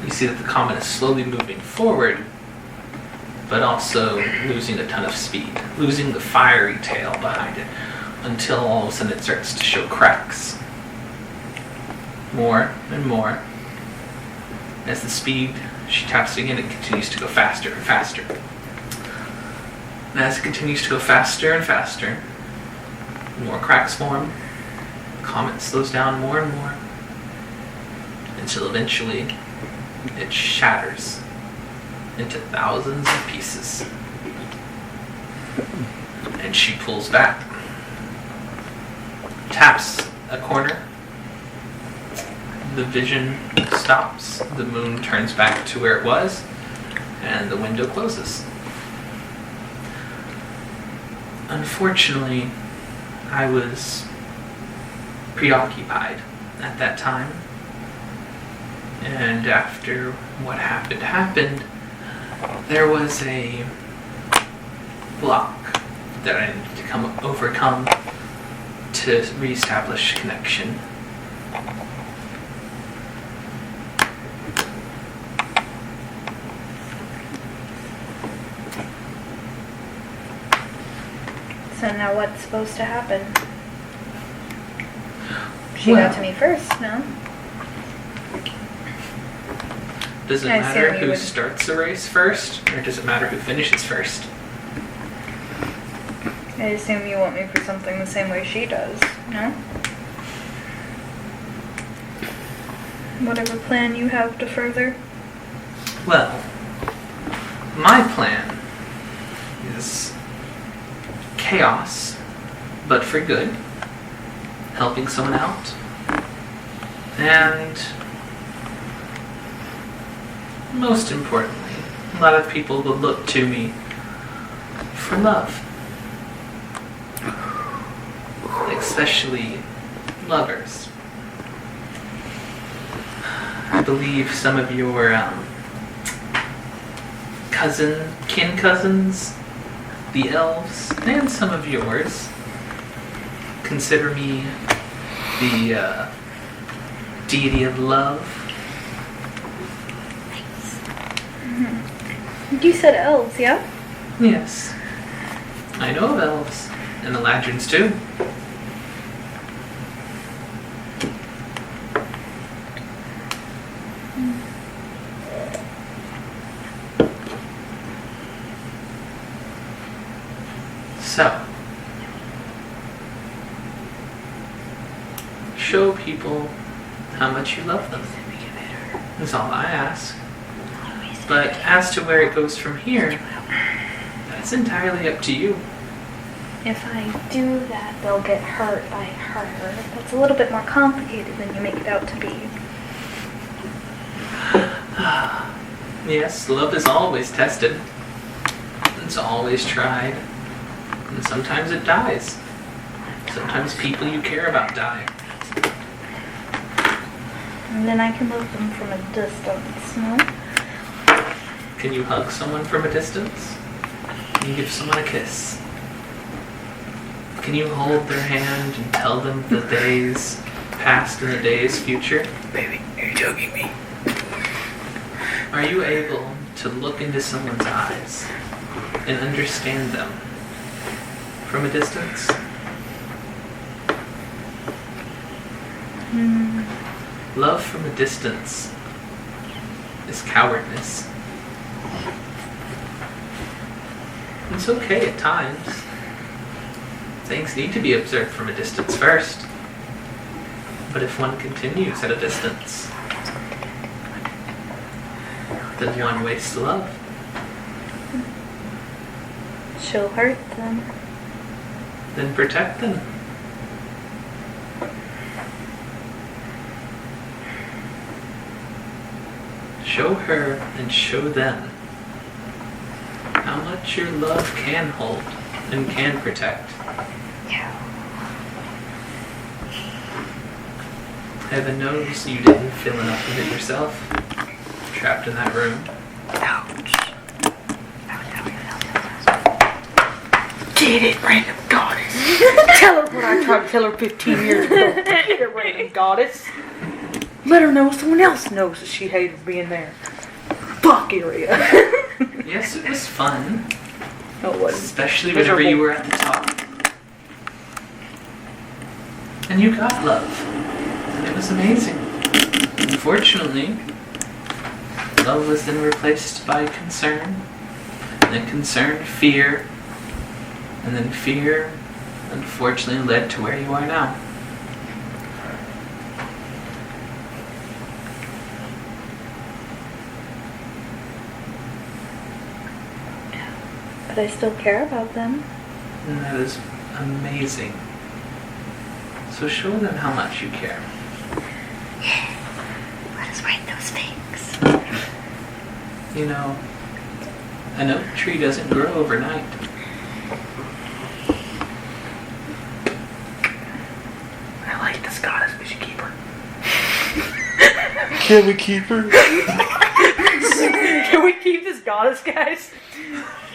You see that the comet is slowly moving forward, but also losing a ton of speed, losing the fiery tail behind it, until all of a sudden it starts to show cracks. More and more. As the speed, she taps it again, it continues to go faster and faster. And as it continues to go faster and faster, more cracks form, the comet slows down more and more, until eventually it shatters into thousands of pieces. And she pulls back, taps a corner, the vision stops, the moon turns back to where it was, and the window closes. Unfortunately, I was preoccupied at that time. And after what happened, there was a block that I needed to overcome to reestablish connection. So now what's supposed to happen? She got to me first, no? Does it I matter assume you who would- starts the race first, or does it matter who finishes first? I assume you want me for something the same way she does, no? Whatever plan you have to further. Well, my plan is chaos, but for good, helping someone out, and most importantly, a lot of people will look to me for love. Especially lovers. I believe some of your kin cousins, the elves, and some of yours consider me the deity of love. You said elves, yeah? Yes, I know of elves, and the Ladrons too. So, show people how much you love them. That's all I ask. But as to where it goes from here, that's entirely up to you. If I do that, they'll get hurt by her. That's a little bit more complicated than you make it out to be. Yes, love is always tested. It's always tried. And sometimes it dies. Sometimes people you care about die. And then I can love them from a distance, no? Can you hug someone from a distance? Can you give someone a kiss? Can you hold their hand and tell them the days past and the days future? Baby, are you joking me? Are you able to look into someone's eyes and understand them from a distance? Love from a distance is cowardness. It's okay at times. Things need to be observed from a distance first. But if one continues at a distance, then one wastes love. She'll hurt them. Then protect them. Show her and show them how much your love can hold and can protect. Heaven knows you didn't feel enough of it yourself, trapped in that room. Get it, random goddess. Tell her what I tried to tell her 15 years ago. Get it, random goddess. Let her know someone else knows that she hated being there. Fuck area. Yes, it was fun. No, it wasn't. Especially whenever you were at the top. And you got love. And it was amazing. Unfortunately, love was then replaced by concern. And then concern, fear. And then fear, unfortunately, led to where you are now. But I still care about them. And that is amazing. So show them how much you care. Let us write those things. You know, an oak tree doesn't grow overnight. I like this goddess. We should keep her. Can we keep her? Can we keep this goddess, guys?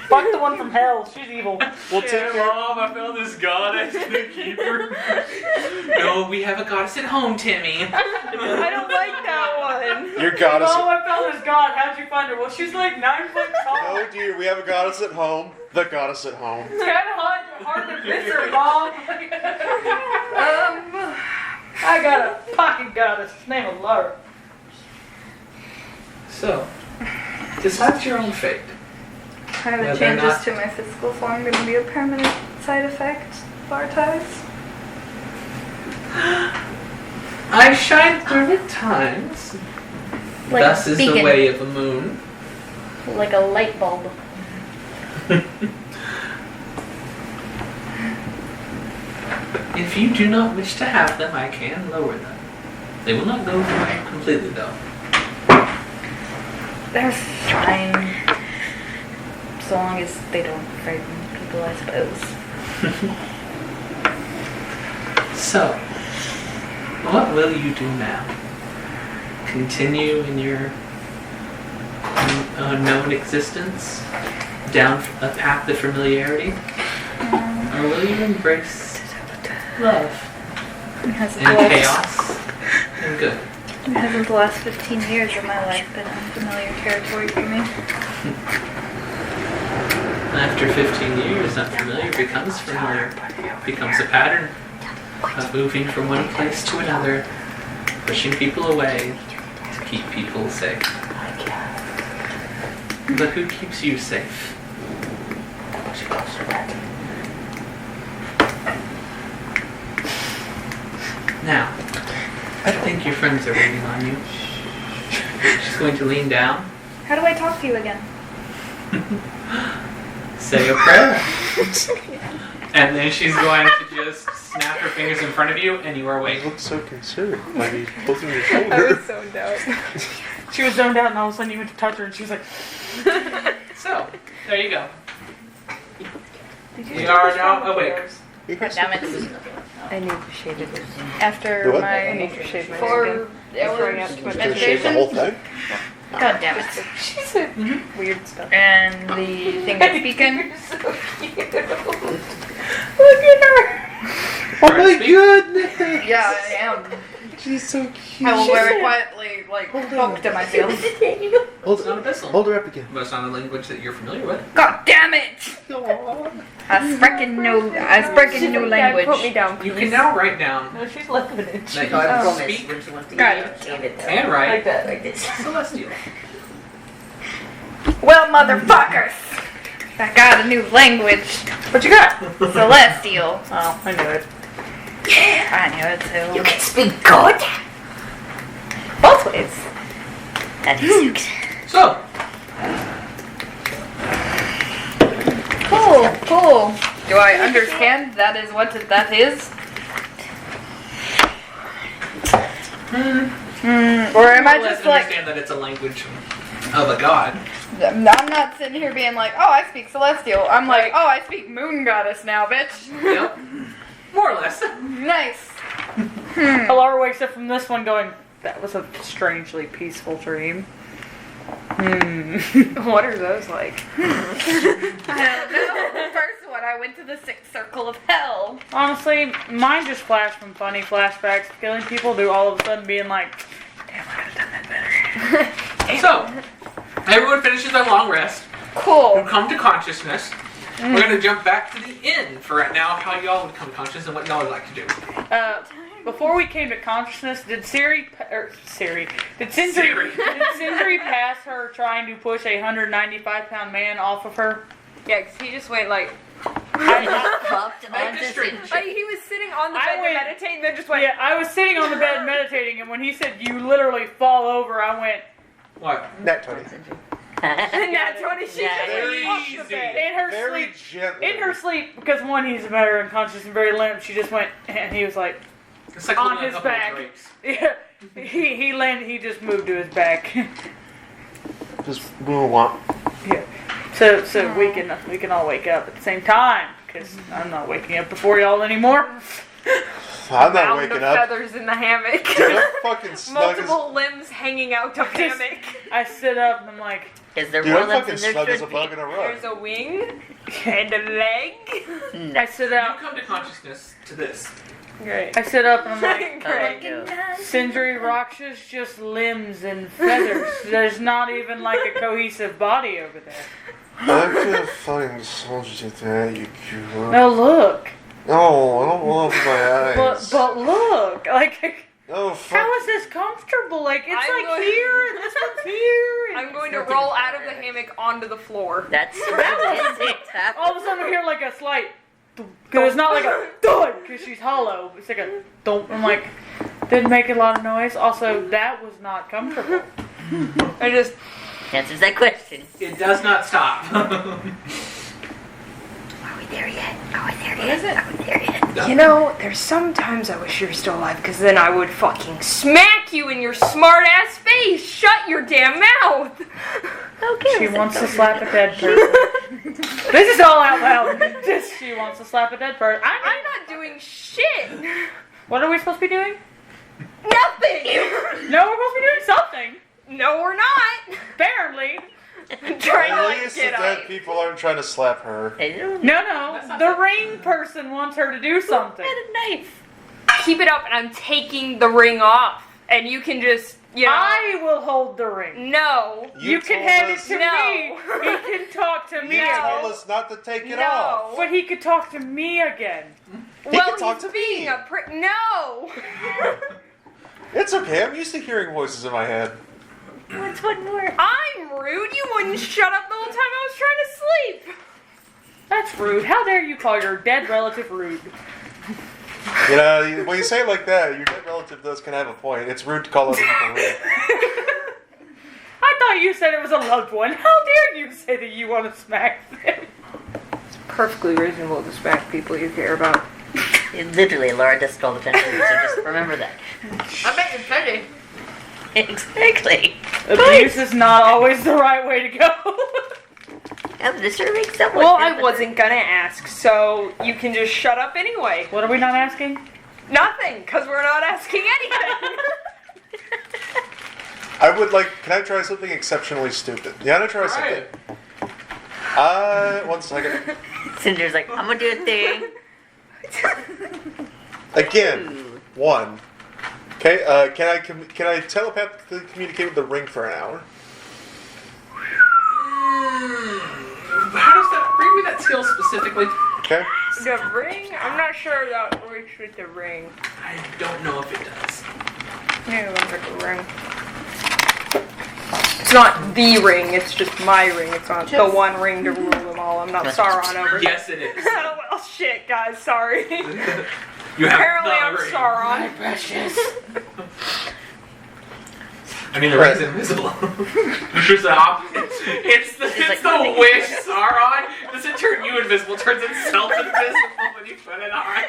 Fuck the one from hell. She's evil. We'll take care. Mom, I found this goddess. Can I keep her? No, we have a goddess at home, Timmy. I don't like that one. Your goddess. Oh, I found this god. How'd you find her? Well, she's like 9 foot tall. Oh dear, we have a goddess at home. The goddess at home. It's kind of hard to miss her, Mom. I got a fucking goddess. His name is Laura. So, decide your own fate. Are the Whether or changes not- to my physical form going to be a permanent side effect of our ties? I shine through at times. Like Thus a is the beacon. way of the moon. Like a light bulb. If you do not wish to have them, I can lower them. They will not go away completely, though. They're fine. So long as they don't frighten people, I suppose. So, what will you do now? Continue in your unknown existence? Down a path of familiarity? Or will you embrace love Hasn't and the last- chaos and good? Hasn't the last 15 years of my life been unfamiliar territory for me? After 15 years, unfamiliar becomes familiar. Becomes a pattern of moving from one place to another, pushing people away to keep people safe. But who keeps you safe? Now, I think your friends are waiting on you. She's going to lean down, How do I talk to you again? say a prayer, and then she's going to just snap her fingers in front of you, and you are You awake. look so considerate by me holding your I shoulder. was zoned out. She was zoned out, and all of a sudden you went to touch her, and she was like, So, there you go. You are now awake. Damn it. I need to shave it. After What? I need my to shave my 4 skin. Before I have too much You're gonna shave the whole meditation. thing? God damn it. She said weird stuff. And the thing that's beacon. Oh my goodness! Yeah, I am. She's so cute. I will very quietly, like, poke to myself. Hold, It's not abyssal. hold her up again. But it's not a language that you're familiar with. God damn it! I sprechen new language. Put me down. You can now write down no, she's left of it. that God you promised speak when she wants to God eat, damn it. and write Like that. Like this. celestial. Well, motherfuckers! I got a new language. What you got? Celestial. Oh, I knew it. I knew it too. You can speak good. Both ways. That is So, Cool. Do I understand that is what that is? Or am I more or less just like, understand that it's a language of a god. I'm not sitting here being like, oh, I speak celestial. I'm like, oh, I speak moon goddess now, bitch. Yep. More or less. Nice. Alara wakes up from this one going, that was a strangely peaceful dream. What are those like? I don't know. The first one, I went to the 6th circle of hell. Honestly, mine just flashed from funny flashbacks to killing people to all of a sudden being like, damn, I could have done that better. So, everyone finishes their long rest. You Cool. come to consciousness. We're going to jump back to the end for right now of how y'all would come to consciousness and what y'all would like to do. Before we came to consciousness, did Sindri pass her trying to push a 195-pound man off of her? Yeah, because he just went like. Popped Make onto this straight. Sindri. Like he was sitting on the I bed to went- meditate and then just went. Yeah, I was sitting on the bed meditating, and when he said you literally fall over, I went What? Nat 20. And that's what she Yeah. just Very went off the easy. bed. in her Very sleep. gently. In her sleep, because one, he's very unconscious and very limp. She just went, and he was like, It's like On holding a his couple of back. grapes. yeah. He landed. He just moved to his back. Just boom womp. Yeah. So we can all wake up at the same time, because I'm not waking up before y'all anymore. I'm not Mound waking of up. feathers in the hammock. I'm fucking snug as. Multiple limbs hanging out of hammock. I sit up and I'm like, Is there Dude, more I'm limbs fucking than snug there as a should bug be? in a rug. There's a wing and a leg. I sit You up. come to consciousness to this. Great. I sit up and I'm like, Great. Sindri Raksha's just limbs and feathers. There's not even like a cohesive body over there. I can't find soldiers at that, you cute. No, look. No, I don't want to open my eyes. But look. Like, Oh, how fuck. is this comfortable? Like, it's I'm like going- here and this one's here. and- I'm going to roll out of the hammock onto the floor. That's it. All of a sudden we hear like a slight, because it's not like a thud, because she's hollow. It's like a thump. I'm like, didn't make a lot of noise. Also, that was not comfortable. I just Answers that question. It does not stop. Are we there yet? Are we there yet? is it? Are we there yet? You know, there's sometimes I wish you were still alive, because then I would fucking smack you in your smart ass face. Shut your damn mouth. Okay. She wants to slap a dead person. This is all out loud. She wants to slap a dead person. I'm not doing shit. What are we supposed to be doing? Nothing. No, we're supposed to be doing something. No, we're not. Apparently. I'm trying to At like least get the dead up. people aren't trying to slap her. No. The ring person wants her to do something. a knife. Keep it up, and I'm taking the ring off, and you can just, you know. I will hold the ring. No. You can told hand it us- to No. me. He can talk to me. You No. told us not to take it No. off. But he could talk to me again. Well, can talk he's to being me. a prick. No. It's okay. I'm used to hearing voices in my head. What's one more? I'm rude. You wouldn't shut up the whole time I was trying to sleep. That's rude. How dare you call your dead relative rude? You know, when you say it like that, your dead relative does kind of have a point. It's rude to call other people rude. I thought you said it was a loved one. How dare you say that you want to smack them? Perfectly reasonable to smack people you care about. Literally, Laura does it all the time, so just remember that. I bet you're petty. Exactly. Abuse is not always the right way to go. I'm disturbing someone. Well, I wasn't gonna ask, so you can just shut up anyway. What are we not asking? Nothing, because we're not asking anything. I would like. Can I try something exceptionally stupid? Yeah, I'm gonna try something. Right. 1 second. Cinder's like, I'm gonna do a thing. Again, 1. Okay. Can I telepathically communicate with the ring for an hour? How does that bring me that skill specifically? Okay. The ring? I'm not sure that works with the ring. I don't know if it does. Yeah, it looks like a ring. It's not the ring, it's just my ring. It's not the one ring to rule them all. I'm not Sauron over. Yes, it is. Oh, well, shit, guys, sorry. You have Apparently the I'm ring. Sauron. Precious. I mean, the ring's invisible. It's just the opposite. It's the like- wish, Sauron. Doesn't turn you invisible, turns itself invisible when you put it on.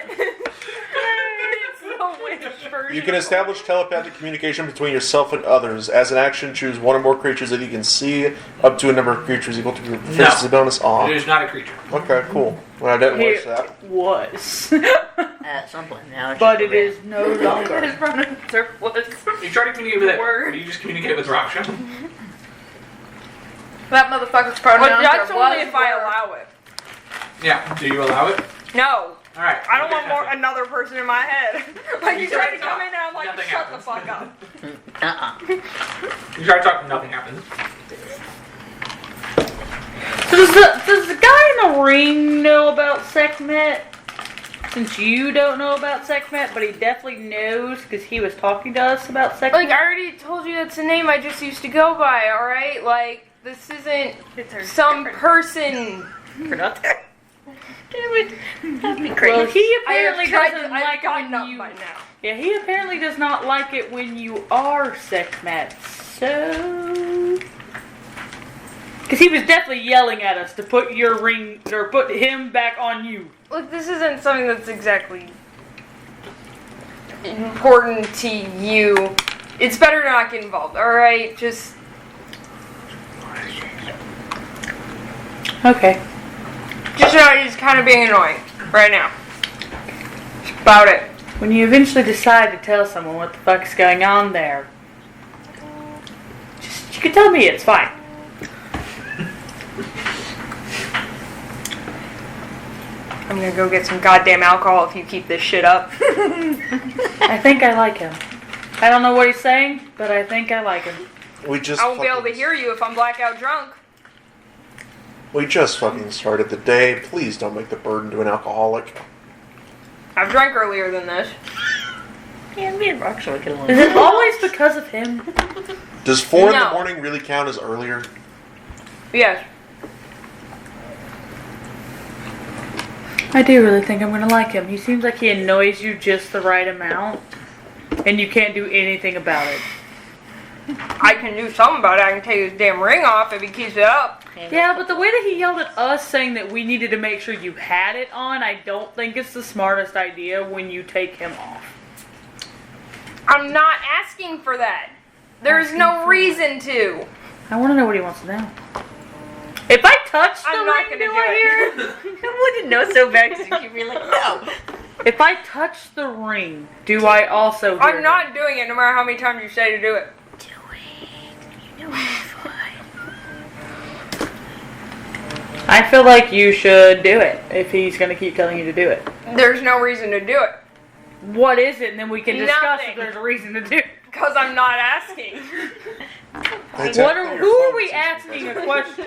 It's the wish version. You can establish telepathic communication between yourself and others. As an action, choose one or more creatures that you can see, up to a number of creatures equal to your proficiency bonus It on. is not a creature. Okay, cool. Well, I didn't wish It that. was. At some point now. it's But just it a ring. is no longer. You try to communicate with it, or do you just communicate with Raksha? That motherfucker's pronouns But that's are only was, if I were. allow it. Yeah. Do you allow it? No. Alright. I don't want more another person in my head. Like, you You try try to to come talk. in and I'm like, Nothing shut happens. the fuck up. You try to talk, nothing happens. So does the guy in the ring know about Sekhmet? Since you don't know about Sekhmet, but he definitely knows because he was talking to us about Sekhmet. Like, I already told you that's the name I just used to go by, alright? Like, this isn't some person. We're not there. Damn it. That'd be Well, great. he I have apparently tried doesn't to, I've like gotten when up you. by now. Yeah, he apparently does not like it when you are Sekhmet. So, because he was definitely yelling at us to put your ring or put him back on you. Look, this isn't something that's exactly important to you. It's better to not get involved, alright? Just, Okay. just know you're just kind of being annoying right now. That's about it. When you eventually decide to tell someone what the fuck's going on there, just you can tell me it's fine. I'm gonna go get some goddamn alcohol if you keep this shit up. I think I like him. I don't know what he's saying, but I think I like him. We just I won't be able to fucking- hear you if I'm blackout drunk. We just fucking started the day. Please don't make the burden to an alcoholic. I've drank earlier than this. Yeah, me and Roxy get along. Is it always because of him? Does 4 in the No. morning really count as earlier? Yes. I do really think I'm gonna like him. He seems like he annoys you just the right amount, and you can't do anything about it. I can do something about it. I can take his damn ring off if he keeps it up. Yeah, but the way that he yelled at us saying that we needed to make sure you had it on, I don't think it's the smartest idea when you take him off. I'm not asking for that. There's no reason to. I want to know what he wants to know. If I touch the I'm not ring, gonna do I do hear it. it? I wouldn't know so bad because you keep being like, no. If I touch the ring, do I also hear I'm not doing it no matter how many times you say to do it. Do it. You know it's fine. I feel like you should do it if he's going to keep telling you to do it. There's no reason to do it. What is it? And then we can discuss Nothing. if there's a reason to do it. Because I'm not asking. Who are we asking a question?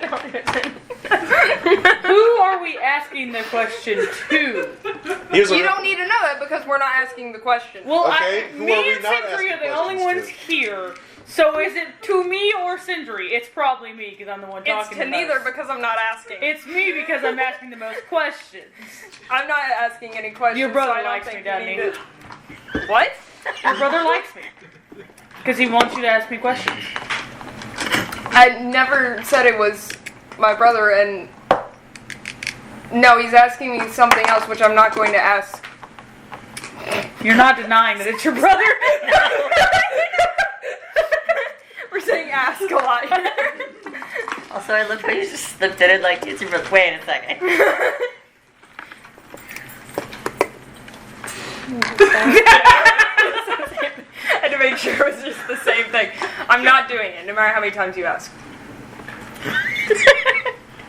Who are we asking the question to? You don't need to know that because we're not asking the question. Well, Okay, who me are we and not Sindri are asking the only questions ones to? here. So is it to me or Sindri? It's probably me because I'm the one It's talking to the neither most. because I'm not asking. It's me because I'm asking the most questions. I'm not asking any questions. Your brother so I don't likes think me, you doesn't need he? to- What? Your brother likes me. Because he wants you to ask me questions. I never said it was my brother, and no, he's asking me something else, which I'm not going to ask. You're not denying that it's your brother? We're saying ask a lot here. Also, I love how you just slipped in it like it's your brother. Wait a second. I had to make sure it was just the same thing. I'm not doing it, no matter how many times you ask.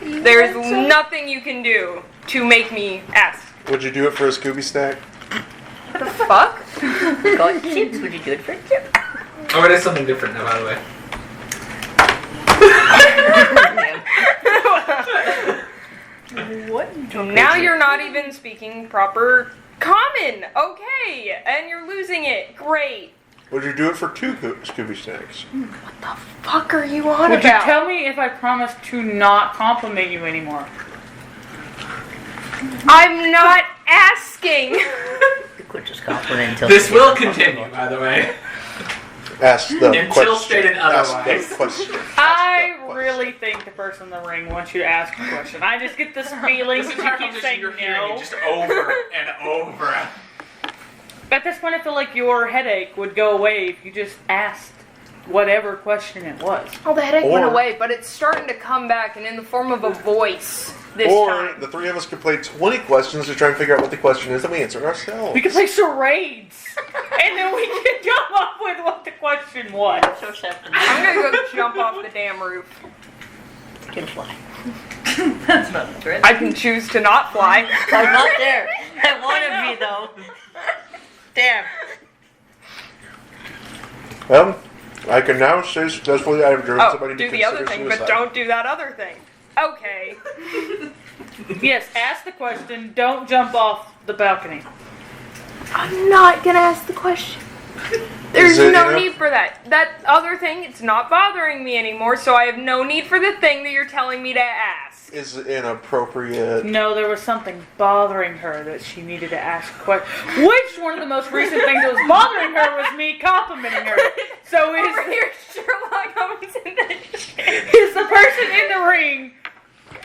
There's nothing you can do to make me ask. Would you do it for a Scooby snack? The fuck? God, chips, would you do it for a chip? Oh, it is something different now, by the way. What? Now you're not even speaking proper common. Okay, and you're losing it. Great. Would you do it for 2 Scooby snacks? What the fuck are you on Would you about? tell me if I promise to not compliment you anymore? I'm not asking. You could just compliment until This will continue, by the way. Ask the Until question. stated Ask otherwise. the question. I really think the person in the ring wants you to ask a question. I just get this feeling This that is our you keep conversation saying you're hearing no. it just over and over. At this point, I feel like your headache would go away if you just asked whatever question it was. Oh, the headache went Or- away, but it's starting to come back and in the form of a voice this Or time. the 3 of us could play 20 questions to try and figure out what the question is, and we answer it ourselves. We could play charades, and then we could come up with what the question was. So separate. I'm gonna go jump off the damn roof. You can fly. That's not the threat. I can choose to not fly. I'm not there. I want to be though. Damn. Well, I can now say successfully I have driven Oh, somebody to do the other consider thing, suicide. but don't do that other thing. Okay. Yes, ask the question. Don't jump off the balcony. I'm not gonna ask the question. There's Is it no enough? need for that. That other thing, it's not bothering me anymore, so I have no need for the thing that you're telling me to ask. Is inappropriate. No, there was something bothering her that she needed to ask a question. Which one of the most recent things that was bothering her was me complimenting her. So Over is, here, Sherlock Holmes in that shit. is the person in the ring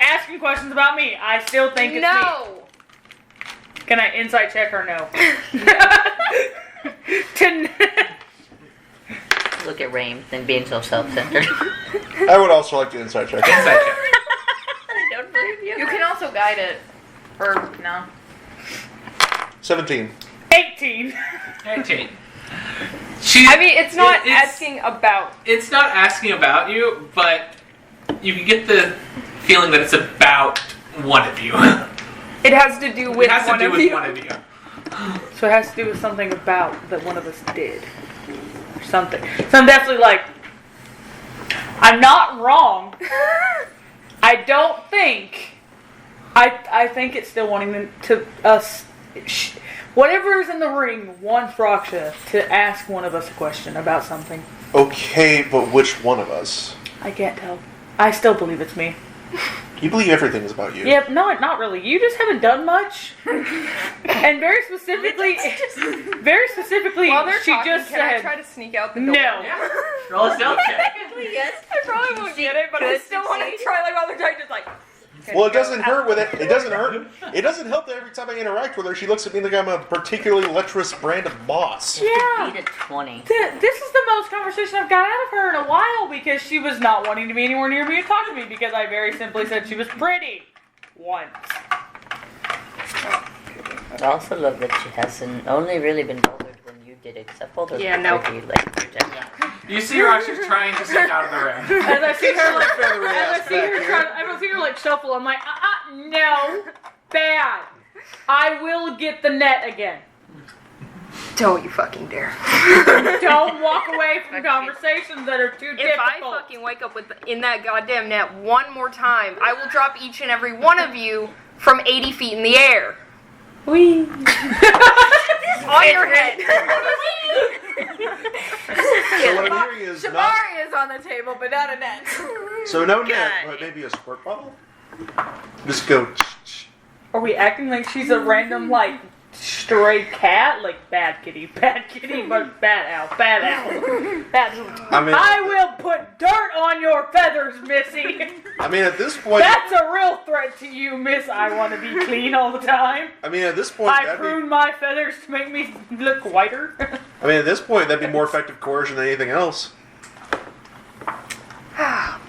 asking questions about me? I still think it's me. No. Can I insight check or no? Look at Rain and being so self-centered. I would also like to insight check. Inside check. I don't believe you. You can also guide it. Or, no. 17. 18. 19. I mean, it's not it's- asking about. It's not asking about you, but you can get the feeling that it's about one of you. It has to do with It has to one do of with you. one of you. So it has to do with something about that one of us did. Or something. So I'm definitely like, I'm not wrong. I don't think. I think it's still wanting them to us. Whatever is in the ring wants Raksha to ask one of us a question about something. Okay, but which one of us? I can't tell. I still believe it's me. You believe everything is about you. Yep, no, not really. You just haven't done much. And very specifically, While they're she talking, just can I said, try to sneak out the door? no. Yeah. Roll a stealth check. Yes. I probably won't get it, but I still want to try. Like while they're talking, just like. Well, it doesn't hurt with it. It doesn't hurt. It doesn't help that every time I interact with her, she looks at me like I'm a particularly lecherous brand of moss. Yeah. Beat a 20. This is the most conversation I've got out of her in a while because she was not wanting to be anywhere near me and talk to me because I very simply said she was pretty. Once. I also love that she hasn't only really been bothered when you did it, because I pulled her pretty, like, protect. You see her actually trying to sneak out of the room. As I see her like, Feathery ass I see her like shuffle. I'm like, no, bad. I will get the net again. Don't you fucking dare. Don't walk away from conversations that are too If I difficult. fucking wake up in that goddamn net one more time, I will drop each and every one of you from 80 feet in the air. Wee. On your head. So what I'm hearing is not, Shabari is on the table, but not a net. so no net, but maybe a squirt bottle? Just go. Are we acting like she's a random like stray cat? Like bad kitty, but bad owl, bad owl. I will put dirt on your feathers, Missy. I mean, at this point, That's a real threat to you, Miss. I want to be clean all the time. I mean, at this point, I prune my feathers to make me look whiter. I mean, at this point, that'd be more effective coercion than anything else. God,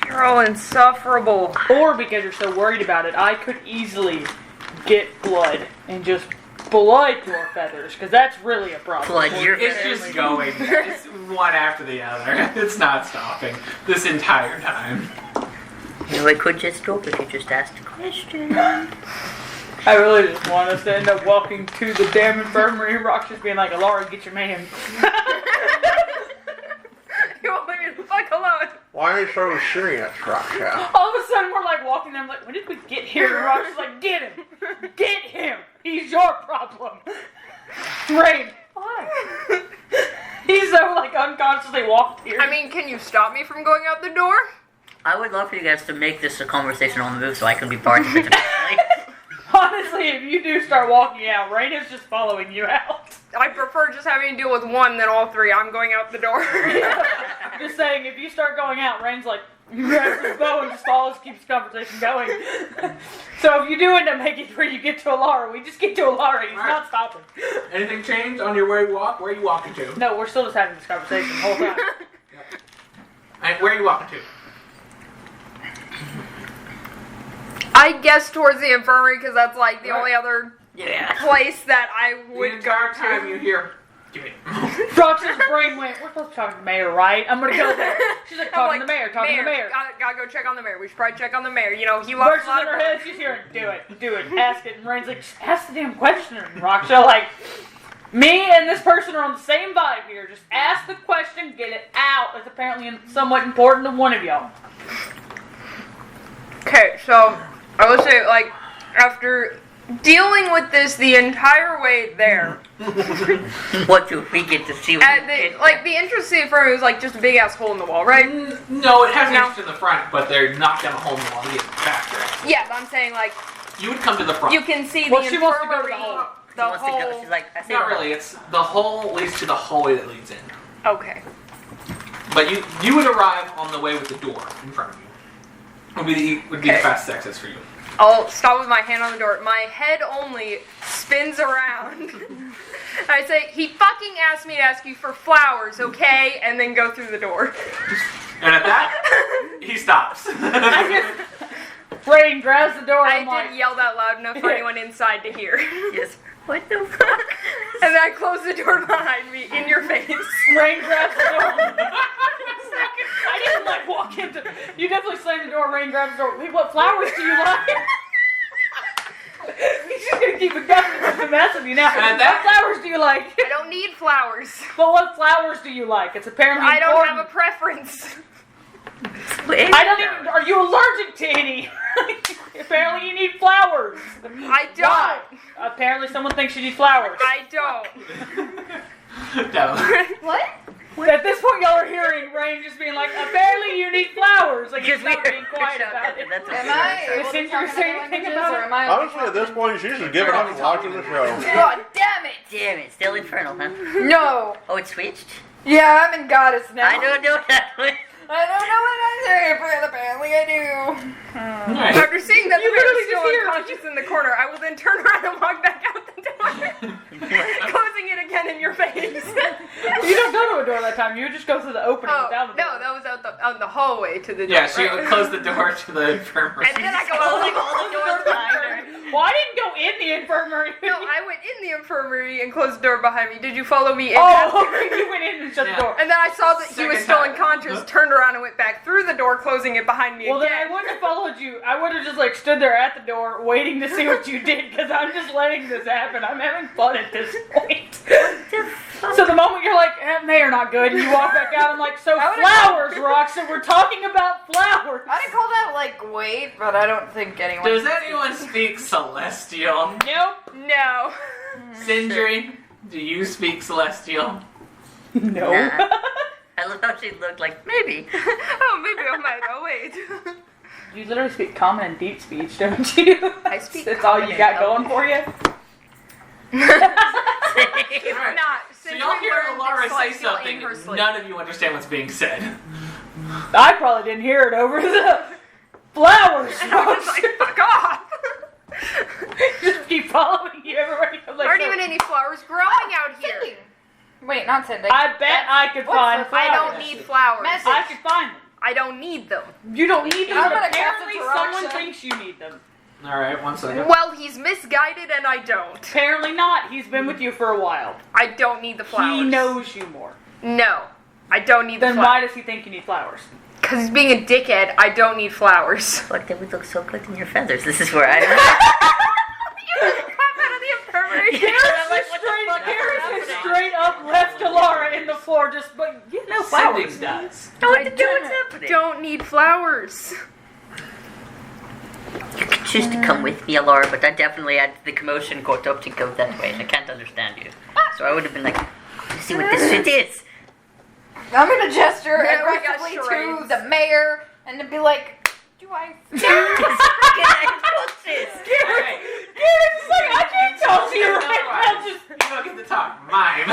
you're all insufferable. Or because you're so worried about it, I could easily get blood and just blood your feathers, because that's really a problem. Blood your It's just going. It's one after the other. It's not stopping this entire time. You know, it could just stop if you just asked a question. I really just want us to end up walking to the damn infirmary and Rock's just being like, Alara, get your man. You won't leave me the fuck alone. Why are you so serious, Raksha? All of a sudden we're like walking there, I'm like, when did we get here? And Rock's just like, get him! Get him! He's your problem! Rain, why? He's so like unconsciously walked here. I mean, can you stop me from going out the door? I would love for you guys to make this a conversation on the move so I can be part of it. Like, honestly, if you do start walking out, Rain is just following you out. I prefer just having to deal with one than all three. I'm going out the door. Just saying, if you start going out, Rain's like, grabs his bow and just follows, keeps the conversation going. So if you do end up making it where you get to Alara, we just get to Alara. He's not stopping. Anything changed on your way walk? Where are you walking to? No, we're still just having this conversation the whole time. And where are you walking to? I guess towards the infirmary because that's like the only other yeah. place that I The would entire go time to. you hear, give it. Rox's brain went, we're supposed to talk to the mayor, right? I'm gonna go there. She's like, talking to the mayor, talking to the mayor. Gotta go check on the mayor. We should probably check on the mayor. You know, he loves Versus a lot in of her head, she's hearing, do it, ask it. And Rain's like, just ask the damn question. And Rocksha like, me and this person are on the same vibe here. Just ask the question, get it out. It's apparently somewhat important to one of y'all. Okay, so I would say, like, after dealing with this the entire way there, What do we get to see? at the entrance to the infirmary was like just a big ass hole in the wall, right? No, it has an No. entrance in the front, but they're not going to hole in the wall to get faster. Yeah, but I'm saying like You would come to the front. you can see Well, the she wants to go to the infirmary, hole. the She wants to go. hole. She's like, I see Not the really. It's the hole leads to the hallway that leads in. Okay. But you would arrive on the way with the door in front of you. Would be the Okay. fastest access for you. I'll stop with my hand on the door. My head only spins around. I say, he fucking asked me to ask you for flowers, okay? And then go through the door. And at that, he stops. Rain grabs the door. I I'm like, didn't yell that loud enough for anyone inside to hear. Yes. What the fuck? And then I close the door behind me, in your face. Rain grabs the door. I didn't like walk into. You definitely slammed the door. Rain grabs the door. Wait, what flowers do you like? keep it going. It's a mess of you now. And What flowers do you like? I don't need flowers. But what flowers do you like? It's apparently I don't important. have a preference. I don't even. Are you allergic to any? Apparently, you need flowers. I don't. Why? Apparently, someone thinks you need flowers. I don't. No. What? At this point, y'all are hearing Rain just being like, apparently you need flowers. Like, he's not being quiet about it. That's Am I able to Since talk you're in saying other anything languages, about or it? am I? Honestly, at this point, she's just giving up and watching the show. God damn it! Damn it, still infernal, huh? No. Oh, it switched? Yeah, I'm in goddess now. I don't know that one. I don't know what I say, but apparently I do. Alright. After seeing that You the bear literally is still just hear it. unconscious in the corner, I will then turn around and walk back out the door, closing it again in your face. You don't go to a door that time. You just go through the opening Oh, without the door. no, that was out the hallway to the door. Yeah, she right? closed the door to the infirmary. And then I go out like all the doors behind her. Well, I didn't go in the infirmary. No, I went in the infirmary and closed the door behind me. Did you follow me in? Oh, after? you went in and shut Yeah. the door. And then I saw that he was Second still time. unconscious, turned around and went back through the door, closing it behind me Well, then again. I wouldn't have followed you. I would have just like stood there at the door waiting to see what you did because I'm just letting this happen. I'm having fun at this point. So the moment you're like, they are not good, and you walk back out, I'm like, so I would've flowers, Roxy, we're talking about flowers. I didn't call that like wait, but I don't think anyone. Does anyone speak Celestial? Nope. No. Sindri, do you speak Celestial? No. Nah. I love how she looked like, maybe. Oh, maybe I might. Oh, wait. You literally speak common and deep speech, don't you? I speak That's all common you got and going for you? If Alright. not, So since y'all we hear learned Alara say dyslexia in something, her sleep. none of you understand what's being said. I probably didn't hear it over the flowers. And I was like, fuck off. Just keep following you everywhere. I'm There like, aren't so- even any flowers growing out here. Cindy. Wait, not Cindy. I bet I could find What's flowers. I don't need flowers. Message. I could find them. I don't need them. You don't need them, I'm but gonna cast apparently it to someone Roxy. thinks you need them. Alright, 1 second. Well, he's misguided and I don't. Apparently not. He's been with you for a while. I don't need the flowers. He knows you more. No. I don't need the Then why flowers. does he think you need flowers? Because he's being a dickhead. I don't need flowers. But they would look so good in your feathers. This is where I... You just pop out of the infirmary. Garrus is straight up left Alara in the floor, just but you know flowers. Cindy does. know what to do, what's happening? Don't need flowers. You can choose to come with me, Alara, but I definitely had the commotion got up to go that way, and I can't understand you. So I would have been like, let's see what this shit is. I'm gonna gesture Yeah, we got aggressively to charades. the mayor and to be like, do I? Alright. Garrus is like, I can't talk to you right now. Just You don't get to talk. Mime.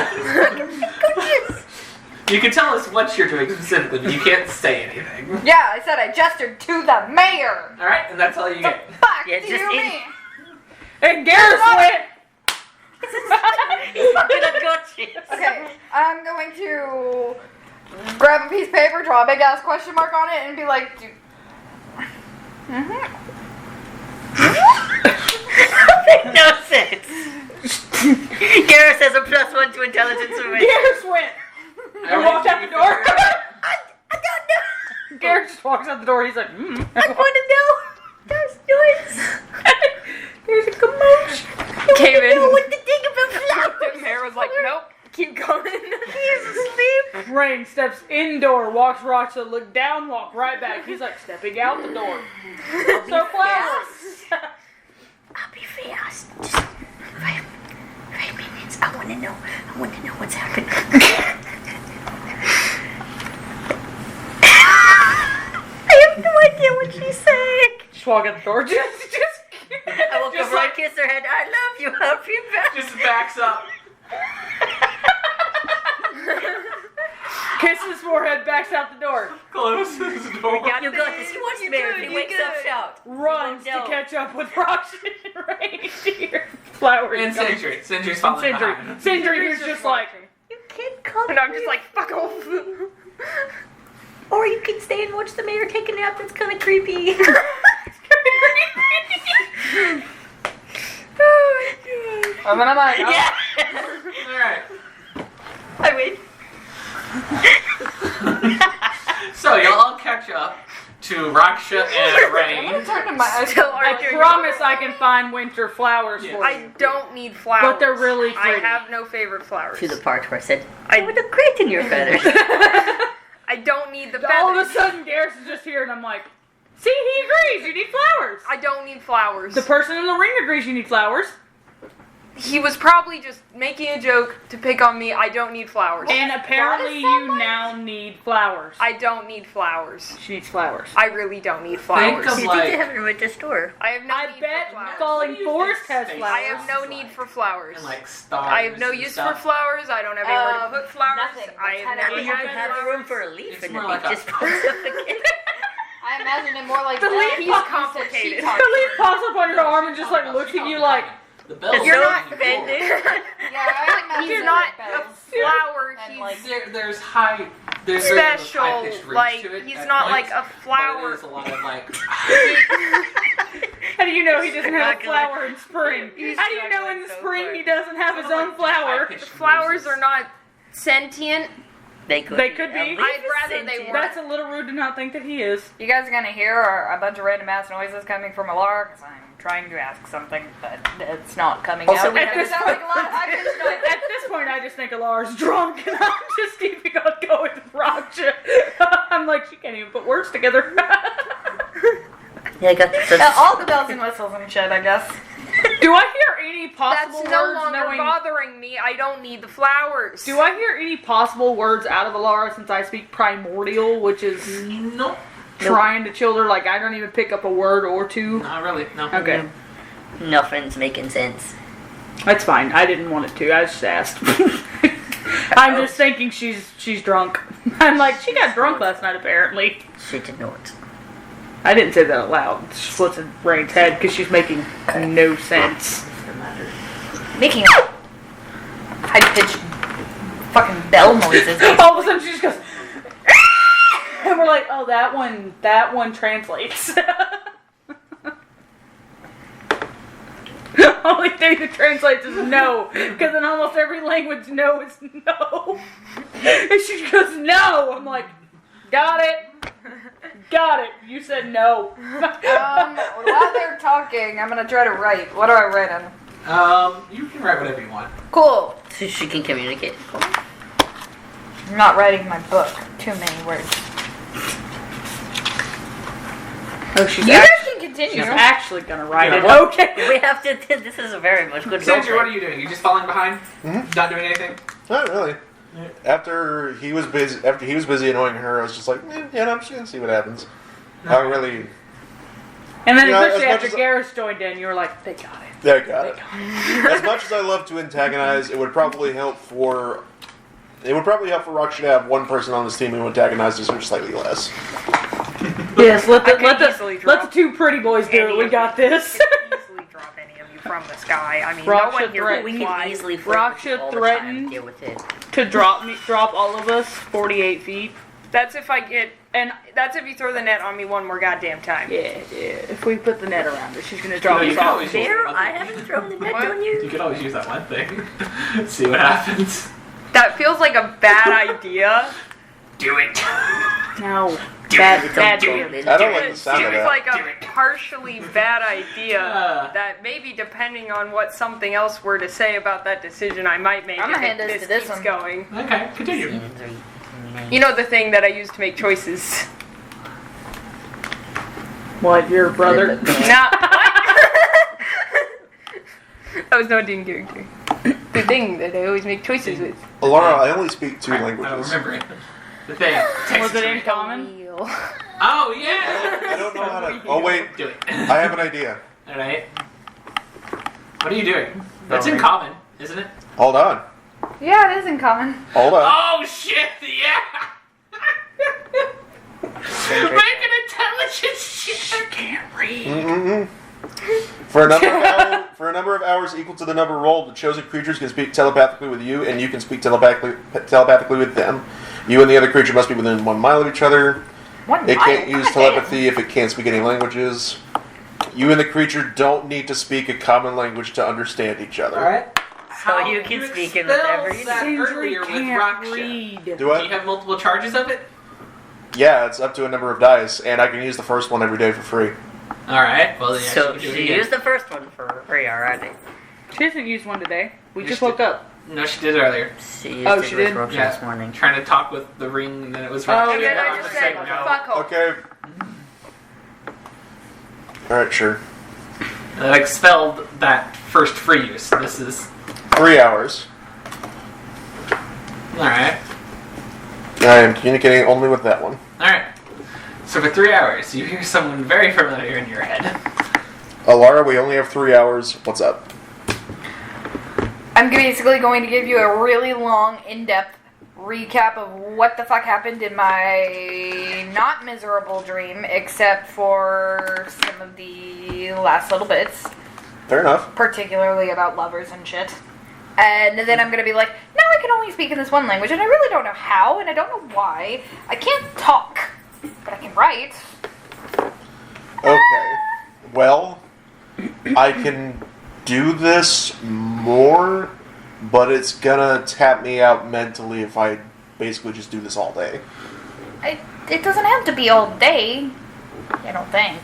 You can tell us what you're doing specifically, but you can't say anything. Yeah, I said I gestured to the mayor. Alright, and that's all you get. Fuck Yeah, do just you in- mean? and Garrus went. He's fucking unconscious. Okay, I'm going to grab a piece of paper, draw a big ass question mark on it, and be like, No sense. Garrus has a +1 to intelligence for me. Garrus went. I walked out the door. I don't know. Garrus just walks out the door. He's like, I want to know. There's noise. There's a commotion. Came I don't know in. what to think about The flowers. mayor was like, nope, keep going. He's asleep. Rain steps indoor, walks Roxy, look down, walk right back. He's like stepping out the door. So flowers. I'll be fast. Just 5 minutes. I want to know. I want to know what's happening. I have no idea what she's saying. Just walk out the door. Just I will Just go right like- kiss her head. I love you. I'll be back. Just backs up. kisses his forehead, backs out the door. Closes the door. You got this. He wants to marry. If he wakes up, shout. Runs to No. catch up with Roxy and Reindeer. Flowers. And coming. Sindri. Sindri's following Sindri. behind. Sindri, who's just like, You can't come. And I'm just like, fuck off. Or you can stay and watch the mayor take a nap. That's kind of creepy. I'm gonna mind. Yeah. Alright. I mean. So y'all all catch up to Raksha and Rain. I promise I can find winter flowers for you. I don't need flowers. But they're really I pretty. have no favorite flowers. To the part where I said, I would look great in your feathers. I don't need the feathers. All of a sudden, Garrus is just here, and I'm like, see, he agrees. You need flowers. I don't need flowers. The person in the ring agrees you need flowers. He was probably just making a joke to pick on me. I don't need flowers. And apparently you now need flowers. I don't need flowers. She needs flowers. I really don't need flowers. Think of You think they have them at the store? I have no I need bet for flowers. Falling Forest has I flowers. I have no need for flowers. And like stars. I have no and use stuff. for flowers. I don't have anywhere to put flowers. nothing. I have Kind never of You had have flowers. room for a leaf It's and more the like leaf a- just pops up again. I imagine it more like The that. leaf He's is complicated. complicated. The leaf pops up on your arm and just like looks at you like, The bells. You're are not really offended. Yeah, I imagine He's it not like a bells. flower. And He's like There's high. There's special. high-pitched roots Like to it he's at not points, like a but flower. there's a lot of like. how do you know he doesn't have a Struggling. flower in spring? He's How do you know in the struggling so spring he doesn't have his own like flower? high-pitched The flowers roses. are not sentient. They could They could be. A leaf I'd is rather they sentient. weren't. That's a little rude to not think that he is. You guys are gonna hear a bunch of random ass noises coming from Alara because I'm trying to ask something, but it's not coming Also, out. we At have this, It sounds like a lot of high-pitched noises. at this point, I just think Alar's drunk, and I'm just keeping on going with Raksha. I'm like, she can't even put words together. Yeah, I got this. All the bells and whistles and shit, I guess. Do I hear any possible That's no words longer knowing... bothering me. I don't need the flowers. Do I hear any possible words out of Alara since I speak primordial, which is Nope. trying to children? Like, I don't even pick up a word or two. Not really. No. Okay. Nothing's making sense. That's fine. I didn't want it to. I just asked. I'm just thinking she's drunk. I'm like, she got drunk last night, apparently. She did not. I didn't say that out loud. She splits in Rain's head because she's making no sense. Making high-pitched fucking bell noises. All of a sudden she just goes, and we're like, oh, that one translates. Only thing that translates is no, because in almost every language, no is no. And she goes, no. I'm like, got it. Got it. You said no. While they're talking, I'm gonna try to write. What do I write on? You can write whatever you want. Cool. So she can communicate. I'm not writing my book. Too many words. Oh, she's You guys can continue. actually gonna write it. Yeah. Okay. We have to. This is a very much good Sandra, role what are you doing? You just falling behind? Mhm. Not doing anything? Not really. After he was busy annoying her, I was just like, yeah, I'm just gonna see what happens. I don't really. And then Yeah, especially as much after as- Garrus joined in, you were like, they got it. Yeah, I got it. As much as I love to antagonize, it would probably help for Raksha to have one person on this team who antagonizes her slightly less. Yes, let I could easily the drop two pretty boys do it. We got this. I could easily drop any of you from the sky. I mean, no Raksha one here threat- can We fly. can easily Raksha all the threatened- time. Deal with it. To drop all of us 48 feet. That's if I get, and that's if you throw the net on me one more goddamn time. Yeah. If we put the net around her, she's gonna drop You us can all. always use There, that one I thing. haven't thrown the net What? on You you. can always use that one thing. See what happens. That feels like a bad idea. Do it. No. Bad It's idea. okay. I don't like It the sound of seems that. like Do a it. partially bad idea Yeah. that maybe depending on what something else were to say about that decision, I might make I'm it gonna hand if this this to this keeps one. going. Okay, continue. You know the thing that I use to make choices. What, your brother? Nah. That was not in character. The thing that I always make choices with. Alara, I only speak two I don't languages. remember it. The thing. Was it in common? Oh, yeah! I don't know how to. Oh wait, Do it. I have an idea. Alright. What are you doing? That's in common, isn't it? Hold on. Yeah, it is in common. Hold on. Oh, shit! Yeah! Make an intelligence check! Can't read. Mm-mm-mm. For a number of hours equal to the number rolled, the chosen creatures can speak telepathically with you, and you can speak telepathically with them. You and the other creature must be within 1 mile of each other. It can't use telepathy if it can't speak any languages. You and the creature don't need to speak a common language to understand each other. Alright. So you can speak in whatever you that Sindri earlier with can't Raksha. read. Do Do you I? have multiple charges of it? Yeah, it's up to a number of dice, and I can use the first one every day for free. Alright, well, yeah, So she can do it she again. used the first one for free already. She hasn't used one today. We You just should- woke up. No, she did earlier. She used Oh, it she with did? Roach Yeah. this morning. Trying to talk with the ring, and then it was Oh, right. And then I yeah. just Say said, no. fuck off. Okay. Alright, sure. That expelled that first free use. This is 3 hours. alright. I am communicating only with that one. Alright. So for 3 hours, you hear someone very familiar in your head. Alara, we only have 3 hours. What's up? I'm basically going to give you a really long, in-depth recap of what the fuck happened in my not miserable dream, except for some of the last little bits, Fair enough. particularly about lovers and shit. And then I'm going to be like, now I can only speak in this one language, and I really don't know how, and I don't know why. I can't talk, but I can write. Okay. Well, I can do this more, but it's gonna tap me out mentally if I basically just do this all day. It doesn't have to be all day, I don't think.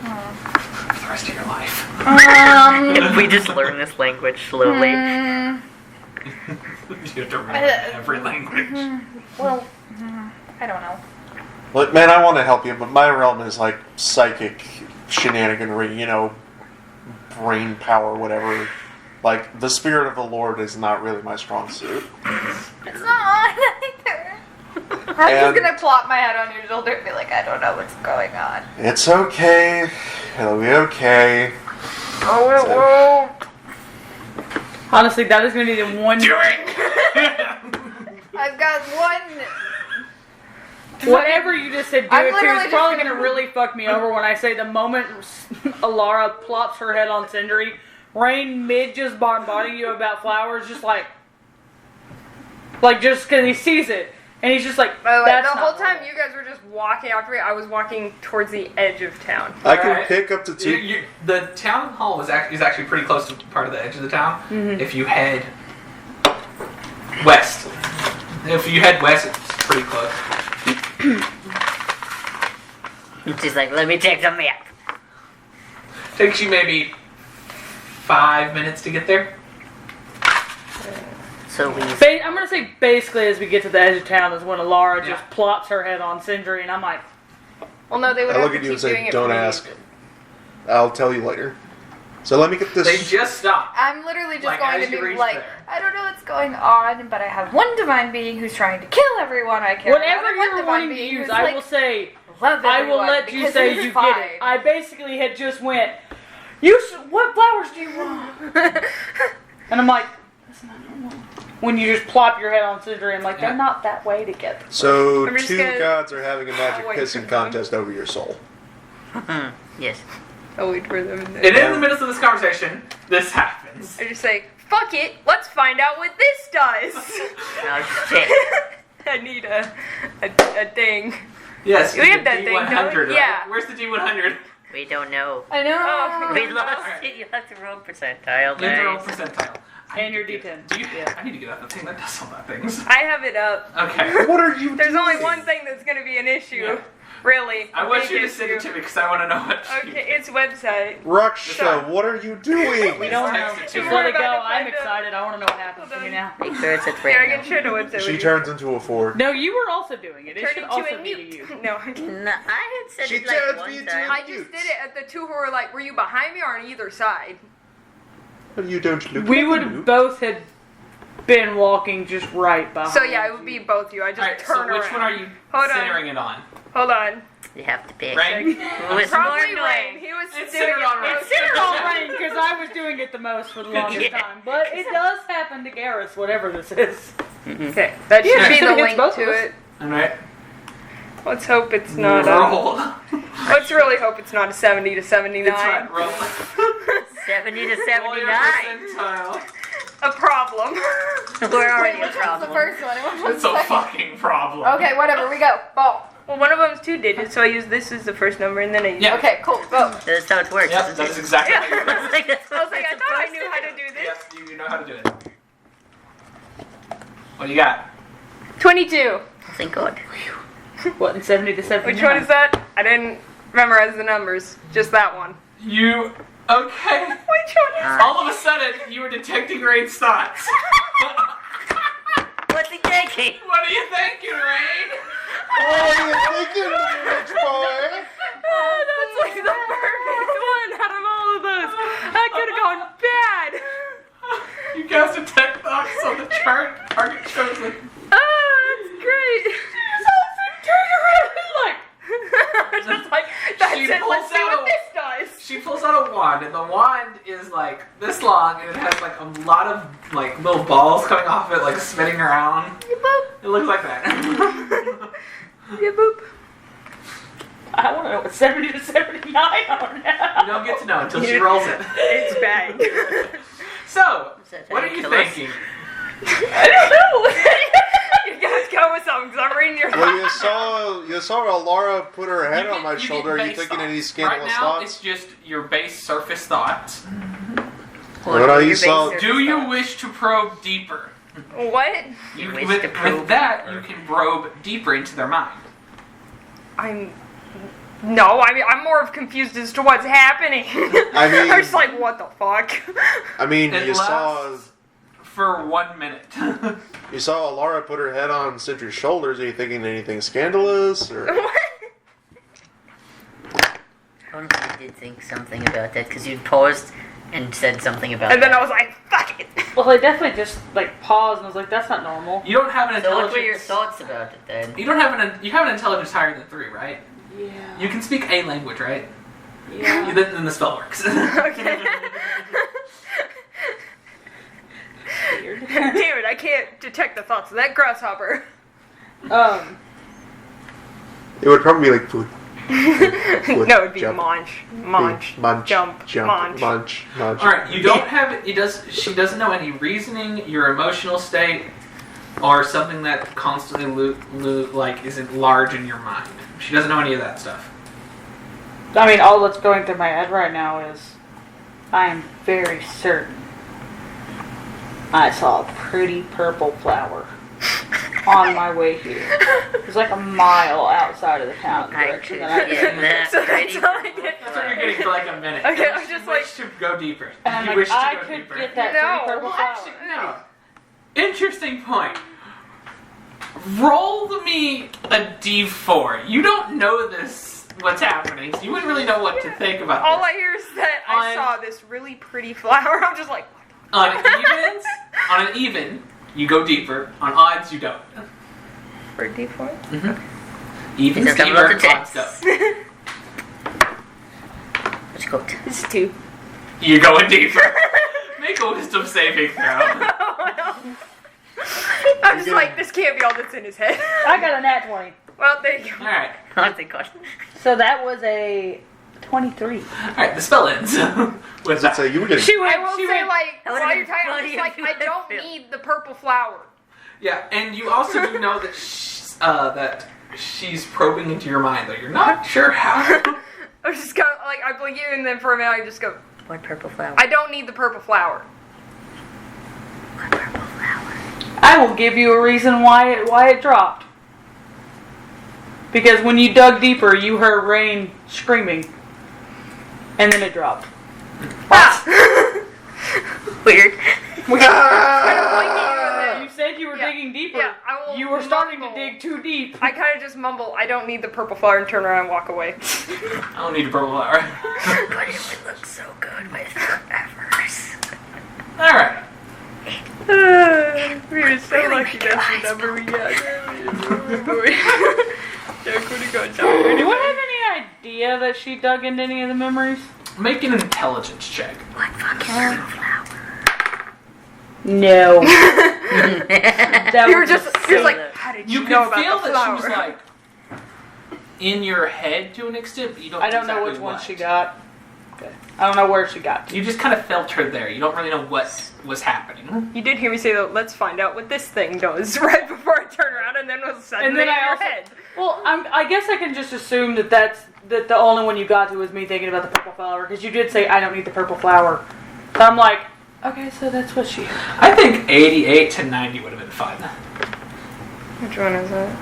For the rest of your life. If we just learn this language slowly. You have to remember every language. Well, I don't know. Look, man, I want to help you, but my realm is like psychic shenaniganry, you know, brain power, whatever. Like, the spirit of the Lord is not really my strong suit. It's not either. I'm And- just gonna plop my head on your shoulder and be like, I don't know what's going on. It's okay. It'll be okay. Oh, it So- won't. Honestly, that is going to be the one. Do it! I've got one. Whatever you just said, do I'm it to literally is just probably gonna- going to really fuck me over when I say the moment Alara plops her head on Cindry, Rain mid just bombarding you about flowers, just like just because he sees it. And he's just like, By the way, that's the not whole time normal. you guys were just walking after me, I was walking towards the edge of town. I can Alright. pick up to two. The town hall is actually pretty close to part of the edge of the town. Mhm. If you head west. If you head west, it's pretty close. She's like, let me check the map. Takes you maybe 5 minutes to get there. So we I'm going to say basically as we get to the edge of town is when Alara just Yeah. plops her head on Cindry, and I'm like, Well, no, they would I have look to at you keep and doing say, it don't for me. ask. I'll tell you later. So let me get this. They just stopped. I'm literally just Like, going as to you be reach like, there. I don't know what's going on, but I have one divine being who's trying to kill everyone I care whatever about. and one you're divine wanting to being use, who's I like, will say, love I will everyone let you because say it's you fine. get it. I basically had just went, what flowers do you want? And I'm like, that's not normal. When you just plop your head on Cindry, I'm like, they're Yeah. not that way together. So I'm just two gonna- gods are having a magic wait pissing for them. contest over your soul. yes. I'll wait for them. And in the midst of this conversation, this happens. I just say, fuck it, let's find out what this does. Oh shit. I need a thing. Yes, We it's have the that thing, D100, don't we? right? Yeah. Where's the D100? We don't know. I know. Oh. We lost it. You have to roll percentile. Use your own Nice. percentile. I And need your to get- D10. Do you? Yeah. I need to get out the thing that does all that things. I have it up. Okay. What are you There's only doing? one thing that's going to be an issue. Yeah. Really. I want Big you to send it issue. to me because I want to know what. Okay, it's website. Raksha, what are you doing? We don't know. Text it Just to me. let it go. We're about to I'm find excited. I want to know what happens to me now. Make sure it's a Here, I can random. share the website She with turns into a Ford. No, you were also doing it. It Turn should into also a be to mute. you. No, No, I had said She it like turns one me into time. I just did it at the two who were like, were you behind me or on either side? But you don't look We like would you. have both had been walking just right behind. So yeah, it would be both you. I just All right. turn So around. which one are you Hold on. centering it on? Hold on. You have to pick. Rain. Who is more Probably annoying? Rain. He was It's doing centered it on Rain. most It's centered of on the time. Rain because I was doing it the most for the longest Yeah. time. But it does happen to Garrus, whatever this is. Okay, that should Yeah, be it the hits link both of to us. it. All right. Let's hope it's not. Roll. Let's really hope it's not a 70 to 79. It's fine. Roll. 70 to Roll your 79. percentile. A problem. We're already Wait, a which one's the problem. first one? and which one's It's the a second? fucking problem. Okay, whatever. We go. Ball. Well, one of them's 2 digits, so I use this as the first number, and then I use. Yeah. Okay, cool. Go. That's how it works. Yep, isn't that is it? exactly how you Yeah. do it. I was like, that's I was what like, I it's thought I supposed knew to how do. to do this. Yep, you know how to do it. What do you got? 22. Thank God. What, in 70 to 79? Which one is that? I didn't memorize the numbers. Just that one. You okay? Which one is All of a sudden, you were detecting Rain's thoughts. What's he thinking? What are you thinking, Rain? What are you thinking, rich boy? That's like the perfect one out of all of those. That could have gone bad. You cast detect thoughts on the chart. Target chosen. That's great. Just like, that's She it, pulls let's see out what a- this does. She pulls out a wand, and the wand is like this long, and it has like a lot of like little balls coming off it, like spinning around. It looks like that. Yeah, boop. I want to know what 70 to 79 are now. You don't get to know until she rolls it. It's bad. So, that what how are you you kill us? thinking? I don't know. You guys go with something, because I'm reading your Well, you saw Laura put her head You on get- my you get shoulder. Are you base thinking any thoughts. scandalous Right now, thoughts? it's just your base surface thoughts. What are you saw? Do you wish to probe deeper? What? You wish with, to probe with that, deeper. you can probe deeper into their mind. No, I mean, I'm more of confused as to what's happening. I mean- I'm just like, what the fuck? I mean, It you saw lasts for 1 minute. Laura put her head on Sentry's shoulders. Are you thinking anything scandalous? Or I wonder if you did think something about that, because you paused and said something about And then I that. was like, fuck it. Well, I definitely just like paused and was like, "That's not normal." You don't have an So what intelligence. were your thoughts about it then? You don't have you have an intelligence higher than 3, right? Yeah. You can speak a language, right? Yeah. Then the spell works. Okay. Weird. Damn it, I can't detect the thoughts of that grasshopper. it would probably be like food. No, it'd be jump, munch, munch, munch, jump, munch. munch. All right, you don't have it. She doesn't know any reasoning, your emotional state, or something that constantly like isn't large in your mind. She doesn't know any of that stuff. I mean, all that's going through my head right now is, I am very certain I saw a pretty purple flower on my way here. It was like a mile outside of the town direction that I Yeah, that So pretty that's all I did. That's what you're getting for like a minute. Okay, You I'm wish- just you wish to go deeper. And I'm You like, wish to I go could deeper. get that No, pretty purple Actually, flower. no. Interesting point. Roll me a d4. You don't know this, what's happening, so you wouldn't really know what to think about All this. I hear is that I saw this really pretty flower. I'm just like, On an even, you go deeper. On odds, you don't. for D4? Even's It's a deeper, lot of odds tests. don't. What's cooked? It's 2. You're going deeper. Make a wisdom saving throw. I'm just like, this can't be all that's in his head. I got a nat 20. Well, there you go. Alright. Oh, thank God. So that was a 23. Alright, the spell ends. With that. So you were getting. I will say, like, That would've while you're been talking, I'm funny just like, if you I don't would've need the purple flower. Yeah, and you also do know that she's probing into your mind, though you're not sure how. I'm just kind of like, I blink you, and then for a minute I just go, What purple flower? I don't need the purple flower. What purple flower? I will give you a reason why it dropped. Because when you dug deeper, you heard Rain screaming. And then it dropped. Weird. You said you were Yeah. digging deeper. Yeah, I will You were starting to mumble. dig too deep. I kind of just mumble, I don't need the purple flower, and turn around and walk away. I don't need a purple flower. But it would look so good with flowers. Alright. We were so Really lucky make your that's eyes the number we got. Do I have any idea that she dug into any of the memories? Make an intelligence check. What fucking purple flower? No. That You were was just, a you're like, sailor. how did You you know can feel about the that flower? she was like in your head to an extent, but you don't I don't know exactly which one what. she got. Okay. I don't know where she got to. You just kind of felt her there. You don't really know what was happening. You did hear me say, though, let's find out what this thing does, right before I turn around, and then was suddenly And then in I your also- head. Well, I guess I can just assume that that the only one you got to was me thinking about the purple flower, because you did say I don't need the purple flower. So I'm like, okay, so that's what she. I think 88 to 90 would have been fun. Which one is that?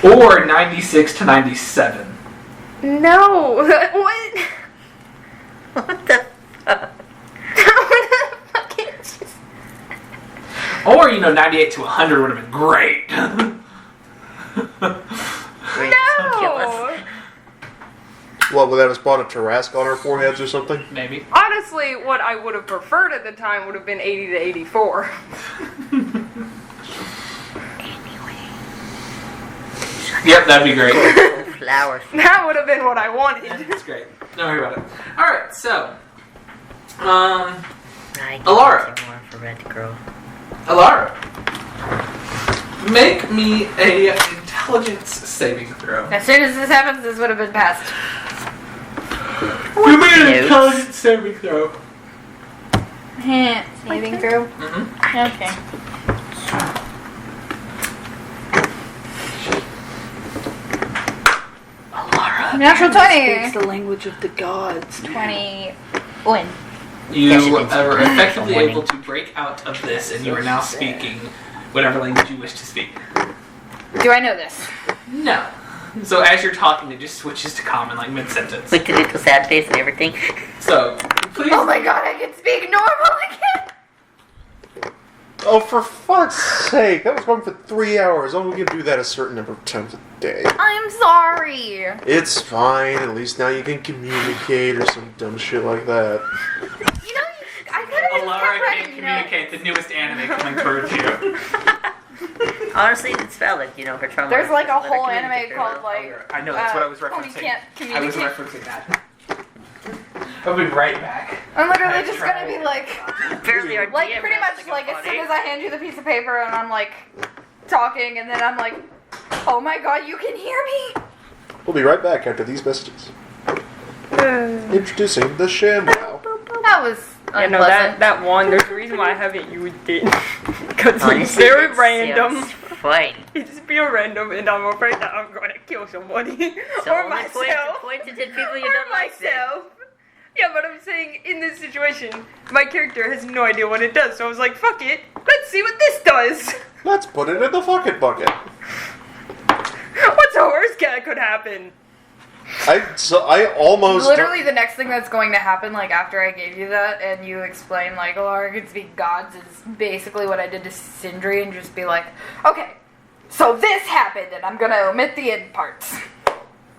Or 96 to 97. No. What? What the fuck? Fucking just... Or, 98 to 100 would have been great. Wait, kill us. No. What, would that have spawned a Tarrasque on our foreheads or something? Maybe. Honestly, what I would have preferred at the time would have been 80 to 84. Yep, that'd be great. Flowers. That would have been what I wanted. That's great. Don't worry about it. Alright, so. I can't Alara. see more for Red Girl. Alara. Make me a intelligence saving throw. As soon as this happens, this would have been passed. Give me an Notes? intelligence saving throw. Saving throw. Mm-hmm. Okay. Natural 20. Speaks the language of the gods. 21. You Yes, it is. are effectively Warning. able to break out of this, and you are now speaking whatever language you wish to speak. Do I know this? No. So as you're talking, it just switches to common, like mid-sentence. With the little sad face and everything. So, please. Oh my god, I can speak normal again! Oh, for fuck's sake! That was going for 3 hours. Only we can do that a certain number of times a day. I'm sorry. It's fine. At least now you can communicate or some dumb shit like that. You know, I could have Alara can communicate the newest anime coming towards you. Honestly, it's valid. Her trauma. There's like a let her whole communicate anime very called well. like. I know, that's what I was Homie referencing. Can't I was Communicate. referencing that. I'll be right back. I'm literally just gonna be like, Apparently our like DM pretty much messaged like as soon somebody. as I hand you the piece of paper and I'm like talking and then I'm like, oh my god, you can hear me. We'll be right back after these messages. Introducing the ShamWow. That was You know, unpleasant. that one, there's a reason why I haven't used it. Because it's Honestly, very that random. sounds fine. It's pure random, and I'm afraid that I'm going to kill somebody. So or only myself. point to 10 people you Or don't like then. myself. Yeah, but I'm saying, in this situation, my character has no idea what it does, so I was like, fuck it, let's see what this does. Let's put it in the fucking bucket. What's the worst that could happen? I almost Literally the next thing that's going to happen, like after I gave you that and you explain like Alara can speak gods is basically what I did to Sindri and just be like, okay, so this happened and I'm gonna omit the end parts.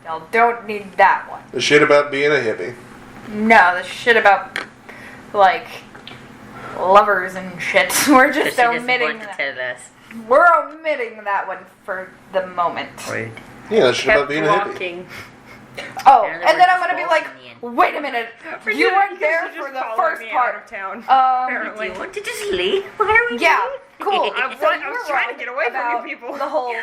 Y'all don't need that one. the shit about being a hippie. No, the shit about like lovers and shit. We're So just she doesn't omitting want to that. tell us. We're omitting that one for the moment. Rude. Yeah, the shit about Kept being a hippie. walking. Oh, Apparently and then we're I'm gonna be just like, false in the end. wait a minute, you weren't there should for just the follow first me out part. of town. Do Apparently. you want to just leave? Why are we Yeah, leaving? cool. I So was you were trying to wrong get away from you about people. The whole,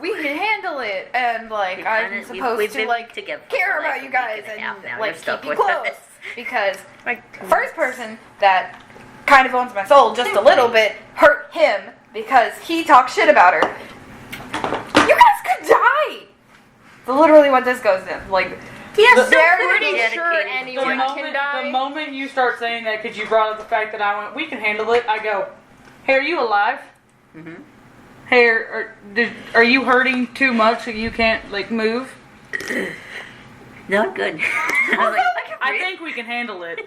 we can handle it, and like I'm supposed we've to been like together for care like about a you guys week and a half now. and You're like stuck keep you with close us. because Like, the first person that kind of owns my soul just a little bit hurt him because he talked shit about her. You guys could die. That's literally what this goes in. Like, Yes, they're pretty dedicated sure to anyone it. can die. The moment you start saying that, because you brought up the fact that I went, we can handle it, I go, hey, are you alive? Mhm. Hey, are you hurting too much so you can't, like, move? Not good. I was like, I think we can handle it.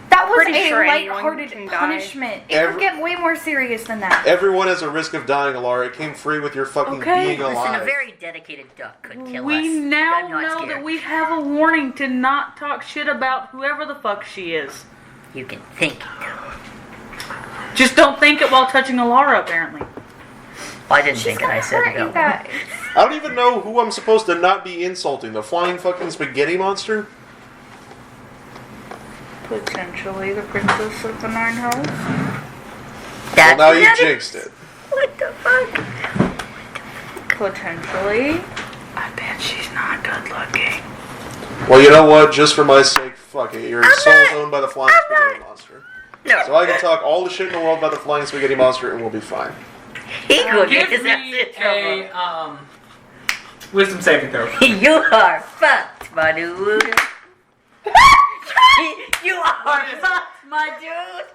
that was Pretty a sure anyone lighthearted can die. punishment. It Every- could get way more serious than that. Everyone has a risk of dying, Alara. It came free with your fucking Okay. being listen, alive. a very dedicated duck could kill us. We now I'm not know scared. that we have a warning to not talk shit about whoever the fuck she is. You can think. Just don't think it while touching Alara, apparently. I didn't think it. I said Hurt you no. guys. I don't even know who I'm supposed to not be insulting. The flying fucking spaghetti monster? Potentially the Princess of the Nine Hells. That's Well, now you that is- jinxed it. What the fuck? Potentially. I bet she's not good looking. Well, you know what? Just for my sake, fuck it. Your soul's owned by the flying spaghetti monster. No. So I can talk all the shit in the world about the flying spaghetti monster and we'll be fine. He could Give get his ass me in trouble. a wisdom saving throw. You are fucked, my dude. You are fucked, my dude.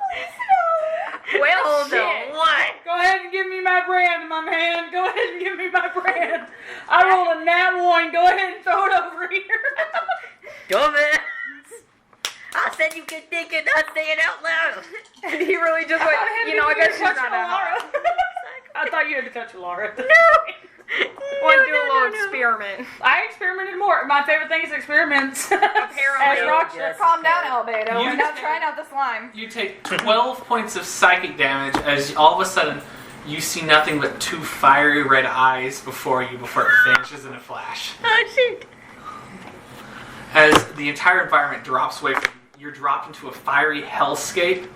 Well, Hold shit. on, what? Go ahead and give me my brand, my man. Go ahead and give me my brand. I rolled a nat 1. Go ahead and throw it over here. Dumbass. I said you can think it, not say it out loud. And he really just went, I guess she's touch not Laura. out. I thought you had to touch Laura. Want to do a little experiment. I experimented more. My favorite thing is experiments. Apparently. As Rockstar. Yes. Calm down, Albedo. You We're not just- trying out the slime. You take 12 points of psychic damage as all of a sudden you see nothing but 2 fiery red eyes before you before it vanishes in a flash. Oh, shit. As the entire environment drops away from you, you're dropped into a fiery hellscape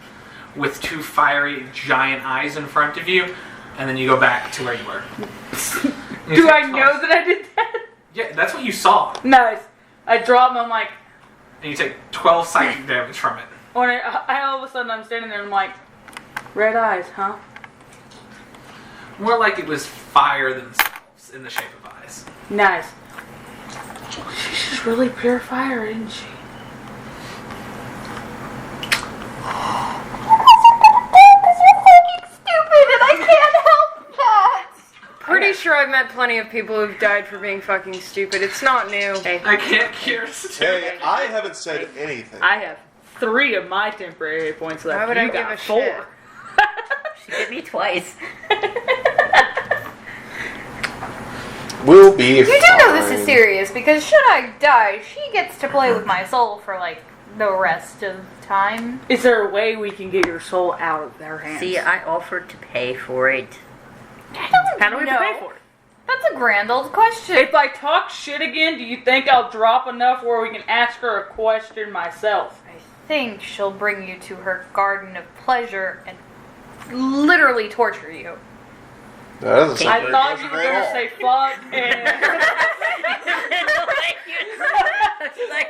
with 2 fiery giant eyes in front of you, and then you go back to where you were. You Do take I 12 know that I did that? Yeah, that's what you saw. Nice. I drop them, I'm like, And you take 12 psychic damage from it. when I all of a sudden I'm standing there and I'm like, red eyes, huh? More like it was fire themselves in the shape of eyes. Nice. She's just really pure fire, isn't she? Stupid, and I can't help that. Pretty sure I've met plenty of people who've died for being fucking stupid. It's not new. I can't cure stupid. Hey, I haven't said anything. I have 3 of my temporary hit points left. Why would You I give got a 4. shit? She hit me twice. We'll be You do know this is serious because should I die, she gets to play with my soul for like the rest of time. Is there a way we can get your soul out of their hands? See, I offered to pay for it. How do we have to pay No. for it? That's a grand old question. If I talk shit again, do you think I'll drop enough where we can ask her a question myself? I think she'll bring you to her garden of pleasure and literally torture you. That doesn't sound I very thought you pleasant were at gonna all. say fuck and Like,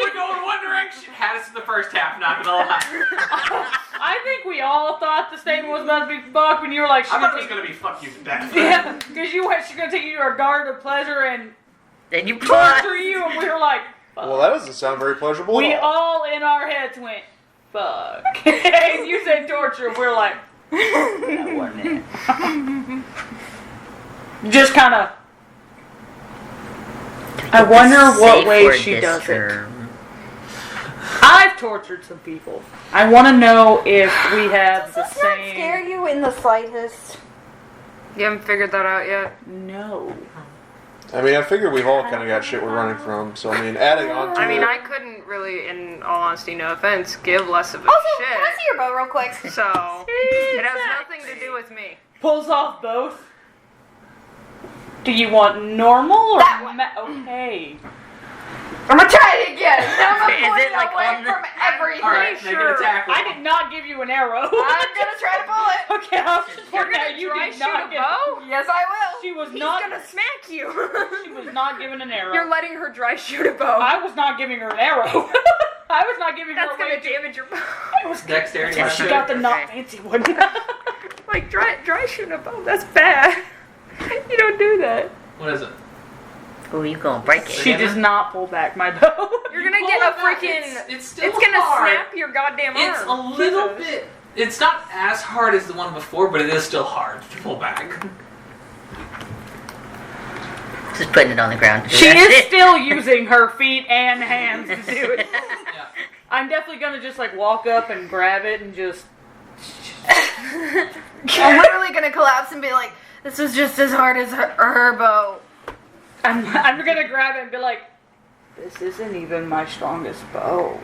we're going one direction. Had us in the first half, not gonna lie. I think we all thought the statement was about to be fuck when you were like, she's I thought gonna it was take gonna be fuck you to death. yeah, because you went, she's gonna take you to her garden of pleasure and Then you torture you, and we were like, fuck. Well, that doesn't sound very pleasurable We at all. all in our heads went, fuck. And you said torture, and we're like, that wasn't it. Just kind of. I wonder what way she does it. I've tortured some people. I want to know if we have the same. you in the slightest? You haven't figured that out yet? No. I mean, I figure we've all kind of got shit we're running from. So, I mean, adding on to I mean, it. I couldn't really, in all honesty, no offense, give less of a Also, can I shit. see your bow real quick? So, it has nothing to do with me. Pulls off both. Do you want normal or That one. okay? I'm gonna try it again. Now I'm Is it pointing like away on the- from everything. Alright, make an attack. I did not give you an arrow. I'm gonna try to pull it. Okay, I'll just You're point out gonna you dry did shoot not a get. bow? Yes, I will. She was He's not. gonna smack you. She was not given an arrow. You're letting her dry shoot a bow. I was not giving her an arrow. I was not giving That's her a gonna way to. damage your bow. I was Dexterity. Yeah, She weapon. got the not Okay. fancy one. Like, dry shooting a bow, that's bad. You don't do that. What is it? Oh, you gonna break it. She does not pull back my bow. You're gonna Pull get it a back, freaking. It's still It's gonna hard. snap your goddamn arm. It's a little bit. It's not as hard as the one before, but it is still hard to pull back. Just putting it on the ground. She That's is it. still using her feet and hands to do it. Yeah. I'm definitely gonna just like walk up and grab it and just. I'm literally gonna collapse and be like, this was just as hard as her bow. I'm gonna grab it and be like, this isn't even my strongest bow.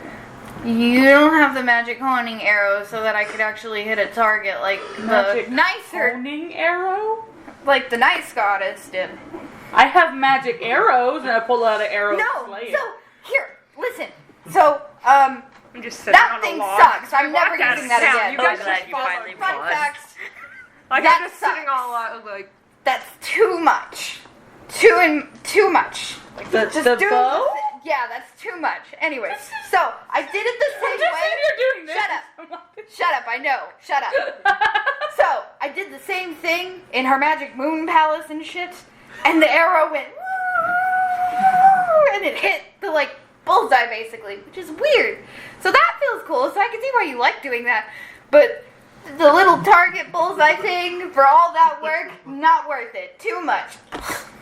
You don't have the magic honing arrow so that I could actually hit a target like Magic the nicer, Honing arrow? like the nice goddess did. I have magic arrows and I pull out an arrow. No, and slay it. so here, listen. So, I'm just sitting that on thing a log. sucks. I'm never Walk out using of that town. again. You guys I'm glad just you follow. finally Fun paused. fact, Like, that I'm just sitting sucks. on a log, like. that's too much. Too much. The do bow? Yeah, that's too much. Anyway, so I did it the I'm same just way. sitting here doing this. Shut up. Shut up, I know. Shut up. So, I did the same thing in her magic moon palace and shit, and the arrow went, and it hit the, like, bullseye, basically, which is weird. So that feels cool, so I can see why you like doing that. But the little target bullseye thing, for all that work, not worth it. Too much.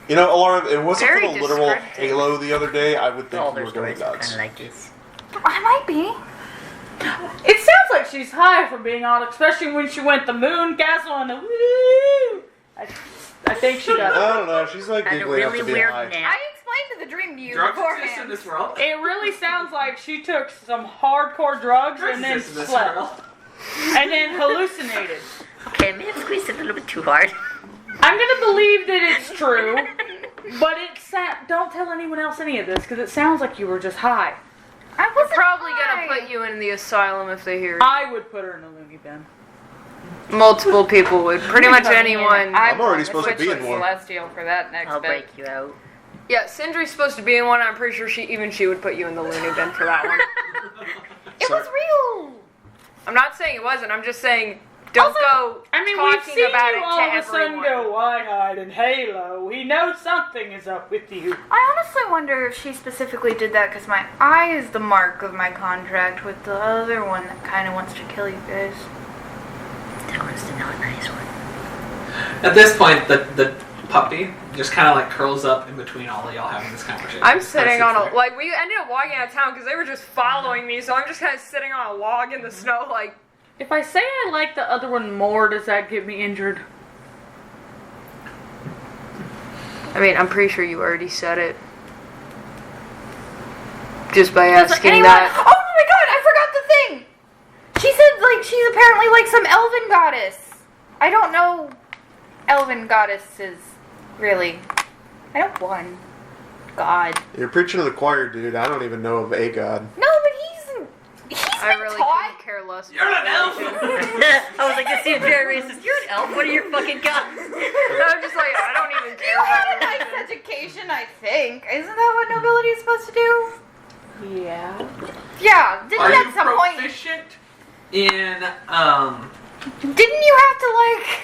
You know, Alara, it wasn't for Very the literal descriptive. halo the other day, I would All think you their were going stories are nuts. kind of like this. I might be. It sounds like she's high, from being honest, especially when she went the moon castle and the woo. I think she got. I don't know, she's like Had a giggling up really to be weird high. nap. I explained the dream to you Drugs exist in beforehand. this world. It really sounds like she took some hardcore drugs Drugs and then exist in this slept. world. And then hallucinated. Okay, I may have squeezed it a little bit too hard. I'm gonna believe that it's true, but don't tell anyone else any of this because it sounds like you were just high. I wasn't Probably high. gonna put you in the asylum if they hear. I would put her in a loony bin. Multiple people would. Pretty much anyone. I'm already supposed to be in one. Celestial for that next I'll bit. break you out. Yeah, Sindri's supposed to be in one. I'm pretty sure she would put you in the loony bin for that one. It was real. I'm not saying it wasn't. I'm just saying don't go I mean, we've talking seen about you it all to of a sudden everyone. go wide-eyed and Halo. We know something is up with you. I honestly wonder if she specifically did that because my eye is the mark of my contract with the other one that kind of wants to kill you guys. That one's the not nice one. At this point, the puppy just kind of like curls up in between all of y'all having this conversation. I'm sitting on There. like we ended up walking out of town because they were just following me, so I'm just kind of sitting on a log in the snow, like. If I say I like the other one more, does that get me injured? I mean, I'm pretty sure you already said it. Just by Does asking anyone- that. Oh my god, I forgot the thing! She said, like, she's apparently like some elven goddess. I don't know elven goddesses, really. I know one. God. You're preaching to the choir, dude. I don't even know of a god. No, but he's I been really taught. couldn't care less. You're an elf! I was like, this seems very racist. You're an elf. What are your fucking guns? I'm just like, I don't even care You had a about nice religion. education, I think. Isn't that what nobility is supposed to do? Yeah. Yeah, didn't Are you you at some point... proficient in Didn't you have to, like,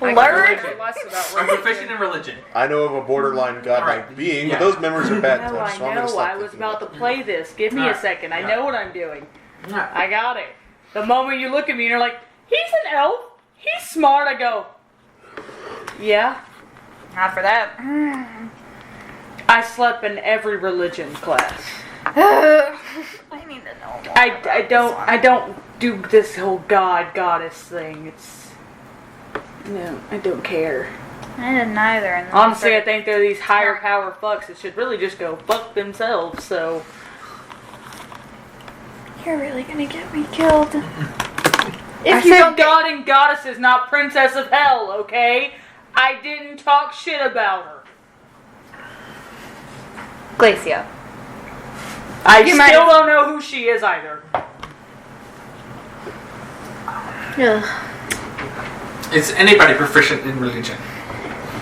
I learn? could care less about are religion. proficient in religion? I know of a borderline godlike Alright. being, Yeah. but those memories are bad No, touch, so I'm I gonna know. stop I was thinking about to about play this. Give me a Alright. second. I Alright. know what I'm doing. Alright. I got it. The moment you look at me and you're like, he's an elf. He's smart. I go, yeah. Not for that. I slept in every religion class. I need to know more I don't do this whole god goddess thing. It's no, I don't care. I didn't either. And then Honestly, I started- think they're these higher power fucks that should really just go fuck themselves. So You're really gonna get me killed. I If you said don't get... god and goddesses, not princess of hell. Okay, I didn't talk shit about her. Glacia. I You still might- don't know who she is either. Is anybody proficient in religion?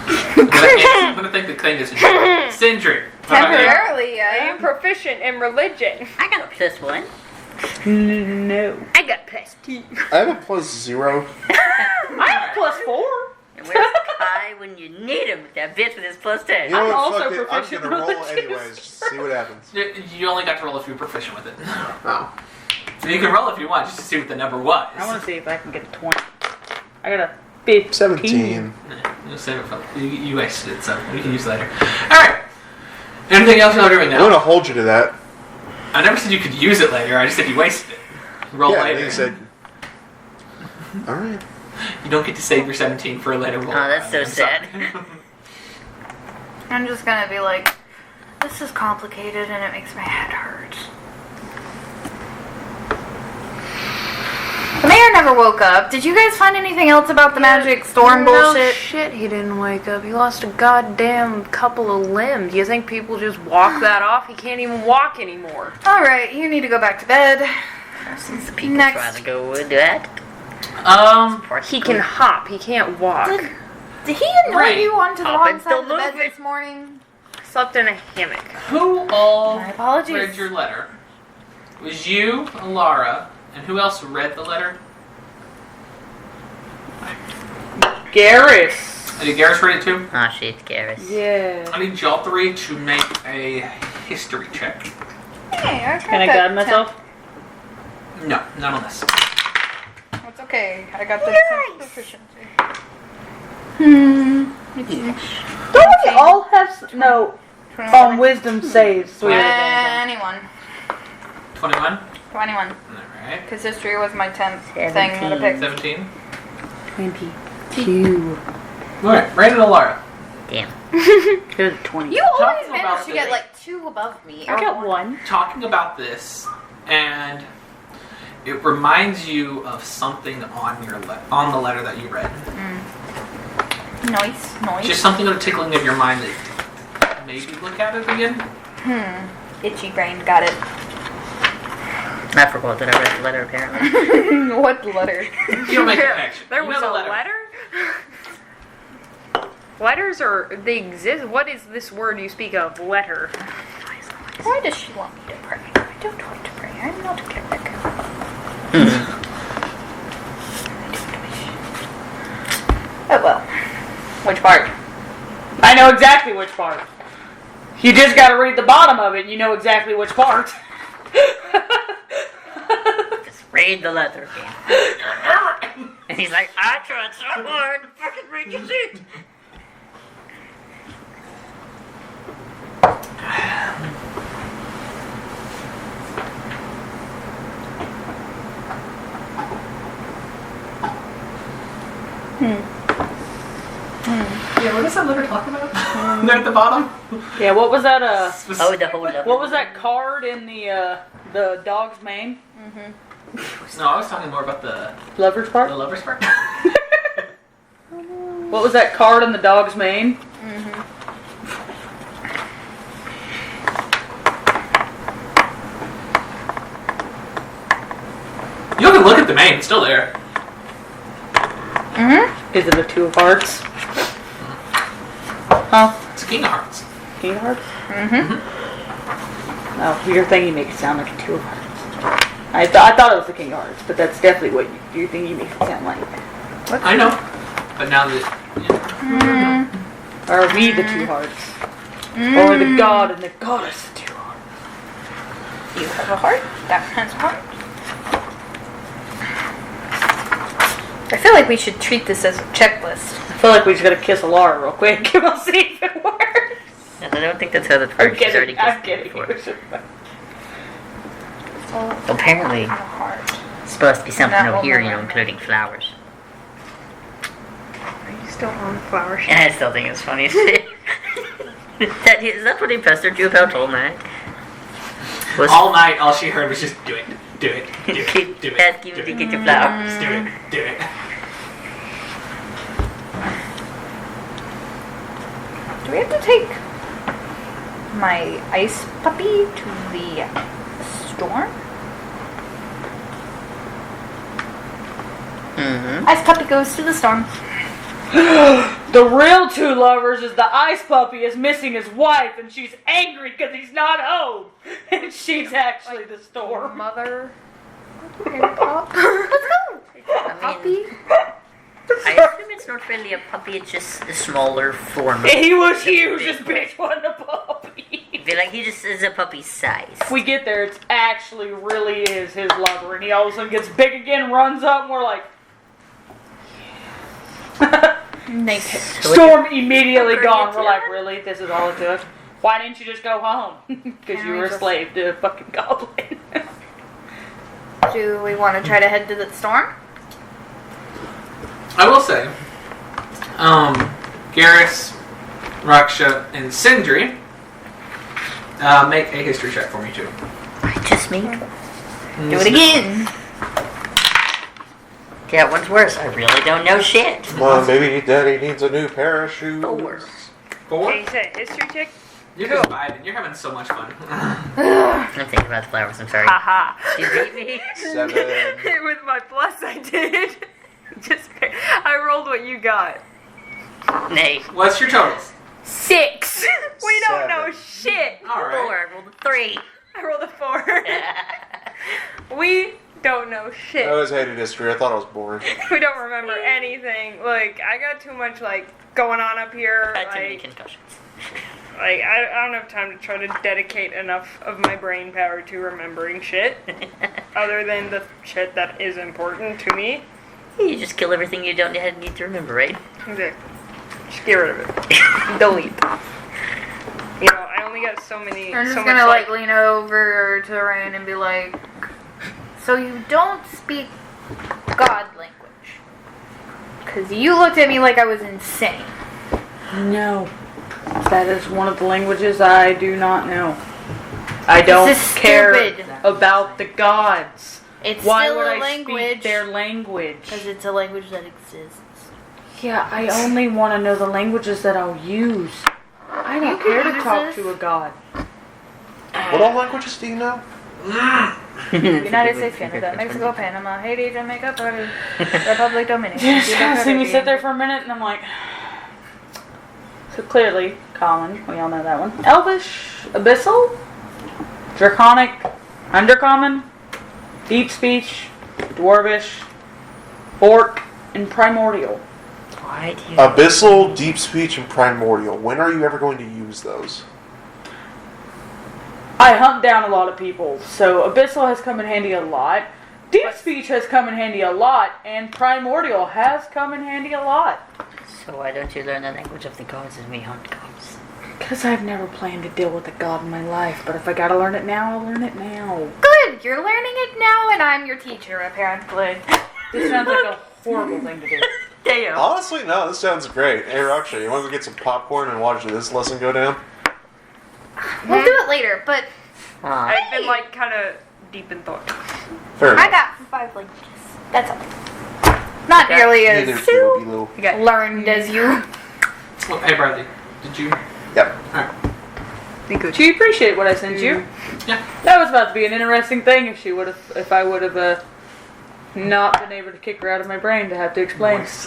I'm gonna think the claim is Sindri. Temporarily, I yeah. am proficient in religion. I got a +1. No, I got +2. I have a +0. I'm +4. And where's Kai when you need him? That bitch with his +10. You know I'm what? also Fuck it. I'm proficient gonna roll religious. anyways. Just see what happens. You only got to roll if you're proficient with it. Oh. So you can roll if you want, just to see what the number was. I want to see if I can get a 20. I got a 15. 17. You'll save it for you wasted it, so we can use it later. All right. Anything else y'all doing I'm gonna now? hold you to that. I never said you could use it later. I just said you wasted it. Roll Yeah, later. you said. All right. You don't get to save your 17 for a later roll. Oh, that's so I'm sorry. sad. I'm just gonna be like, this is complicated and it makes my head hurt. The mayor never woke up. Did you guys find anything else about the magic storm No bullshit? shit, he didn't wake up. He lost a goddamn couple of limbs. Do you think people just walk that off? He can't even walk anymore. Alright, you need to go back to bed. Since the people Next. trying to go do that. He can hop. He can't walk. Did he annoy Right. you onto the Up wrong and side of the still bed moving. this morning? Slept in a hammock. Who all My apologies. read your letter? It was you, Lara, and who else read the letter? Garrus. Did Garrus read it too? Oh shit, Garrus. Yeah. I need y'all three to make a history check. Hey, Can I guide myself? No, not on this. It's okay. I got the 10 proficiency. Don't we all have no 21. wisdom saves? So we have advantage 21? 21. Alright. Because history was my 10th thing that I picked. 17? 22. Alright, Brandon and Laura. Damn. Good 20. You always Talking manage about to get this. like 2 above me. I got 1. Talking about this, and it reminds you of something on your on the letter that you read. Noise. Just something of a tickling of your mind that maybe look at it again. Itchy brain. Got it. I forgot that I read the letter apparently. What letter? You don't make a connection. There You was know a the letter? Letters are, they exist. What is this word you speak of? Letter. Why does she want me to pray? I don't want to pray. I'm not a cleric. Oh well. Which part? I know exactly which part. You just gotta read the bottom of it and you know exactly which part. Just read the letter again. And he's like, I tried so hard to fucking read your shit. Yeah, what does that letter talk about? There at the bottom? Yeah, what was that Oh, the whole letter. what was that card in the dog's mane? No, I was talking more about the Lover's part? lover's part. What was that card in the dog's mane? You can look at the main, it's still there. Is it a 2 of hearts? Huh? It's a king of hearts. King of hearts? Oh, your thing you make it sound like a 2 of hearts. I thought it was the king of hearts, but that's definitely what you think you make it sound like. I know. But now that... Yeah. Are we the 2 hearts? Or the god and the goddess of 2 hearts? You have a heart? That has a heart. I feel like we should treat this as a checklist. I feel like we just gotta kiss Alara real quick and we'll see if it works. I don't think that's how the I'm first is already kidding. I'm kissed kidding. before. So, Apparently, a heart. it's supposed to be something That over will here, never including flowers. Are you still on flower shit? And I still think it's funny as shit. That's what he pestered you about all night? Was All night, all she heard was just, do it, do it, do it, keep do it, asking do you to it, get your flowers. do it, do it. Do we have to take my ice puppy to the storm? Mm-hmm. Ice puppy goes to the storm. The real 2 lovers is the ice puppy is missing his wife and she's angry because he's not home. And she's actually the storm. Mother. Let's go. Puppy? I assume it's not really a puppy, it's just a smaller form. He was huge, this bitch wasn't a puppy. I feel like he just is a puppy's size. If we get there, it actually really is his lover, and he all of a sudden gets big again, runs up, and we're like... Naked. Storm immediately gone. you We're like, really? This is all it took? Why didn't you just go home? Because you were a slave to a fucking goblin. Do we want to try to head to the storm? I will say, Garrus, Raksha, and Sindri make a history check for me too. Just me? Do it again. That one's worse. I really don't know shit. Well, maybe Daddy needs a new pair of shoes. 4. 4? Okay, you said history check? You're just vibing. You're having so much fun. I'm thinking about the flowers, I'm sorry. Haha. You beat me? 7. With my plus, I did. I rolled what you got. Nay. What's your totals? 6. We don't 7. know shit. All 4. right. I rolled a 3. I rolled a 4. We don't know shit. I always hated history. I thought I was boring. We don't remember anything. Like, I got too much, like, going on up here. I had too many Like, concussions. Like, I don't have time to try to dedicate enough of my brain power to remembering shit, other than the shit that is important to me. You just kill everything you don't need to remember, right? Exactly. Just get rid of it. Delete. You know, I only got so many. I'm just so gonna much, like lean over to Ryan and be like, so you don't speak God language? Because you looked at me like I was insane. No. That is one of the languages I do not know. I don't This is care stupid. about the gods. It's Why still would a I language. speak their language? Because it's a language that exists. Yeah, I only want to know the languages that I'll use. I don't care to talk use to a god. What all languages do you know? United States, Canada, Mexico, Panama, Haiti, Jamaica, Peru, Republic Dominican. Just kind of see me sit there for a minute and I'm like... So clearly, common, we all know that one. Elvish, Abyssal, Draconic, Undercommon, Deep Speech, Dwarvish, Orc, and Primordial. Why do you... Abyssal, Deep Speech, and Primordial. When are you ever going to use those? I hunt down a lot of people, so Abyssal has come in handy a lot. Deep Speech has come in handy a lot, and Primordial has come in handy a lot. So why don't you learn the language of the gods as we hunt gods? Because I've never planned to deal with a god in my life, but if I gotta learn it now, I'll learn it now. Good, you're learning it now, and I'm your teacher, apparently. This sounds like a horrible thing to do. Damn. Honestly, no, this sounds great. Hey, Raksha, you want to get some popcorn and watch this lesson go down? We'll do it later, but I've been, like, kind of deep in thought. Fair I enough. got 5 languages. That's all. Not nearly Neither as do Lilo. You got learned as you. Oh, hey, Bradley. Did you? Yep. Alright. be good. Do you appreciate what I sent you? Yeah. That was about to be an interesting thing if I would have not been able to kick her out of my brain to have to explain. Nice.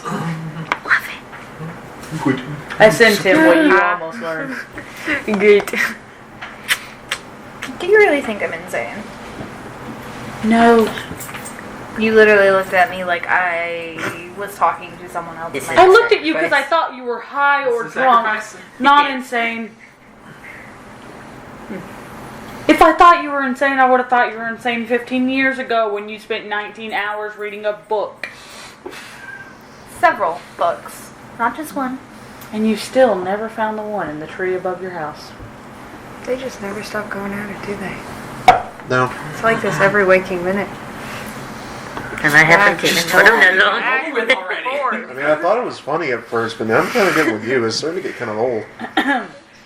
Good. I sent him what you almost learned. Great. Do you really think I'm insane? No. You literally looked at me like I was talking to someone else. This in is- my I head. looked at you because I thought you were high or It's a drunk, sacrifice. not insane. If I thought you were insane, I would have thought you were insane 15 years ago when you spent 19 hours reading a book. Several books, not just one. And you still never found the one in the tree above your house. They just never stop going at it, do they? No. It's like this every waking minute. And I haven't even put them alone. Over with already. I mean, I thought it was funny at first, but now I'm kind of getting with you. It's starting to get kind of old.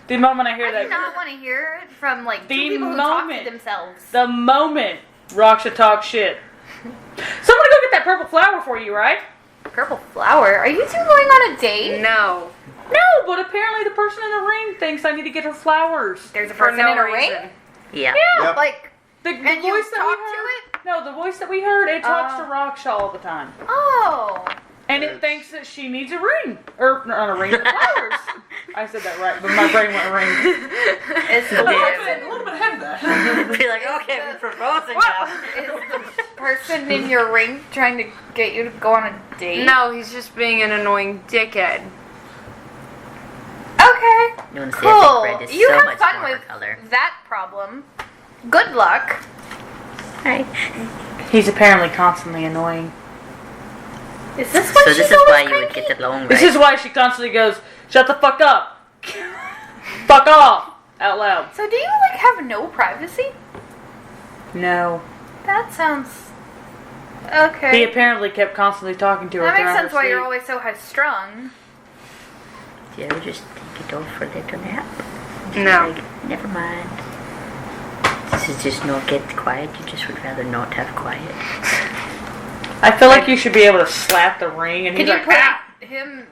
The moment I hear I that, do not want to hear it from like two The people who talk moment. to themselves. the moment Raksha talks shit. Somebody go get that purple flower for you, right? Purple flower? Are you two going on a date? No. No, but apparently the person in the ring thinks I need to get her flowers. There's a For person no in a reason. ring? Yeah. Yeah, Yep. like, The and voice you that talk we to heard. it? No, the voice that we heard, it talks Oh. to Raksha all the time. Oh. And it thinks that she needs a ring. Or, not a ring, flowers. I said that right, but my brain went ring. Is the A person, little bit ahead of that. Be like, okay, we're proposing now. is the person in your ring trying to get you to go on a date? No, he's just being an annoying dickhead. Okay. You want to see Cool. red is You so have much fun more with color. that problem. Good luck. Right. He's apparently constantly annoying. Is this why So she's this is always why you would cranky? get along, This right? is why she constantly goes, shut the fuck up. Fuck off. Out loud. So do you like have no privacy? No. That sounds He okay. apparently kept constantly talking to her. That makes throughout sense her why you're sleep. always so high strung. Do you ever just take it off for a little nap? No. Like, never mind. This is just not get quiet. You just would rather not have quiet. I feel like you should be able to slap the ring and Can he's you like, put ah! him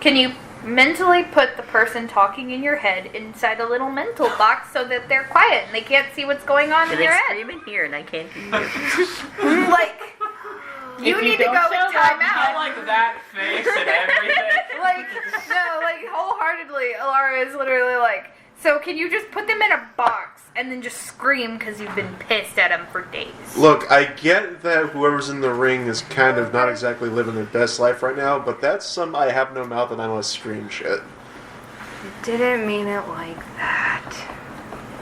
can you mentally put the person talking in your head inside a little mental box so that they're quiet and they can't see what's going on They're in your like head? screaming here and I can't hear you. Like you If need to don't go show and time up, I out. like that face and everything. Like, no, like, wholeheartedly, Alara is literally like, so can you just put them in a box and then just scream because you've been pissed at them for days? Look, I get that whoever's in the ring is kind of not exactly living their best life right now, but that's some I have no mouth and I must scream shit. Didn't mean it like that.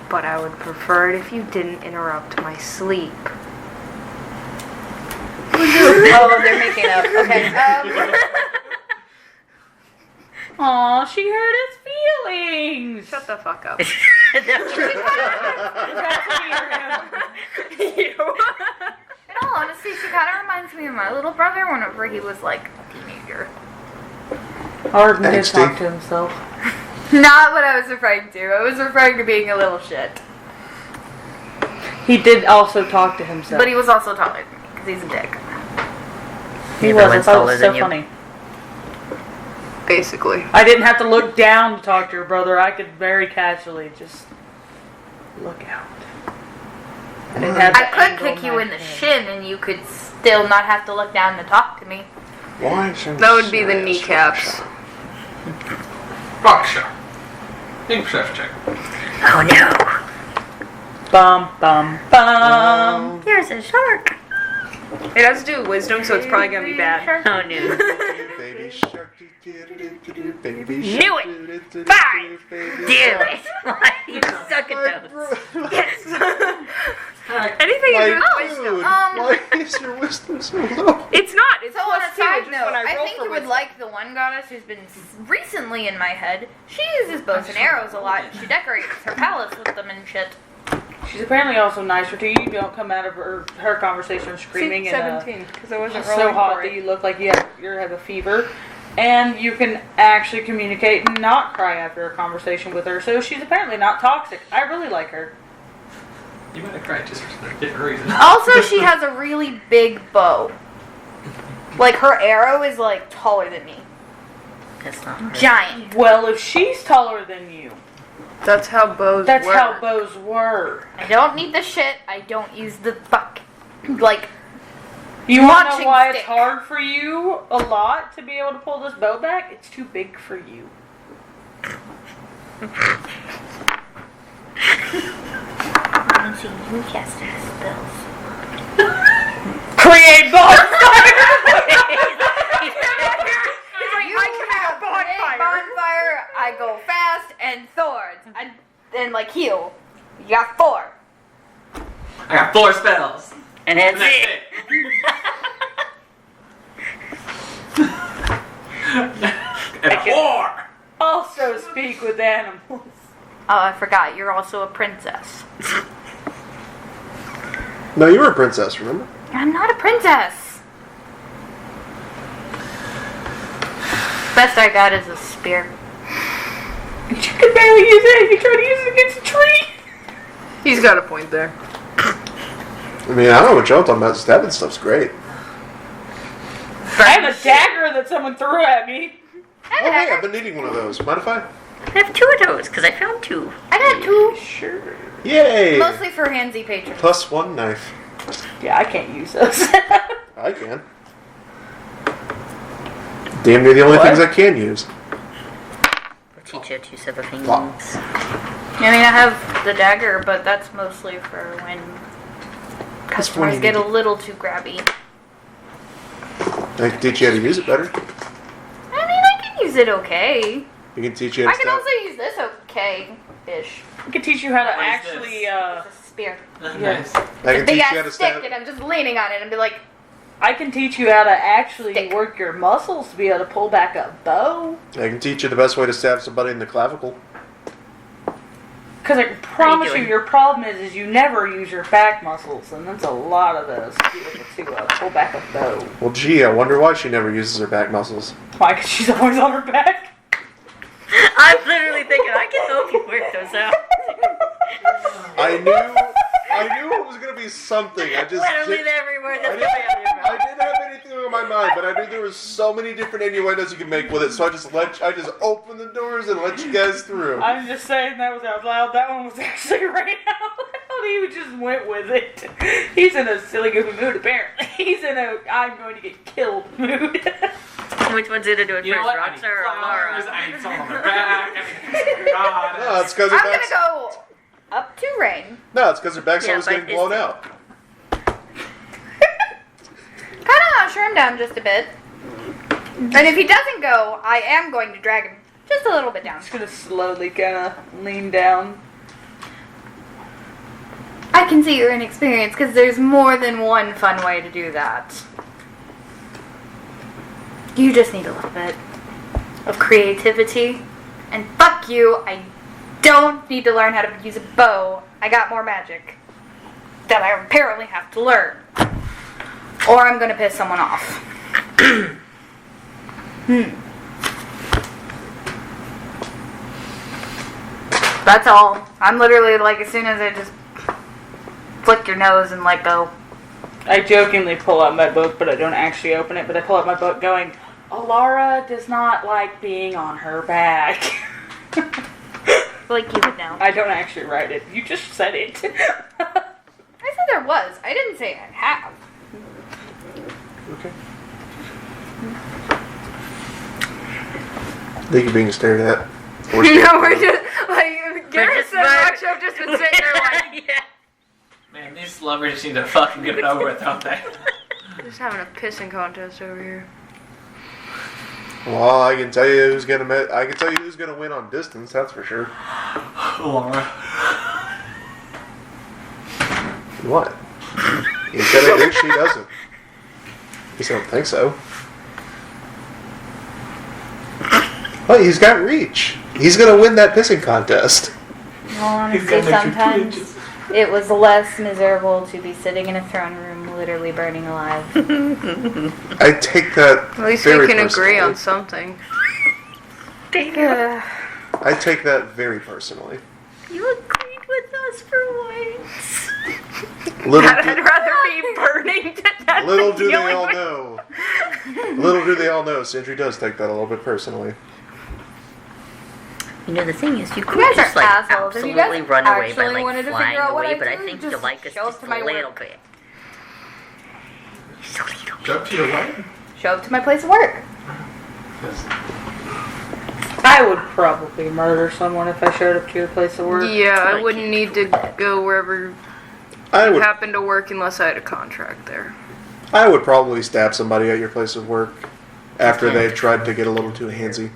But I would prefer it if you didn't interrupt my sleep. Oh, they're making up. Okay. Aw, she hurt his feelings. Shut the fuck up. In all honesty, she kind of reminds me of my little brother whenever he was like a teenager. Arden did Angsty. talk to himself. Not what I was referring to. I was referring to being a little shit. He did also talk to himself. But he was also taller than me because he's a dick. He was. I Everyone's thought it taller was so than you. funny. Basically. I didn't have to look down to talk to your brother. I could very casually just look out. I didn't have to I could angle kick you my in the head. shin and you could still not have to look down to talk to me. That would be the kneecaps. Rock shot. Big perception check. Oh no. Bum, bum, bum. There's a shark. It has to do with wisdom, so it's probably gonna be bad. Oh no. Baby shark. Baby Knew shark. it. Fine. Damn it. You suck at those. Yes. Anything to do with Like, wisdom. dude, why is your wisdom so low? It's not. It's So on plus a 2. side It's just note, when I I roll think for you would wisdom. like the one goddess who's been recently in my head. She uses bows and arrows a lot and she decorates her palace with them and shit. She's apparently also nicer to you. You don't come out of her conversation screaming See, and 17, because I wasn't it's rolling so hot for that it. you look like you have a fever. And you can actually communicate and not cry after a conversation with her. So she's apparently not toxic. I really like her. You might have cried just for a different reason. Also, she has a really big bow. Like her arrow is like taller than me. That's not right. Giant. Well, if she's taller than you, That's how bows that's work. how bows were. I don't need the shit. I don't use the fuck. Like, You want to Launching know why it's stick. hard for you a lot to be able to pull this bow back? It's too big for you. I'm seeing you casting spells. Create bonfire! you have a bonfire. I go fast and swords. And like heal. You got 4. I got 4 spells. And that's And that's it. it. And 4. Also speak with animals. Oh, I forgot. You're also a princess. No, you were a princess, remember? I'm not a princess. Best I got is a spear. You can barely use it if you try to use it against a tree. He's got a point there. I mean, I don't know what y'all talking about. Stabbing stuff's great. I have a dagger that someone threw at me. Oh, hey, I've been needing one of those. Mind if I? I have 2 of those, because I found 2. I got 2. Sure. Yay! Mostly for handsy patrons. +1 knife. Yeah, I can't use those. I can. Damn near the only What? things I can use. I'll teach you 2 separate things. Wow. I mean, I have the dagger, but that's mostly for when customers you get need a little too grabby. I can teach you how to use it better. I mean, I can use it okay. I can teach you how I to can stab. also use this okay-ish. I can teach you how to What is actually, It's a spear. Nice. I can Big teach you how to ass stick, stab. and I'm just leaning on it and be like, I can teach you how to actually Stick. work your muscles to be able to pull back a bow. I can teach you the best way to stab somebody in the clavicle. Because I can promise you, doing? your problem is you never use your back muscles, and that's a lot of those to be able to pull back a bow. Well, gee, I wonder why she never uses her back muscles. Why? Because she's always on her back. I'm literally thinking I can help you work those out. I knew it was gonna be something. I just Literally did, every word I that's didn't, coming out of your I mouth. didn't have anything on my mind, but I knew there was so many different innuendos you could make with it. So I just opened the doors and let you guys through. I'm just saying that was out loud. That one was actually right out loud. He just went with it. He's in a silly goofy mood, apparently. He's in a I'm going to get killed mood. Which one's in to do it You know first, what? I need Rockstar or flowers, Laura? I need someone on my back. I need God. No, it's because I'm gonna go up to Rain. No, it's because her back's Yeah, always but getting it's- blown out. Kind of usher him down just a bit. And if he doesn't go, I am going to drag him Just a little bit down. Just gonna slowly kind of lean down. I can see you're inexperienced because there's more than one fun way to do that. You just need a little bit of creativity. And fuck you, I don't need to learn how to use a bow. I got more magic that I apparently have to learn. Or I'm gonna piss someone off. That's all. I'm literally like, as soon as I just flick your nose and let go. I jokingly pull out my book, but I don't actually open it. But I pull out my book going, Alara does not like being on her back. Like you would know. I don't actually write it. You just said it. I said there was. I didn't say I have. Okay. I think you're being stared at. Or stared No, we're at. just like Garrett just and like- Macho have just been sitting there like, Yeah. Man, these lovers just need to fucking get it over with, don't they? Just having a pissing contest over here. Well, I can tell you who's gonna. I can tell you who's gonna win on distance. That's for sure. Laura. What? You said I think she doesn't. You don't think so? Oh, he's got reach. He's gonna win that pissing contest. well, He's honestly, gonna make you sometimes twitches. it was less miserable to be sitting in a throne room, literally burning alive. I take that. At least very we can agree personally. on something. I take that very personally. You agreed with us for once. Little I'd do, rather be burning to death little than do they dealing all with- know. Little do they all know. Sindri does take that a little bit personally. You know, the thing is, you could guys just are like assholes. If you absolutely guys run away by actually like wanted to flying figure out what away, I but I do, think just you like us show up just to a my little work. bit. Just a little bit. Go up to your what? Show up to my place of work. I would probably murder someone if I showed up to your place of work. Yeah, I Like wouldn't it. need to go wherever I you would. happen to work unless I had a contract there. I would probably stab somebody at your place of work after they tried to get a little too handsy.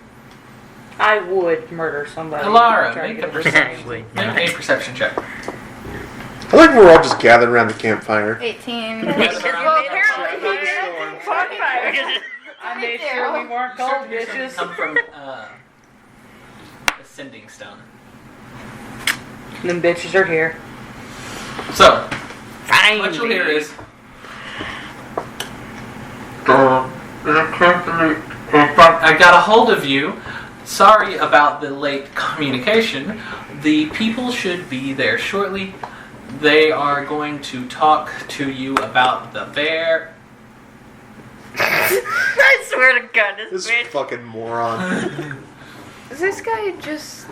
I would murder somebody. Alara, Try to make get a rid of perception. Wait, Make a perception check. I like we're all just gathered around the campfire. 18. Well, apparently he did. Bonfire. I made sure we weren't cold dishes. Come from ascending stone. Them bitches are here. So, Finally. what you'll hear is. I got a hold of you. Sorry about the late communication. The people should be there shortly. They are going to talk to you about the bear. I swear to God, this This bitch. fucking moron. Is this guy just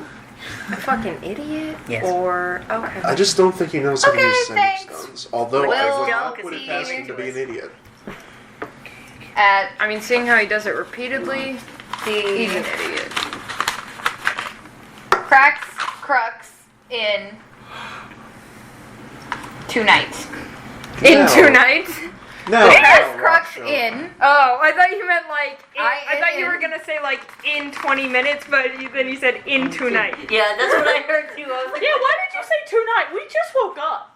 a fucking idiot? Yes. Or okay. I just don't think he knows how to Okay, use sending thanks. stones. Although I Well, would not don't put it see past you him to be an idiot. At I mean, seeing how he does it repeatedly, he's the an idiot. Crux in 2 nights. In No. 2 nights? No. Crux in. Oh, I thought you meant like. I thought you in- were gonna say like in 20 minutes, but then you said in 2 nights. Yeah, that's what I heard too. I was like, Yeah, why did you say tonight? We just woke up.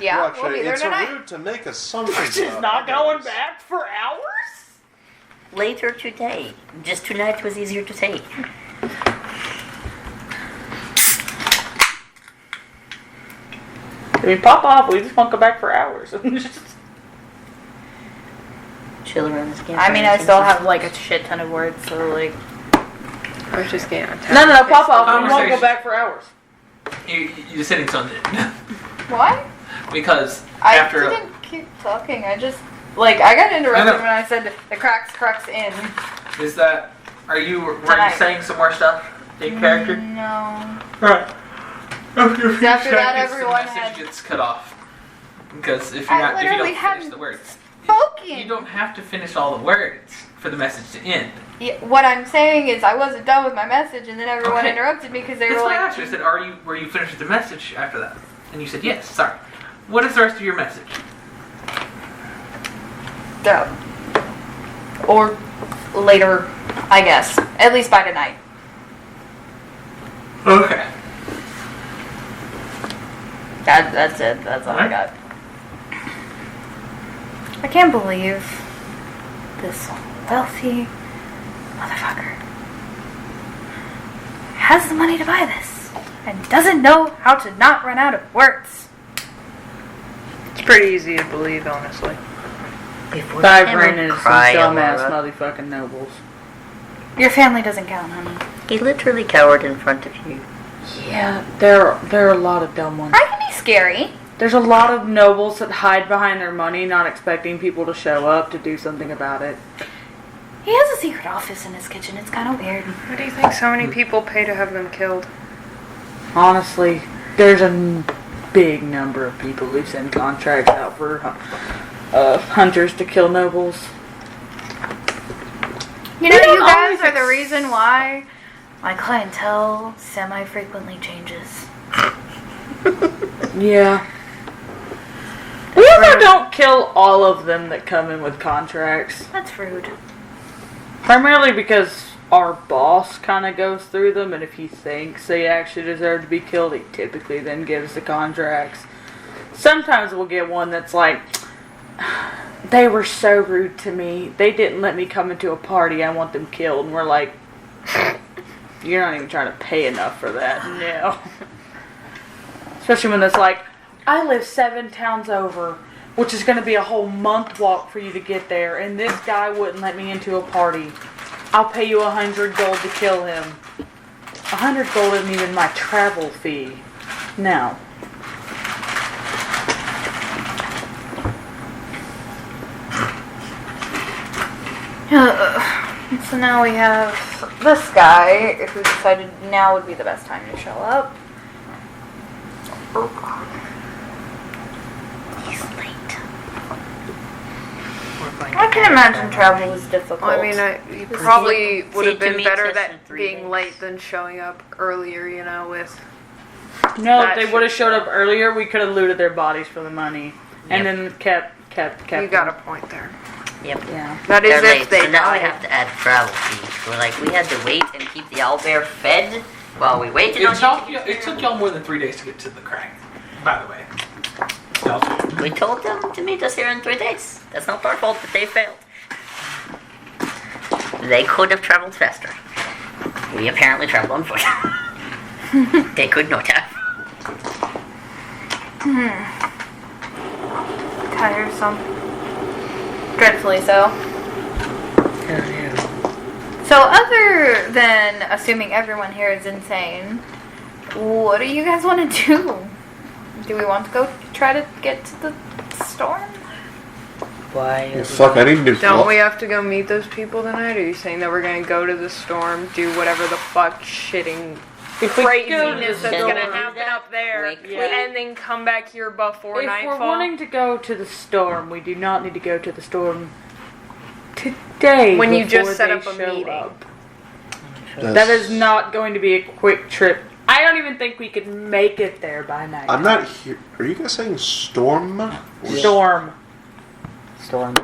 Yeah, Watch we'll be it. there It's tonight. rude to make assumptions. Just about not going others. back for hours? later today. Just tonight was easier to take. I mean, pop off. We just won't go back for hours. Chill around this campfire. I mean, I still have like a shit ton of words, so like. I was just getting attacked. no, pop off. We won't Conversation. go back for hours. You're sitting something. What? Because I after. didn't keep talking. I just like I got interrupted I know. when I said the crux in. Is that. Were you Tonight. saying some more stuff in character? No. Right. After After that, everyone the had- message gets cut off. Because if you're I not, if you literally don't finish hadn't the words, spoken. you don't have to finish all the words for the message to end. Yeah, what I'm saying is I wasn't done with my message, and then everyone Okay. interrupted me because they That's were why I like, asked you. I said, were you finished with the message after that? And you said yes. Sorry. What is the rest of your message? "Dope." Or later, I guess. At least by tonight. Okay. That's it. That's all I got. I can't believe this wealthy motherfucker has the money to buy this and doesn't know how to not run out of words. It's pretty easy to believe, honestly. Before I've Cameron ran into some cried, dumbass Aurora. motherfucking nobles. Your family doesn't count, honey. He literally cowered in front of you. Yeah, there are a lot of dumb ones. I can be scary. There's a lot of nobles that hide behind their money, not expecting people to show up to do something about it. He has a secret office in his kitchen. It's kind of weird. What do you think so many people pay to have them killed? Honestly, there's a big number of people who send contracts out for hunters to kill nobles. You know, We don't you guys always are the reason why my clientele semi-frequently changes. Yeah. We also don't kill all of them that come in with contracts. That's rude. Primarily because our boss kind of goes through them, and if he thinks they actually deserve to be killed, he typically then gives the contracts. Sometimes we'll get one that's like, they were so rude to me. They didn't let me come into a party. I want them killed. And we're like, you're not even trying to pay enough for that. No. Especially when it's like, I live 7 towns over, which is going to be a whole month walk for you to get there, and this guy wouldn't let me into a party. I'll pay you 100 gold to kill him. 100 gold isn't even my travel fee. No. So now we have this guy who decided now would be the best time to show up. He's late. I can imagine travel is difficult. Well, I mean, you probably would have See, to been me, better it's less that than 3 being days. late than showing up earlier, you know, with... No, That if they would have should- showed up earlier, we could have looted their bodies for the money. And then kept You got a them. point there. Yep. Yeah. That is They're if late, they so now I die. have to add travel fees. We're like, we had to wait and keep the owlbear fed while we waited on It took y'all more than 3 days to get to the crag, by the way. So, We told them to meet us here in 3 days. That's not our fault that they failed. They could have traveled faster. We apparently traveled on foot. They could not have. Tiresome. Dreadfully so. So other than assuming everyone here is insane, what do you guys want to do? Do we want to go try to get to the storm? Why? Well, fuck, I need new Don't we have to go meet those people tonight? Or are you saying that we're going to go to the storm, do whatever the fuck shitting If we craziness go that's to going the to happen up there, Wait, and then come back here before If nightfall? we're wanting to go to the storm, we do not need to go to the storm today. When you before just set they up a show meeting. up. That is not going to be a quick trip. I don't even think we could make it there by night. I'm not here. Are you guys saying storm? Or Storm. Storm.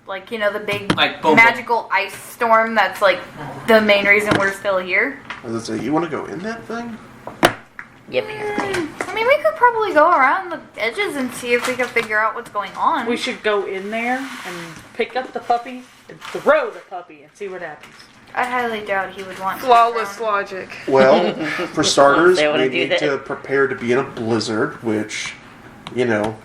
Like, you know, the big Like, boom, boom. magical ice storm that's like the main reason we're still here? I was gonna say, you want to go in that thing? Yep, apparently. I mean, we could probably go around the edges and see if we can figure out what's going on. We should go in there and pick up the puppy and throw the puppy and see what happens. I highly doubt he would want to. Flawless logic. Well, for starters, They wanna we do need that. to prepare to be in a blizzard, which, you know,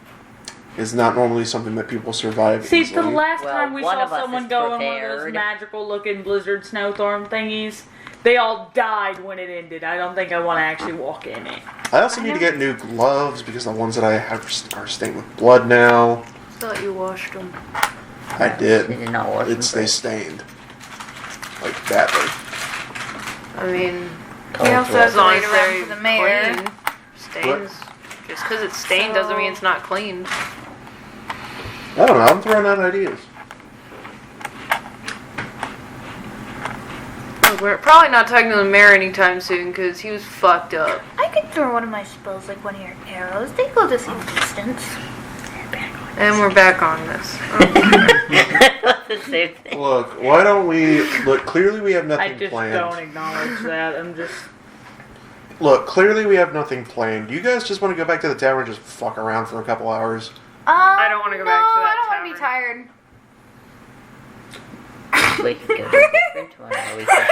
is not normally something that people survive See, easily. the last Well, time we one saw of us someone is go in one of those prepared. magical looking blizzard snowstorm thingies, they all died when it ended. I don't think I want to actually walk in it. I also need to get new gloves because the ones that I have are stained with blood now. Thought you washed them. I did. They did not wash them They first. stained. Like badly. I mean, We also have as to long wait as around they're for the mayor. clean. Stains. Just because it's stained doesn't mean it's not cleaned. I don't know. I'm throwing out ideas. We're probably not talking to the mayor anytime soon because he was fucked up. I could throw one of my spells, like one of your arrows. They go the same distance. And we're back on this. the same thing. Look, why don't we look? Clearly, we have I nothing just planned. don't acknowledge that. I'm just. Look, clearly, we have nothing planned. Do you guys just want to go back to the tavern and just fuck around for a couple hours? I don't wanna go back to that I don't want to be tavern. tired. We could go to a different one. Or we could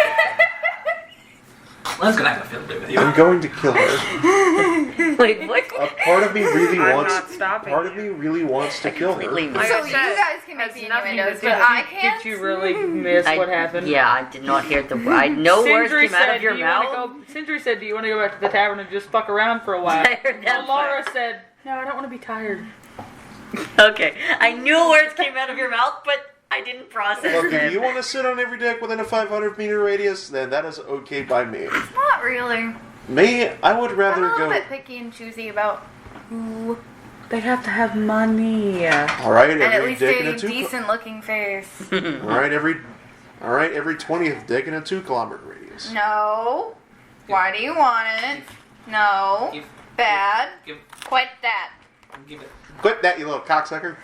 Len's gonna have a field day with you. I'm going to kill her. Wait, what? A part of me really I'm wants. not stopping Part of me really wants to kill her. Completely Like So I you said, guys can make has the nothing to innuendos, do but with I can't. Did you really miss what happened? Yeah, I did not hear the. No words Sindri came out said, of your "Do you wanna mouth. go-" Sindri said, "Do you want to go back to the tavern and just fuck around for a while?" I heard that And Laura part. said, "No, I don't want to be tired." Okay, I knew words came out of your mouth, but I didn't process Look, if them. you want to sit on every deck within a 500-meter radius, then that is okay by me. Not really. Me, I would I'm rather a little go. bit picky and choosy about who, They have to have money. All right, and at every least deck in a a 2. decent looking face. All right, every 20th deck in a 2-kilometer radius. No. Why do you want it? No. Give, Bad. give, Quit that. give it. Quit that, you little cocksucker.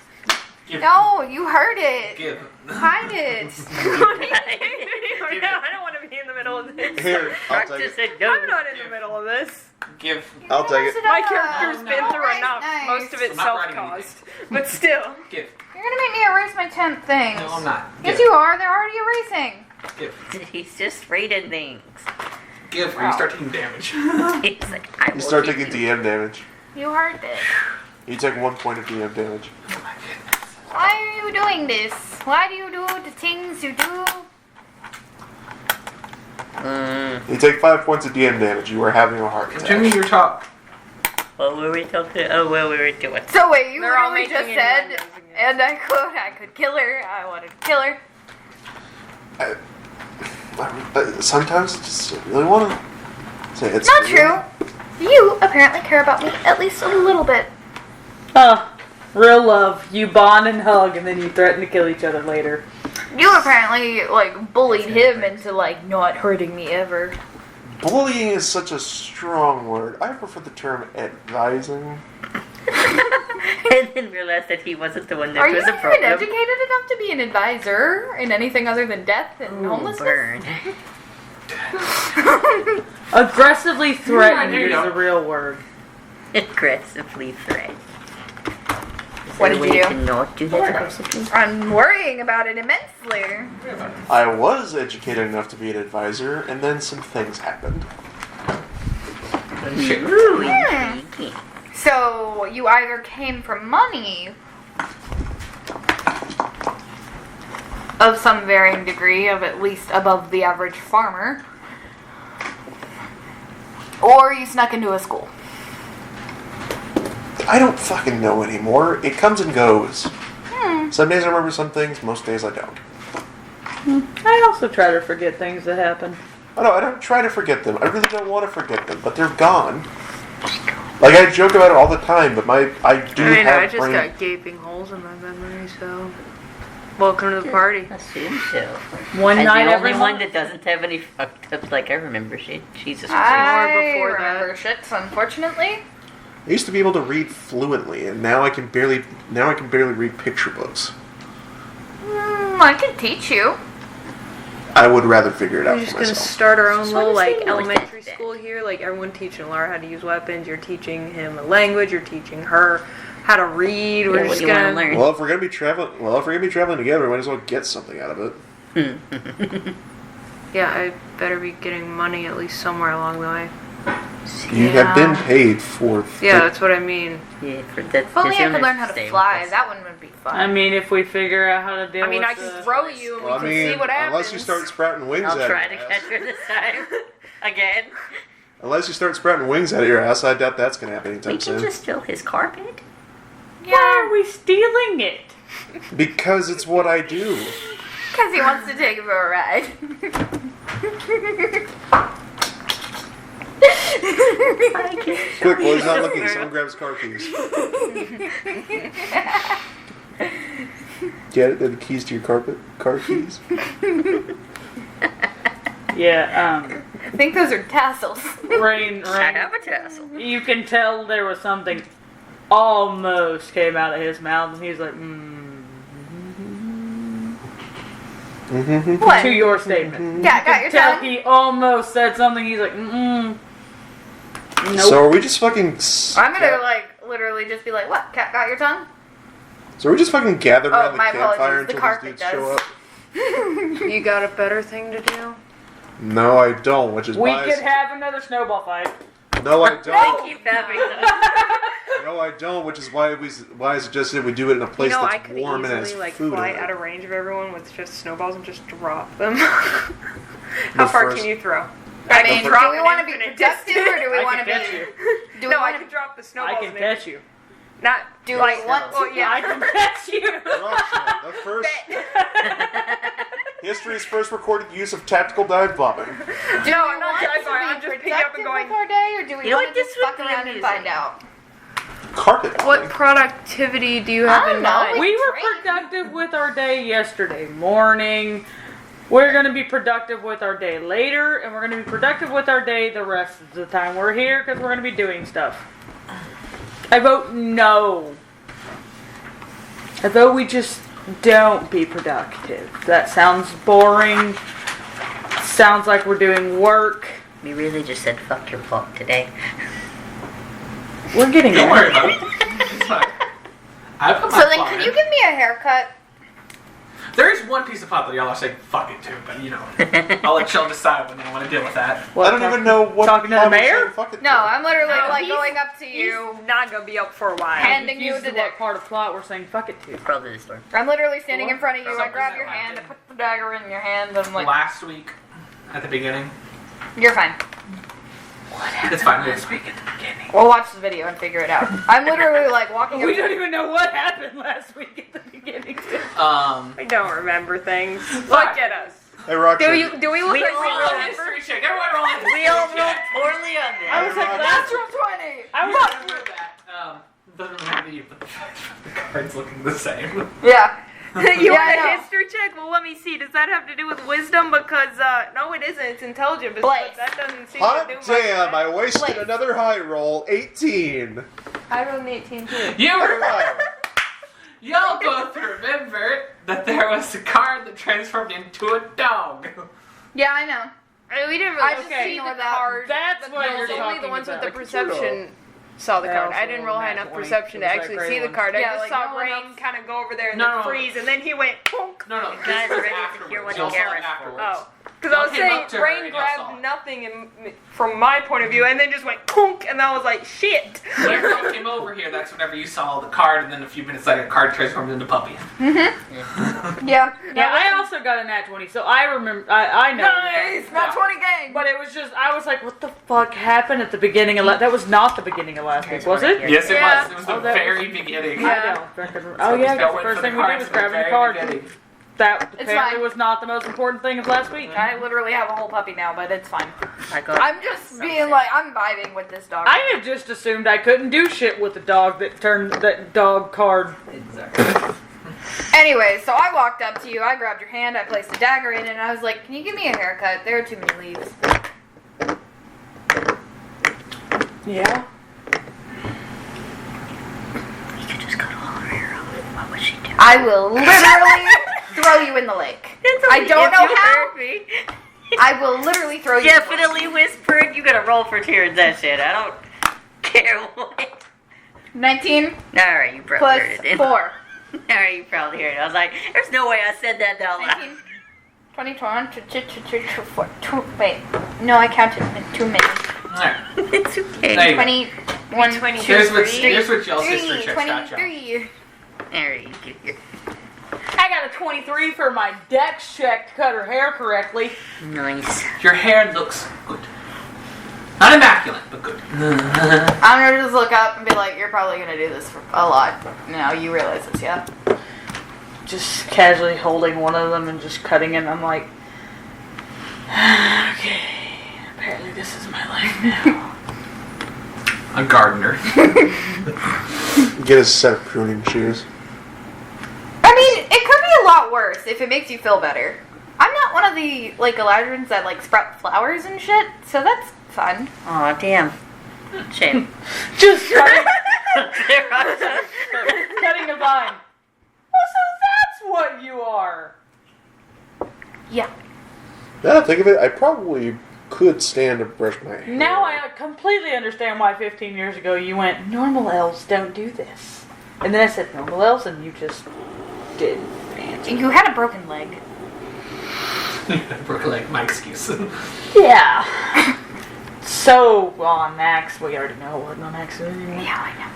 Give, No, you heard it. Give. Hide it. I don't want to be in the middle of this. Here, I'll take Practice it. it, go. I'm not in the middle of this. Give. I'll take it. My character's No. been through Alright, enough. nice. Most of it I'm not writing self-caused. But still. Give. You're gonna make me erase my 10th things. No, I'm not. Yes, Give. you are. They're already erasing. Give. He's just rating things. Give, or you start taking damage. He's like, I You will start give taking you- DM damage. You heard it. You take 1 point of DM damage. Oh my goodness. Why are you doing this? Why do you do the things you do? You take 5 points of DM damage. You are having a heart Continue attack. your talk. What were we talking? Oh, what we were doing. So wait, you They're all literally just making said, innuendos again. and I quote, I could kill her. I wanted to kill her. Sometimes I just really want to say it's Not true. You apparently care about me at least a little bit. Oh, real love. You bond and hug, and then you threaten to kill each other later. You apparently like bullied him into like not hurting me ever. Bullying is such a strong word. I prefer the term advising. And then realized that he wasn't the one that Are you was a even problem. educated enough to be an advisor in anything other than death and Ooh, homelessness? burn. Aggressively threatened Here you is go. a real word. Aggressively threat. What did you do? Cannot do that aggressively. I'm worrying about it immensely. I was educated enough to be an advisor, and then some things happened. Ooh, intriguing. So you either came from money of some varying degree of at least above the average farmer, or you snuck into a school. I don't fucking know anymore. It comes and goes. Some days I remember some things, most days I don't. I also try to forget things that happen. I don't try to forget them. I really don't want to forget them, but they're gone. Like, I joke about it all the time, but I do I mean, have I just brain... got gaping holes in my memory, so. Welcome to the party. Assume so. One And night the every only one month. that doesn't have any fucked up, like I remember shit. Jesus Christ. I before that. remember shits, unfortunately. I used to be able to read fluently, and now I can barely read picture books. I can teach you. I would rather figure it out We're just for gonna myself. start our own Just little wanna like see elementary what's school here. Like everyone teaching Laura how to use weapons. You're teaching him a language. You're teaching her how to read. We're Yeah, what just do you want to gonna. learn? Well, if we're gonna be traveling together, we might as well get something out of it. Yeah, I better be getting money at least somewhere along the way. You have been paid for. Yeah, that's what I mean. Yeah, for that. If only I you'll could learn how stay to with fly. us. That one would be fun. I mean, if we figure out how to deal I mean, with I can the... throw you and we Well, I can mean, see what happens. unless you start sprouting wings I'll out try of to your catch ass. her this time. Again. Unless you start sprouting wings out of your ass, I doubt that's gonna happen We anytime can soon. just steal his carpet. Why are we stealing it? Because it's what I do. Because he wants to take it for a ride. Quick, while he's not looking, someone grab his car keys. Get it? They're the keys to your car keys. Yeah, I think those are tassels. Rain, I have a tassel. you can tell there was something almost came out of his mouth, and he's like, Mm-hmm. What? To your statement. Yeah, got your Tell tongue. he almost said something. He's like, mm. Nope. So are we just fucking... I'm gonna like literally just be like, what? Cat got your tongue? So are we just fucking gathered Oh, around the my campfire apologies. The until carpet these dudes does. show up? You got a better thing to do? No, I don't, which is We why... could have another snowball fight. No, I don't. Keep having them. No, I don't, which is why I suggested we do it in a place You know, I that's could warm and has easily like food fly in it. out of range of everyone with just snowballs and just drop them. How far first- can you throw? I mean, for- do we want to be Infinite productive or do we I want to can be? catch you. Do we No, I want can drop the snowballs. I can and catch you. Not Do like we want to? well, yeah. I can catch you. Russia, the first... History's first recorded use of tactical dive bombing. Do No, we I'm not want dive to bombing, be I'm just picking up and productive going- with our day, or do we You know want what, to this just would fuck be around and amusing. find out? Carpet What bombing. productivity do you I have don't in know. mind? We were Great. productive with our day yesterday morning. We're going to be productive with our day later, and we're going to be productive with our day the rest of the time we're here because we're going to be doing stuff. I vote no. I vote we just don't be productive. That sounds boring. Sounds like we're doing work. We really just said fuck your pot today. We're getting Don't there. worry about it. It's fine. I put my So then, plot could in. you give me a haircut? There is one piece of pot that y'all are saying fuck it to, but you know, I'll let y'all decide when they want to deal with that. What, I don't even know what... talking to the Bob was mayor? saying, fuck it No, to. I'm literally No, like he's- going up to He's you, not gonna be up for a while. handing you Confused the to what dick. part of plot we're saying fuck it to. Probably the store. I'm literally standing in front of you. I Something grab that your hand, I happened. put the dagger in your hand, and I'm like, Last week, at the beginning, you're fine. it's fine. It's We'll watch the video and figure it out. I'm literally like walking up. We don't even know what happened last week at the beginning. I don't remember things. Look Fine. at us. Hey, Roxanne. Do we look We like we all remember? history check. Everyone roll a We all history rolled check. poorly on this. I was like, Natural 20. I You was remember that? Doesn't matter to you, but the fact that the cards looking the same. Yeah. You Yeah, want I a know. history check? Well, let me see. Does that have to do with wisdom? Because, no, it isn't. It's intelligence. But Blaze. that doesn't seem Hot to do much. damn, I wasted Wait. another high roll. 18. I rolled an 18 too. Y'all both remember that there was a card that transformed into a dog. Yeah, I know. We didn't I really just see ignore the that. card. That's what No, you're only talking the ones about. with the perception saw the I card. also I didn't roll high rolled a enough nat 20. perception to It was that actually gray see the one. card. I Yeah, just like, saw no one Rain else- kind of go over there and No, then no. freeze, and then he went punk. No, guys this are was ready to afterwards. hear what Y'all saw it Gareth afterwards. Oh. Because I was Y'all came saying up to her Rain and y'all saw grabbed it. nothing from my point of view, and then just went punk, and I was like, shit. Whenever y'all came over here, that's whenever you saw the card, and then a few minutes later, the card transformed into Puppy. Yeah. Yeah, I also got a nat 20, so I remember. I know. Nice. Not 20 gang. But it was just, I was like, what the fuck happened at the beginning of that was not the beginning of last week, was it? Yes, it Yeah. was. It was the Oh, that very beginning. I don't reckon. Oh yeah, Y'all that's the went first for thing we did cards was at the grabbing a very card. beginning. That It's apparently fine. was not the most important thing of last week. I literally have a whole puppy now, but it's fine. I got I'm just being like, I'm vibing with this dog. I had just assumed I couldn't do shit with the dog that turned that dog card. Anyway, so I walked up to you, I grabbed your hand, I placed a dagger in it, and I was like, can you give me a haircut? There are too many leaves. Yeah. You could just cut all her hair off. What would she do? I will literally throw you in the lake. I don't know how. I will literally throw you in the lake. Definitely whispered. You gotta roll for tears that shit. I don't care what. 19 Alright, you probably plus heard it. 4. Alright, you probably heard it. I was like, there's no way I said that out loud. 19, 20, 4. Wait, no, I counted too many. Alright. It's okay. There you go. 21, 22, Here's what, 3, here's what y'all's history checks got y'all. 23. Alright, you get your I got a 23 for my dex check to cut her hair correctly. nice. Your hair looks good. Not immaculate, but good. I'm gonna just look up and be like, you're probably gonna do this for a lot. Now you realize this, yeah? Just casually holding one of them and just cutting it. I'm like, okay, apparently this is my life now. A gardener. Get a set of pruning shears. I mean, it could be a lot worse if it makes you feel better. I'm not one of the, like, Eladrins that, like, sprout flowers and shit, so that's fun. Aw, damn. Shame. Just cutting, There I was. cutting a vine. Oh, so that's what you are. Yeah. Now that I think of it, I probably could stand to brush my hair. Now I completely understand why 15 years ago you went, normal elves don't do this. And then I said normal elves and you just didn't answer. You had a broken leg. Broke like my excuse. Yeah. So, on Max, we already know what on Max is anymore. Yeah, I know.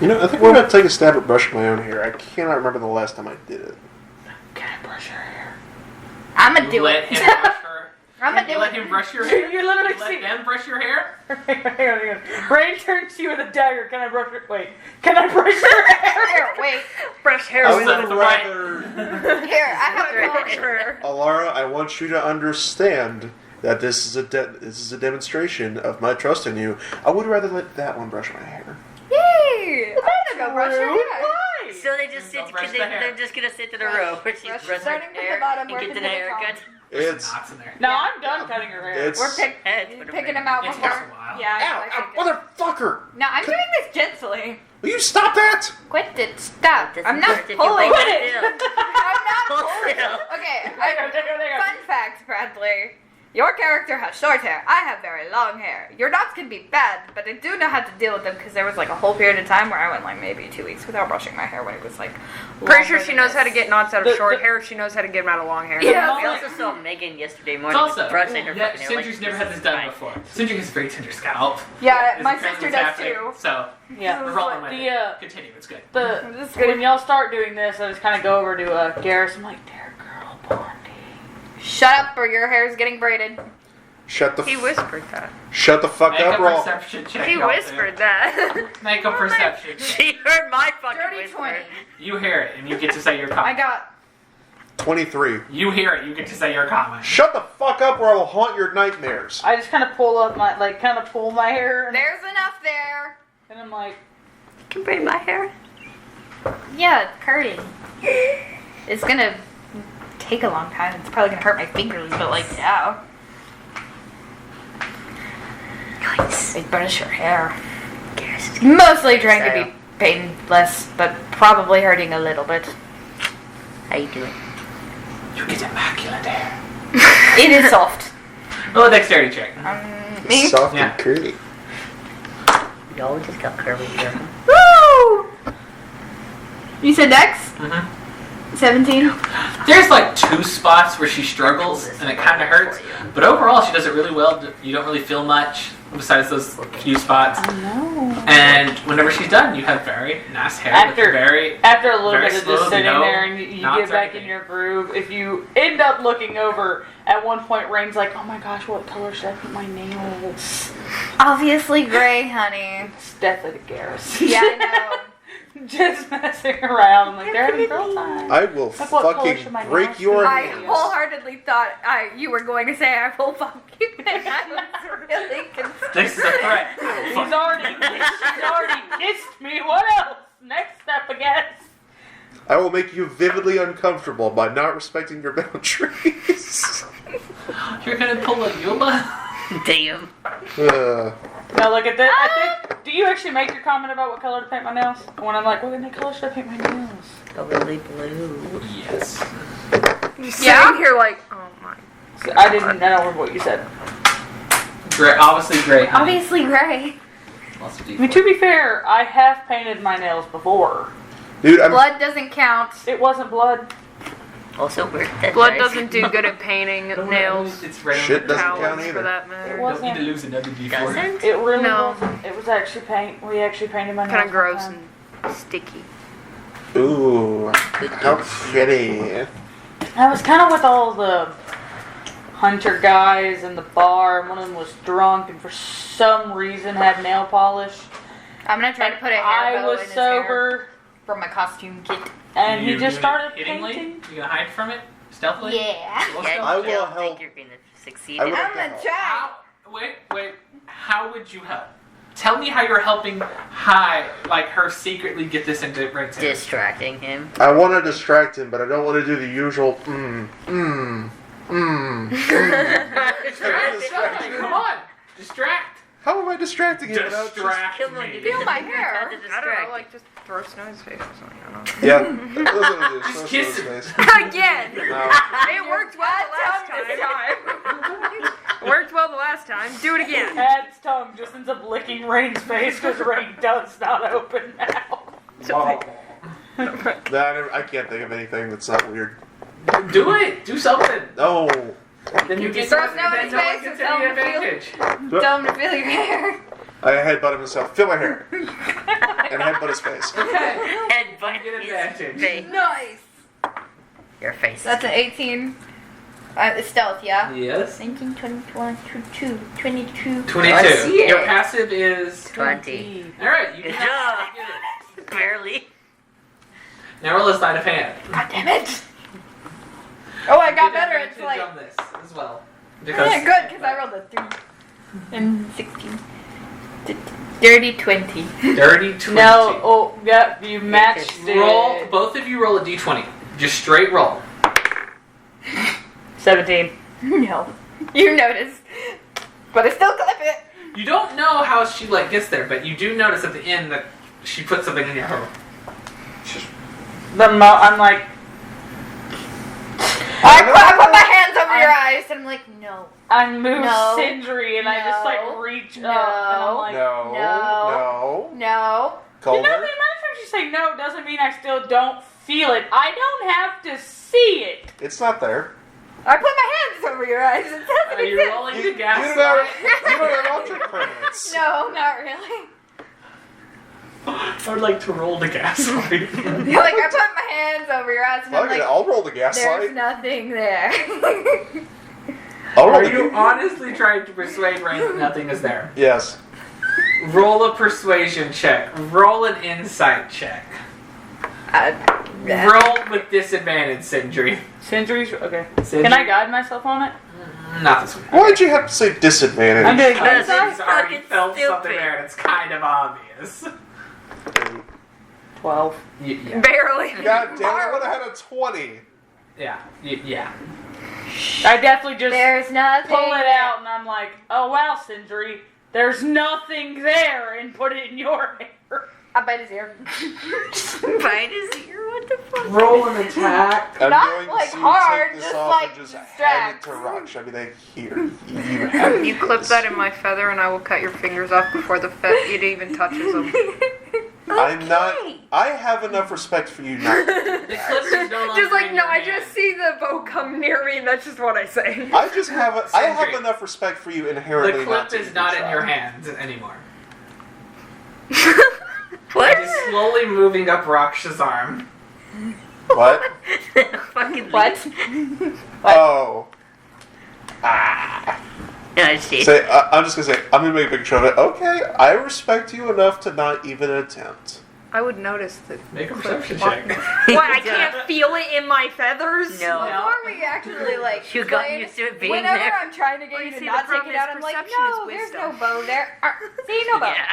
You know, I think I'm gonna take a stab at brushing my own hair. I cannot remember the last time I did it. Can I brush your hair? I'm gonna You do let it. him brush her. I'm gonna You do let it. him brush your hair. You're literally You let seeing- them brush your hair. Hang on. Brain turns to you with a dagger. Can I brush your... Wait. Can I brush your hair? Here, wait. Brush hair I with would the rather, Here, I have a hair. Alara, I want you to understand that this is a demonstration of my trust in you. I would rather let that one brush my hair. Yay! I'm gonna go brush your hair. Why? So they just sit. Don't brush the hair. They're just gonna sit in a row where she's Brush brushing starting her from hair the bottom, and working get to to the the top. haircut. It's Knots in there. No, I'm done cutting your hair. It's We're picking him out It takes before. a while. Yeah, ow, I ow, think motherfucker! No, I'm doing this gently. Will you stop that? Quit it. Stop. This I'm is not hurt if you pulling. hold Quit it it. still. I'm not Hold pulling. still. Okay. Hang on. Fun fact, Bradley. Your character has short hair. I have very long hair. Your knots can be bad, but I do know how to deal with them because there was like a whole period of time where I went like maybe 2 weeks without brushing my hair when it was like. Pretty sure longer she than knows how to this. get knots out of The- short the- hair. She knows how to get them out of long hair. Yeah. We also saw Megan yesterday It's morning also, brushing her yeah, fucking hair. Sindri's never had this done before. Sindri has a very tender scalp. Yeah, It's my apparently sister what's does happening. too. So, Yeah. we're rolling with The, it. Continue, it's good. This is good. when y'all start doing this, I just kind of go over to Garrus. I'm like, dear girl, Bondi. Shut up, or your hair's getting braided. Shut the He whispered that. shut the fuck Make up, a or I'll- perception check. He y'all whispered that. do. Make a perception check. She heard my fucking Dirty whisper. 20. You hear it, and you get to say your I comment. got 23. You hear it, you get to say your comment. Shut the fuck up, or I will haunt your nightmares. I just kind of pull up my, pull my hair. There's enough there. And I'm like, You can braid my hair. Yeah, it's hurting. It's gonna take a long time. It's probably gonna hurt my fingers, but like, yeah. Nice. They burnish your hair. Mostly trying to be painless, but probably hurting a little bit. How you doing? You get immaculate hair. It is soft. Roll a dexterity check. Me? Soft Yeah. and curly. Y'all just got curly hair. Woo! You said Dex? Mm-hmm. 17? There's like 2 spots where she struggles, and it kind of hurts. But overall, she does it really well. You don't really feel much besides those few spots. no. And whenever she's done, you have very nice hair. After- with very After a little Very bit of slow, just sitting no there and you knots get or back in anything. your groove, if you end up looking over, at one point Rain's like, oh my gosh, what color should I put my nails? Obviously gray, honey. It's definitely the Garrus. Yeah, I know. Just messing around. I'm like, they're having girl time. I will Like, what color fucking should my break nails your be? I hands. wholeheartedly thought you were going to say I will fuck you. I was really concerned. This is a threat. She's already kissed me. What else? Next step, I guess. I will make you vividly uncomfortable by not respecting your boundaries. You're gonna pull a Eula? Damn. Now look at this. I think. Do you actually make your comment about what color to paint my nails? When I'm like, what color should I paint my nails? Totally blue. Yes. Just Yeah? sitting here like, oh my. I didn't know what you said. Gray, obviously gray. Honey. Obviously gray. Lots of I mean, to be fair, I have painted my nails before. Dude, I'm Blood doesn't count. It wasn't blood. Also, we're dead Blood guys. doesn't do good at painting nails. It's random. Shit doesn't Towels count for either. that It matter. Don't wasn't. need to lose another D4. Doesn't? It really No. wasn't. It was actually paint. We actually painted my nails. Kind of one gross time. and sticky. Ooh, how pretty. I was kind of with all the hunter guys in the bar, and one of them was drunk, and for some reason had nail polish. I'm gonna try to put a hair I bow was in his hair sober, from my costume kit. and he You just doing started it hittingly? painting. You gonna hide from it stealthily? Yeah. Well, Yeah, I you will don't help. think you're gonna succeed I in will- it. I'm gonna try. How? Wait. How would you help? Tell me how you're helping her secretly get this into Rain's head. Distracting him. I want to distract him, but I don't want to do the usual Distract something. Come on. Distract. How am I distracting you without just... Distract Come on, me. you Feel get my the- hair. to I distract don't know, you. like just throw snow in his face or something. I don't know. Yeah, that's what I do. Just Snow kiss his him. face. Again! No. It worked well the last time. It worked well the last time. Do it again. Ad's tongue just ends up licking Rain's face because Rain does not open now. I can't think of anything that's not weird. Do it. Do something. No. Then you get Throw something snow in that his no one face can and take tell him to feel- advantage. Tell him to feel your hair. I headbutt myself. Feel my hair. And headbutt his face. Headbutt Get his advantage. face. Nice. Your face. That's an 18. It's stealth, yeah? Yes. 19, 21, 22, 22. 22. see Your it. passive is 20. All right. You Good can job. get it. Barely. Now roll a sleight of hand. God damn it. Oh, I got Get better. advantage It's like. on this as well. Yeah, good, because I rolled a 3. And 16. Dirty 20. Dirty 20. No, oh, yeah, you matched it. Roll. Both of you roll a d20. Just straight roll. 17. No. You noticed. But I still clip it. You don't know how she like gets there, but you do notice at the end that she put something in your hole. I'm like, I put my hands over your eyes and I'm like, no. I move No. Sindri and I just like No. reach No. up and I'm like, No. No. No. No. It Colder. doesn't matter if you say no, it doesn't mean I still don't feel it. I don't have to see it. It's not there. I put my hands over your eyes. It doesn't Are you exist. rolling You the don't gas have, light? you don't have object permanents. No, not really. I would like to roll the gas light. Like, I put my hands over your eyes and I'm Fuck it, like, I'll roll the there's gaslight. nothing there. I'll roll Are the you honestly trying to persuade Rain that nothing is there? Yes. Roll a persuasion check. Roll an insight check. Roll with disadvantage, Sindri. Sindri's okay. Sindri? Can I guide myself on it? Not this one. Why'd you have to say disadvantage? I'm doing Because That's he's already fucking felt something stupid. there and it's kind of obvious. 12. Yeah. Barely. God damn it, I would have had a 20. Yeah. Yeah. I definitely just There's nothing. pull it out and I'm like, oh wow, Sindri, there's nothing there, and put it in your hair. I bite his ear. Bite his ear? What the fuck? Roll an attack. I'm Not, going like, to hard, take this just, off like, and just hand distract. it to Rock. Should I be like, here, you have You clip this. that in my feather and I will cut your fingers off before the it even touches them. I'm not. I have enough respect for you not. to do The that. clip is no longer Just like, in no, your I hand. just see the bow come near me and that's just what I say. I just have. I have Sindri. enough respect for you inherently. The not clip to is not in try. your hands anymore. What? It is slowly moving up Raksh's arm. What? Fucking What? Oh. No, I see. Say, I'm just gonna say. I'm gonna make a picture of it. Okay, I respect you enough to not even attempt. I would notice that. Make a perception check. What, I can't feel it in my feathers? No. Before we actually like You got played, used to it being whenever there. I'm trying to get Well, you you to see, not the take problem it out, is I'm like, perception no, is there's wisdom. no bow there. See, no bow. Yeah.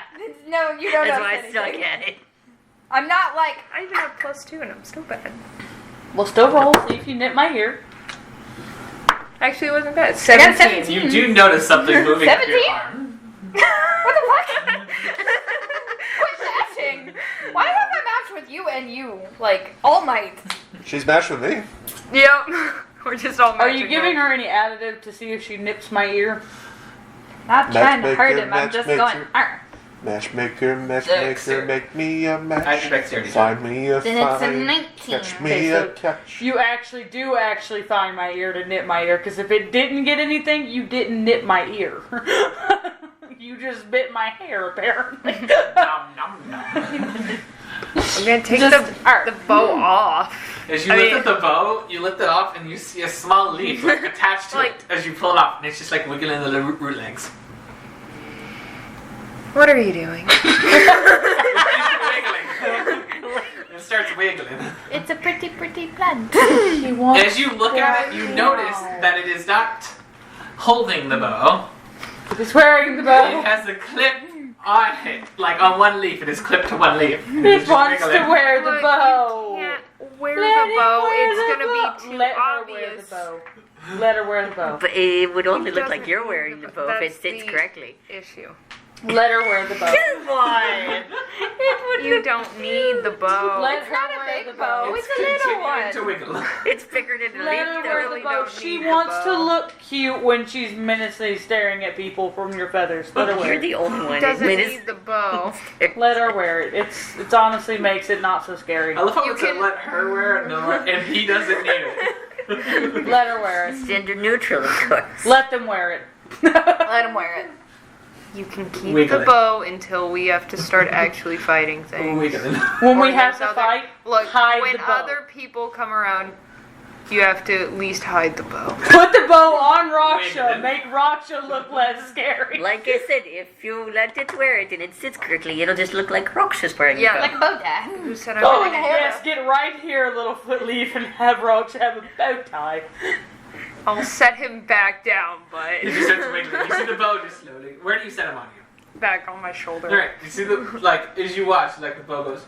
No, you don't That's know why I anything. suck at it. I'm not like, I even have +2 and I'm still bad. We'll still roll, see if you nip my ear. Actually, it wasn't bad. I got 17. 17. You do notice something moving up your 17? arm. what the fuck? Quit matching. Why have I matched with you and you, like, all night? She's matched with me. Yep. We're just all Are you matching giving now. her any additive to see if she nips my ear? Not trying to hurt him, I'm Matchmaker, just going, matchmaker. Matchmaker, Dexter. make me a match. I expect dexterity. Find me a Then it's a find. 19. Catch me Okay, so a catch. You actually do find my ear to nip my ear, because if it didn't get anything, you didn't nip my ear. You just bit my hair, apparently. Nom, nom, nom. I'm gonna take Just- the bow off. As you lift at the bow, you lift it off and you see a small leaf like, attached to it as you pull it off, and it's just like wiggling the little root legs. What are you doing? It starts wiggling. It's a pretty, pretty plant. As you look at it, you notice that it is not holding the bow. It's wearing the It bow. has a clip on it, like on one leaf. It is clipped to one leaf. And It is wants just to wiggling. wear the Look, bow. You can't wear Let the it bow. wear It's the gonna bow. be too Let her wear the obvious. bow. Let her wear the bow. But it would only It look like doesn't- you're wearing the bow if it that's sits the correctly. Issue. Let her wear the bow. Come on. You don't need the bow. Let It's not her a wear big the bow. bow. It's a little continuing one. to wiggle. It's bigger than a Let her leaf. wear really the bow. don't She need the wants to bow. look cute when she's menacingly staring at people from your feathers. Let her wear You're it. the only one. Doesn't admitted- need the bow. Let her wear it. It's honestly makes it not so scary. I love how You it's said can- let her wear it, and he doesn't need it. Let her wear it. Gender neutral, of course. Let them wear it. Let him wear it. You can keep Wiggle the it. bow until we have to start actually fighting things. Wiggling. When Or we have there's to other- fight, Look, hide when the bow. other people come around, you have to at least hide the bow. Put the bow on Raksha. Wiggling. Make Raksha look less scary. Like I said, if you let it wear it and it sits correctly, it'll just look like Roxas wearing Yeah. it. Like a bow tie. Who said I Oh, wanted yes, get right here, little foot leaf, and have Raksha have a bow tie. I'll set him back down, He but just starts wiggling. You see the bow just slowly. Where do you set him on you? back on my shoulder. Alright, you see the, like, as you watch, like, the bow goes.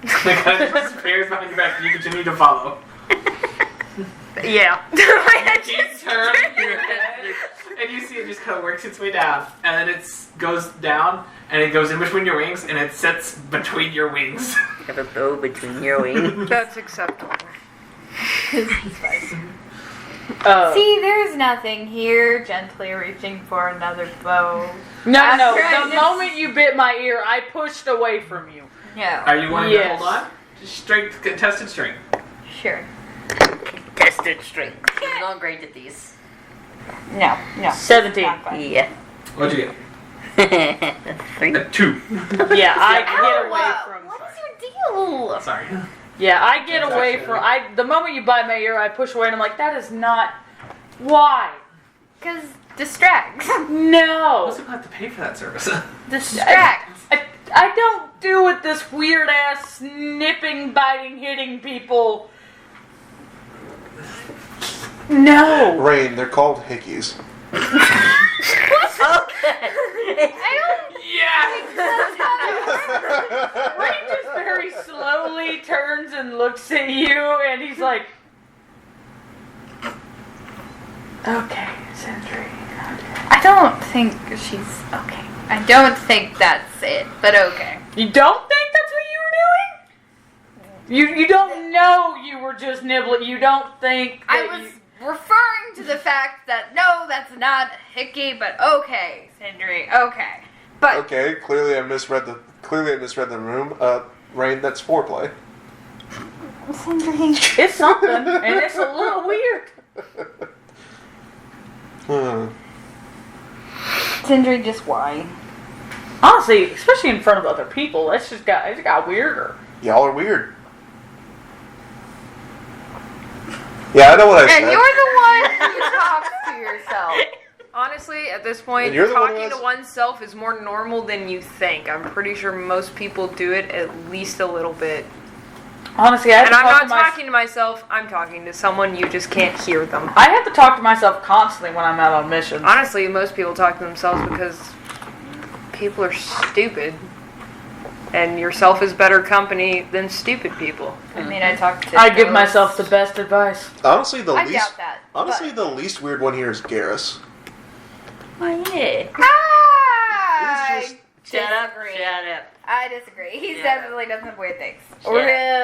It kind of disappears behind your back, and you continue to follow. Yeah. You keep turning your head, and you see it just kind of works its way down, and then it goes down, and it goes in between your wings, and it sits between your wings. Have a bow between your wings. That's acceptable. See, there's nothing here. Gently reaching for another bow. No. After The moment you bit my ear, I pushed away from you. No. Are you wanting Yes. to hold on? Just strength, contested strength. Sure. Tested strength. He's not great at these. No. 17. Not fun. Yeah. What'd you Three. get? 2. Yeah, I get away Ow, from. what is your deal? Sorry. Yeah, I get That's away actually- from. The moment you bite my ear, I push away, and I'm like, that is not. Why? Because distracts. No. Also have to pay for that service. Distracts. I don't do with this weird ass snipping, biting, hitting people. No. Rain, they're called hickeys. Ray just very slowly turns and looks at you, and he's like, "Okay, Sentry." I don't think she's okay. I don't think that's it, but okay. You don't think that's what you were doing? You don't know you were just nibbling. You don't think I that was referring to the fact that no, that's not hickey, but okay, Sindri, okay. But Okay, clearly I misread the room. Rain, that's foreplay. Sindri, it's something, and it's a little weird. Sindri, just why? Honestly, especially in front of other people, it got weirder. Y'all are weird. Yeah, I know what I said. And you're the one who talks to yourself. Honestly, at this point, And you're the one who talking to has- oneself is more normal than you think. I'm pretty sure most people do it at least a little bit. Honestly, I have And to I'm talk not to myself. talking to myself, I'm talking to someone, you just can't hear them. I have to talk to myself constantly when I'm out on missions. Honestly, most people talk to themselves because people are stupid. And yourself is better company than stupid people. I mean, I talked to. I give ghosts. myself the best advice. Honestly, I doubt that. Honestly, the least weird one here is Garrus. Oh, yeah. I He's just- Shut up. disagree. Shut up. I disagree. He Yeah. definitely does some weird things. Yeah.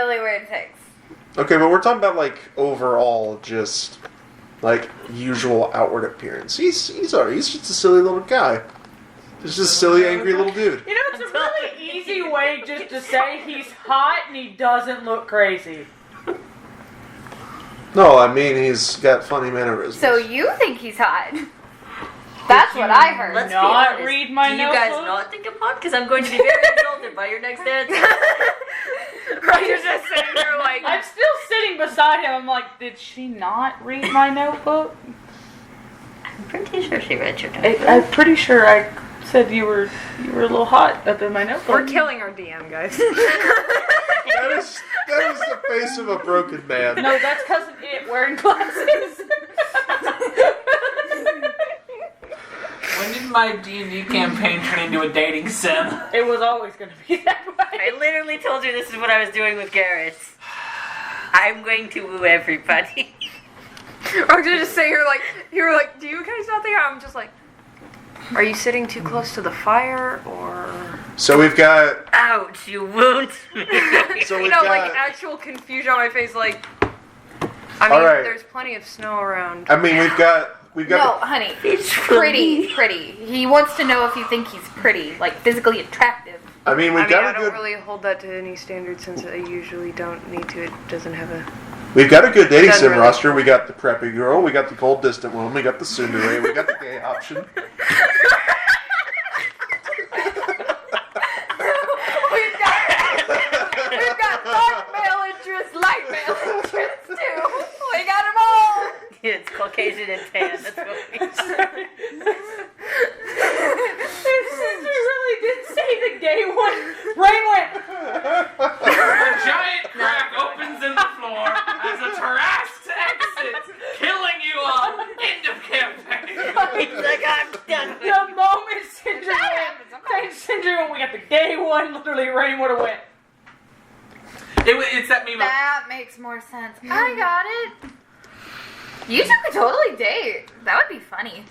Really weird things. Okay, but we're talking about like overall, just like usual outward appearance. He's alright. He's just a silly little guy. He's just a silly, angry little dude. You know, it's a really easy way just to say he's hot and he doesn't look crazy. No, I mean he's got funny mannerisms. So you think he's hot? That's what I heard. Let's be Not honest. read my Do you guys notebook? not think I'm hot? Because I'm going to be very insulted by your next answer. Right, you're just sitting there like, I'm still sitting beside him. I'm like, did she not read my notebook? I'm pretty sure she read your notebook. I'm pretty sure I said you were a little hot up in my notebook. we're killing our DM, guys. that is the face of a broken man. No, that's cousin It wearing glasses. When did my D&D campaign turn into a dating sim? It was always going to be that way. I literally told you this is what I was doing with Garrus. I'm going to woo everybody. I was gonna just say, you're like, do you guys not think I'm just like, Are you sitting too close to the fire, or? So we've got. Ouch, you wound me. So we've You know, got. like actual confusion on my face, like. I mean, Alright. there's plenty of snow around. I mean, we've got. No, honey. It's Pretty. He wants to know if you think he's pretty, like physically attractive. I mean, we've I got a don't good. really hold that to any standard since I usually don't need to. It doesn't have a. We've got a good dating Doesn't sim really- roster. We got the preppy girl. We got the cold distant one. We got the tsundere. We got the gay option. We've got dark male interest, light male interest too. We got them all. It's Caucasian and tan. That's what we said. Since we really did say the gay one, Rain went. A giant crack opens in the floor as a Tarrasque exits, killing you all. End of campaign. He's like, I'm done. The moment Sindri went, we got the gay one. Literally, Rain would have went. It's that meme of, That makes more sense. I got it. You two could totally date. That would be funny.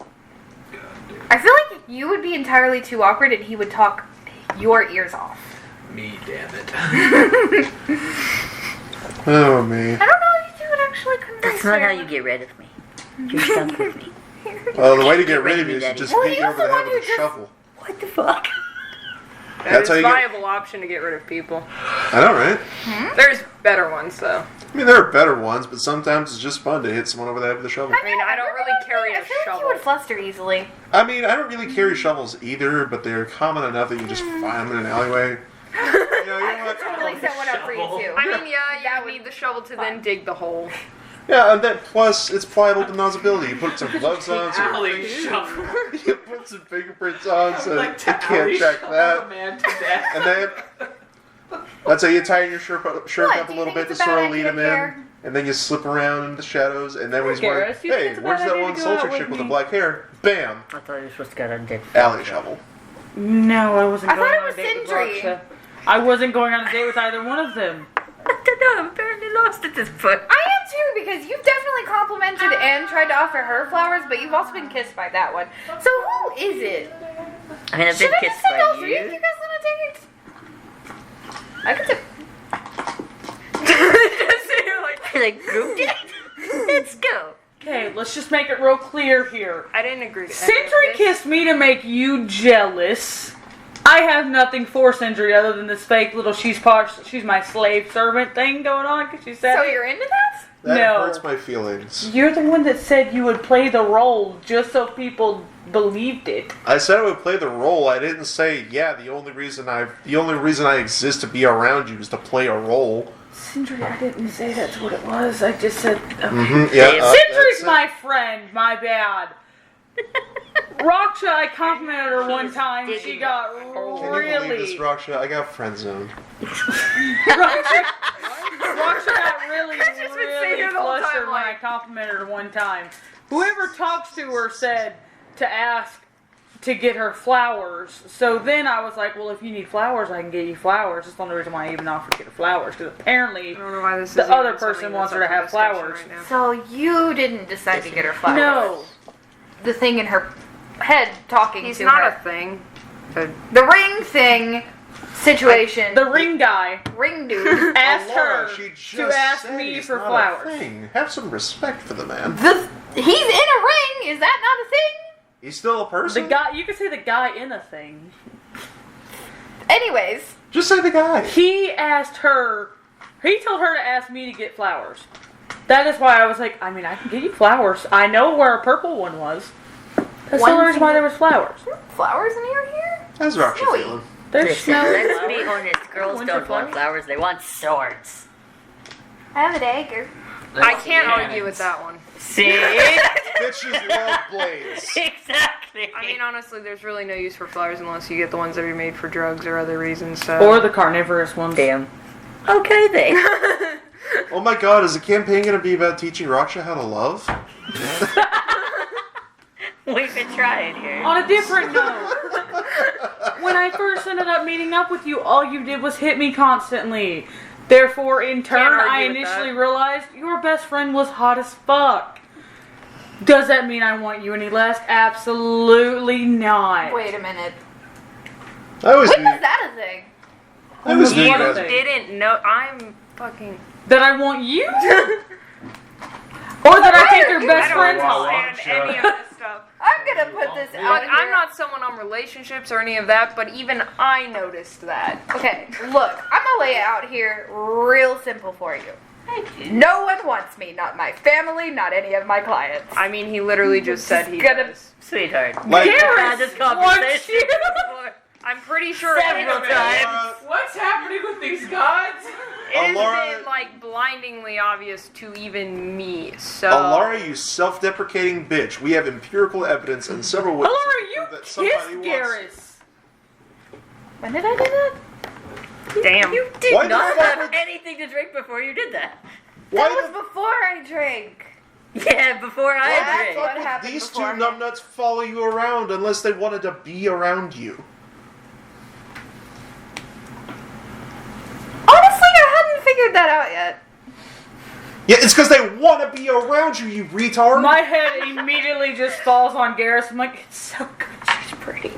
I feel like you would be entirely too awkward and he would talk your ears off. me, damn it. Oh, me. I don't know if you two would actually convince That's not her. how you get rid of me. You're stuck with me. Well, the way to get rid of you is to Daddy. just Well, hit you he's over the the one head who with a just- shovel. What the fuck? That's how It's a you get. viable option to get rid of people. I know, right? There's better ones, though. I mean, there are better ones, but sometimes it's just fun to hit someone over the head with a shovel. I mean, I don't really carry a I feel like you shovel. would fluster easily. I mean, I don't really carry shovels either, but they're common enough that you just find them in an alleyway. You know, you know what? Totally set one up for you too. I mean, yeah, you need the shovel to then dig the hole. Yeah, and then plus it's pliable denozzability. You put some gloves on, so Alley shuffle. you put some fingerprints on, so Like it to can't alley track shuffle that. a man to death. And then that's how you tighten your shirt up What, a do you little think bit to it's a sort bad of lead idea, him Pierre? in, and then you slip around in the shadows, and then when he's wondering, Garrus, you think hey, it's a bad where's that idea one to go out soldier with chick with the me? black hair? Bam! I thought you were supposed to go on dead. Alley shovel. No, I wasn't I going thought it on a was date with Sindri. Raksha. I wasn't going on a date with either one of them. I don't know. I'm apparently lost at this point. I am too, because you've definitely complimented and tried to offer her flowers, but you've also been kissed by that one. So who is it? I mean, I've Should been I kissed just send all by three of you. you guys on a date? I could Like group date. Let's go. Okay, let's just make it real clear here. I didn't agree to any of Sindri this. kissed me to make you jealous. I have nothing for Sindri other than this fake little she's my slave servant thing going on because she said So it. you're into that? That No. hurts my feelings. You're the one that said you would play the role just so people believed it. I said I would play the role. I didn't say, yeah, the only reason I exist to be around you is to play a role. Sindri, I didn't say that's what it was. I just said, okay. Yeah, Sindri's that's my friend, my bad. Raksha, I complimented her one time. She got Can you believe this, really. Raksha? I got friend zoned. Raksha got really, just been saying really it the whole time, flustered when I like- complimented her one time. Whoever talks to her said to ask to get her flowers. So then I was like, well, if you need flowers, I can get you flowers. That's the only reason why I even offered to get her flowers. Because apparently I don't know why this the is other even something person that's wants her to up for have discussion flowers. right now. So you didn't decide to get her flowers? No. The thing in her head talking He's to not her. a thing. The ring thing situation. The ring guy ring dude. asked Laura, her she just to ask said me he's for not a flowers. thing. Have some respect for the man. He's in a ring. Is that not a thing? He's still a The person. guy, you could say the guy in a thing. Anyways, Just say the guy. He asked her, he told her to ask me to get flowers. That is why I was like, I mean, I can get you flowers. I know where a purple one was. That's the One only reason why thing- there was flowers. flowers in your hair? How's Raksha Snowy. feeling? They're Listen, smelly let's be flowers. honest. Girls Winter don't want flowers? flowers. They want swords. I have a dagger. I can't argue with that one. See? Bitches love blades. Exactly. I mean, honestly, there's really no use for flowers unless you get the ones that are made for drugs or other reasons. So. Or the carnivorous ones. Damn. Okay then. Oh my god, is the campaign going to be about teaching Raksha how to love? We've been trying here. On a different note, when I first ended up meeting up with you, all you did was hit me constantly. Therefore, in turn, argue I with initially that. realized your best friend was hot as fuck. Does that mean I want you any less? Absolutely not. Wait a minute. I always When knew. was that a thing? I always knew you You guys. didn't know. I'm fucking. That I want you? Or that I think you're I best don't friends? understand any of this stuff. I'm gonna put this out Like, here. I'm not someone on relationships or any of that, but even I noticed that. Okay, look, I'm gonna lay it out here real simple for you. No one wants me, not my family, not any of my clients. I mean, he literally just said he gonna- does. Sweetheart. Like- we've had this conversation you. before. I'm pretty sure Several it times. What's happening with these gods? has Alara- been like blindingly obvious to even me. So Alara, you self-deprecating bitch. We have empirical evidence and several witnesses Alara, you to prove that somebody kissed Garrus. When did I do that? damn. You did Why not the fuck have would- anything to drink before you did that. Why That was the before I drank. Yeah, before I That's drank. what fuck happened would these two beforehand. numbnuts follow you around unless they wanted to be around you? Honestly, I hadn't figured that out yet. Yeah, it's because they want to be around you, you retard. My head immediately just falls on Garrus. I'm like, it's so good she's pretty.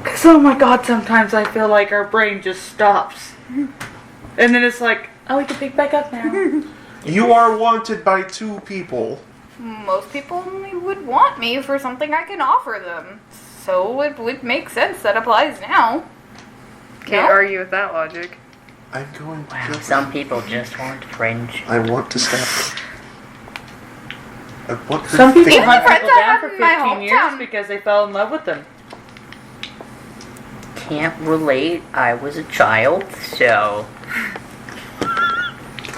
Because, oh my god, sometimes I feel like our brain just stops. And then it's like, oh, we can pick back up now. You are wanted by two people. Most people only would want me for something I can offer them. So it would make sense that applies now. Can't No? argue with that logic. I'm going to Wow, kill some people just want fringe. I want to stab them. I want to Some people think- hunt friends people I down have for in my 15 years hometown. because they fell in love with them. Can't relate. I was a child, so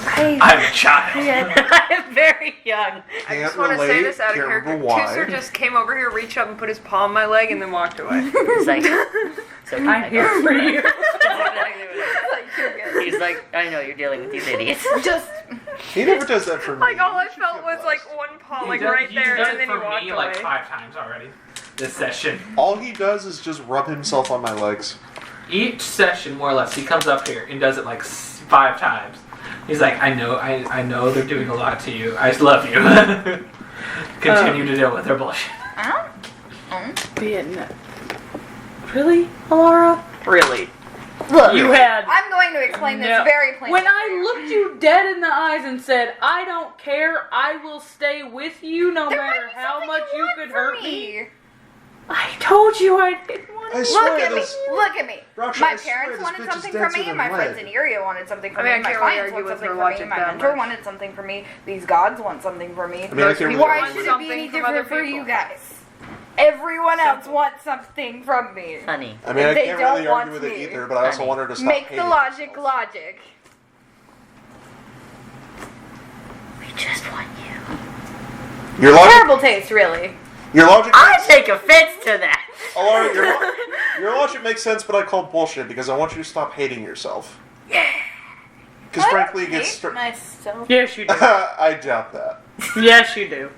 I I'm a child. I'm very young. I Can't just want to say relate, this out of can't character. remember why. Kisser just came over here, reached up and put his palm on my leg, and then walked away. He's like, so I'm here for you. That's exactly what it is. like you're good. He's like, I know you're dealing with these idiots. Just He never does that for me. Like, all I You should felt get was like blessed. one paw, He like does- right he's there, done and then it he for walked me away. like 5 times already this session. All he does is just rub himself on my legs. Each session, more or less, he comes up here and does it like 5 times. He's like, I know they're doing a lot to you. I just love you. Continue to deal with their bullshit. Being really, Alara? Really? look. You had. I'm going to explain this No. very plainly. When I looked you dead in the eyes and said, I don't care, I will stay with you no There matter might be how something much you want could from hurt me. I told you I didn't want I to. swear Look at me. this. Look at me. Raksha, My I swear parents this wanted bitch is something from denser me. than My friends lead. in Area wanted something from I mean, I me. My can't really clients argue want with something her from me. logic My that mentor much. wanted something from me. These gods want something from me. I mean, I can't really Why argue should with it be something any from different other for people. you guys? Everyone else wants something from me. Honey, I mean, I They can't don't really want argue with it me. either, but I also Honey. want her to stop Make the hating logic herself. logic. we just want you. Your logic, Terrible taste, really. your logic, I take offense to that. Alara, your logic makes sense, but I call bullshit because I want you to stop hating yourself. Yeah. Because frankly, it gets. myself. Yes, you do. I doubt that. Yes, you do.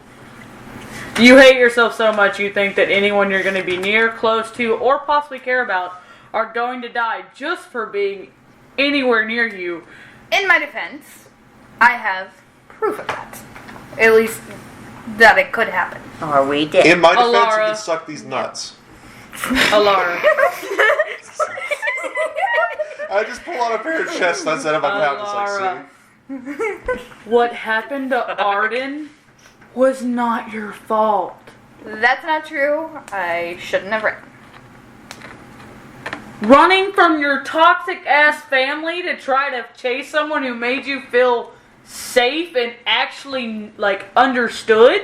You hate yourself so much you think that anyone you're going to be near, close to, or possibly care about are going to die just for being anywhere near you. In my defense, I have proof of that. At least that it could happen. Are we dead? In my defense, you Alara. can suck these nuts. Alara. I just pull out a pair of chestnuts out of my pouch. It's like, Alara. see? What happened to Arden was not your fault. That's not true. I shouldn't have written. Running from your toxic ass family to try to chase someone who made you feel safe and actually like understood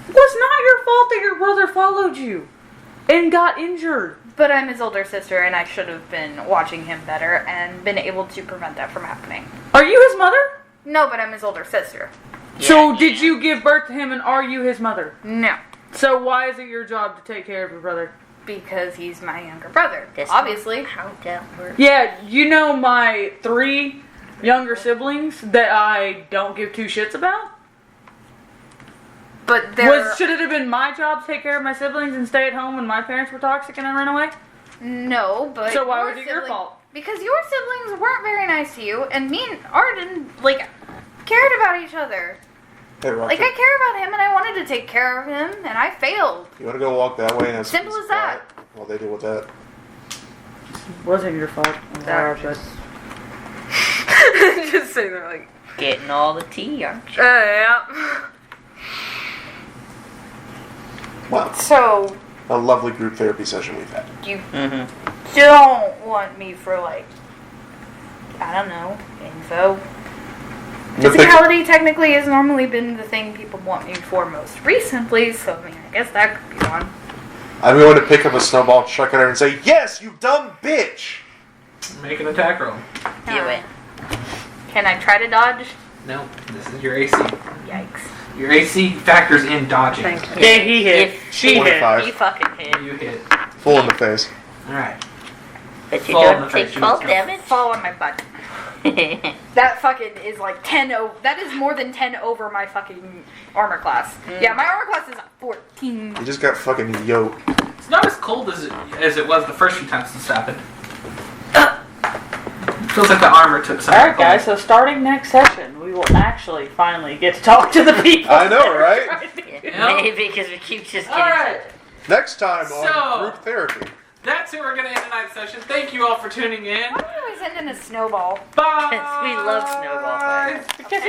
was not your fault that your brother followed you and got injured. But I'm his older sister, and I should have been watching him better and been able to prevent that from happening. Are you his mother? No, but I'm his older sister. So did you give birth to him and are you his mother? No, So why is it your job to take care of your brother? because he's my younger brother. That's Obviously. not how that works. Yeah, you know my 3 younger siblings that I don't give 2 shits about? But there. Should it have been my job to take care of my siblings and stay at home when my parents were toxic and I ran away? No, but. So why your was it your sibling- fault? Because your siblings weren't very nice to you, and me and Arden, like, cared about each other. Hey, Roger. Like, I care about him and I wanted to take care of him and I failed. You want to go walk that way and have some Simple peace as and that. quiet while they deal with that? Wasn't your fault. That But Just sitting there like, Getting all the tea, aren't you? yeah. Well, So, a lovely group therapy session we've had. you Mm-hmm. don't want me for, like, I don't know, info. But they- Physicality technically has normally been the thing people want me for most recently, so I mean, I guess that could be one. I'm going to pick up a snowball, chuck it at her, and say, "Yes, you dumb bitch!" Make an attack roll. Do it. Can I try to dodge? No, this is your AC. Yikes. Your AC factors in dodging. Thank you. yeah, he hit. If She hit. 25. You fucking hit. You hit. Full in the face. Alright. But you Fall in don't the take face, you fall just go. damage. Fall on my butt. That fucking is like 10 over. That is more than 10 over my fucking armor class. Yeah, my armor class is 14. You just got fucking yoked. It's not as cold as it was the first few times this happened. It feels like the armor took some. Alright, guys, so starting next session, we will actually finally get to talk to the people. I know, right? Yeah, maybe because we keep just getting. Alright. Next time So- on group therapy. That's where we're going to end tonight's session. Thank you all for tuning in. Why do we always end in a snowball? Bye. Because we love snowball fights. Because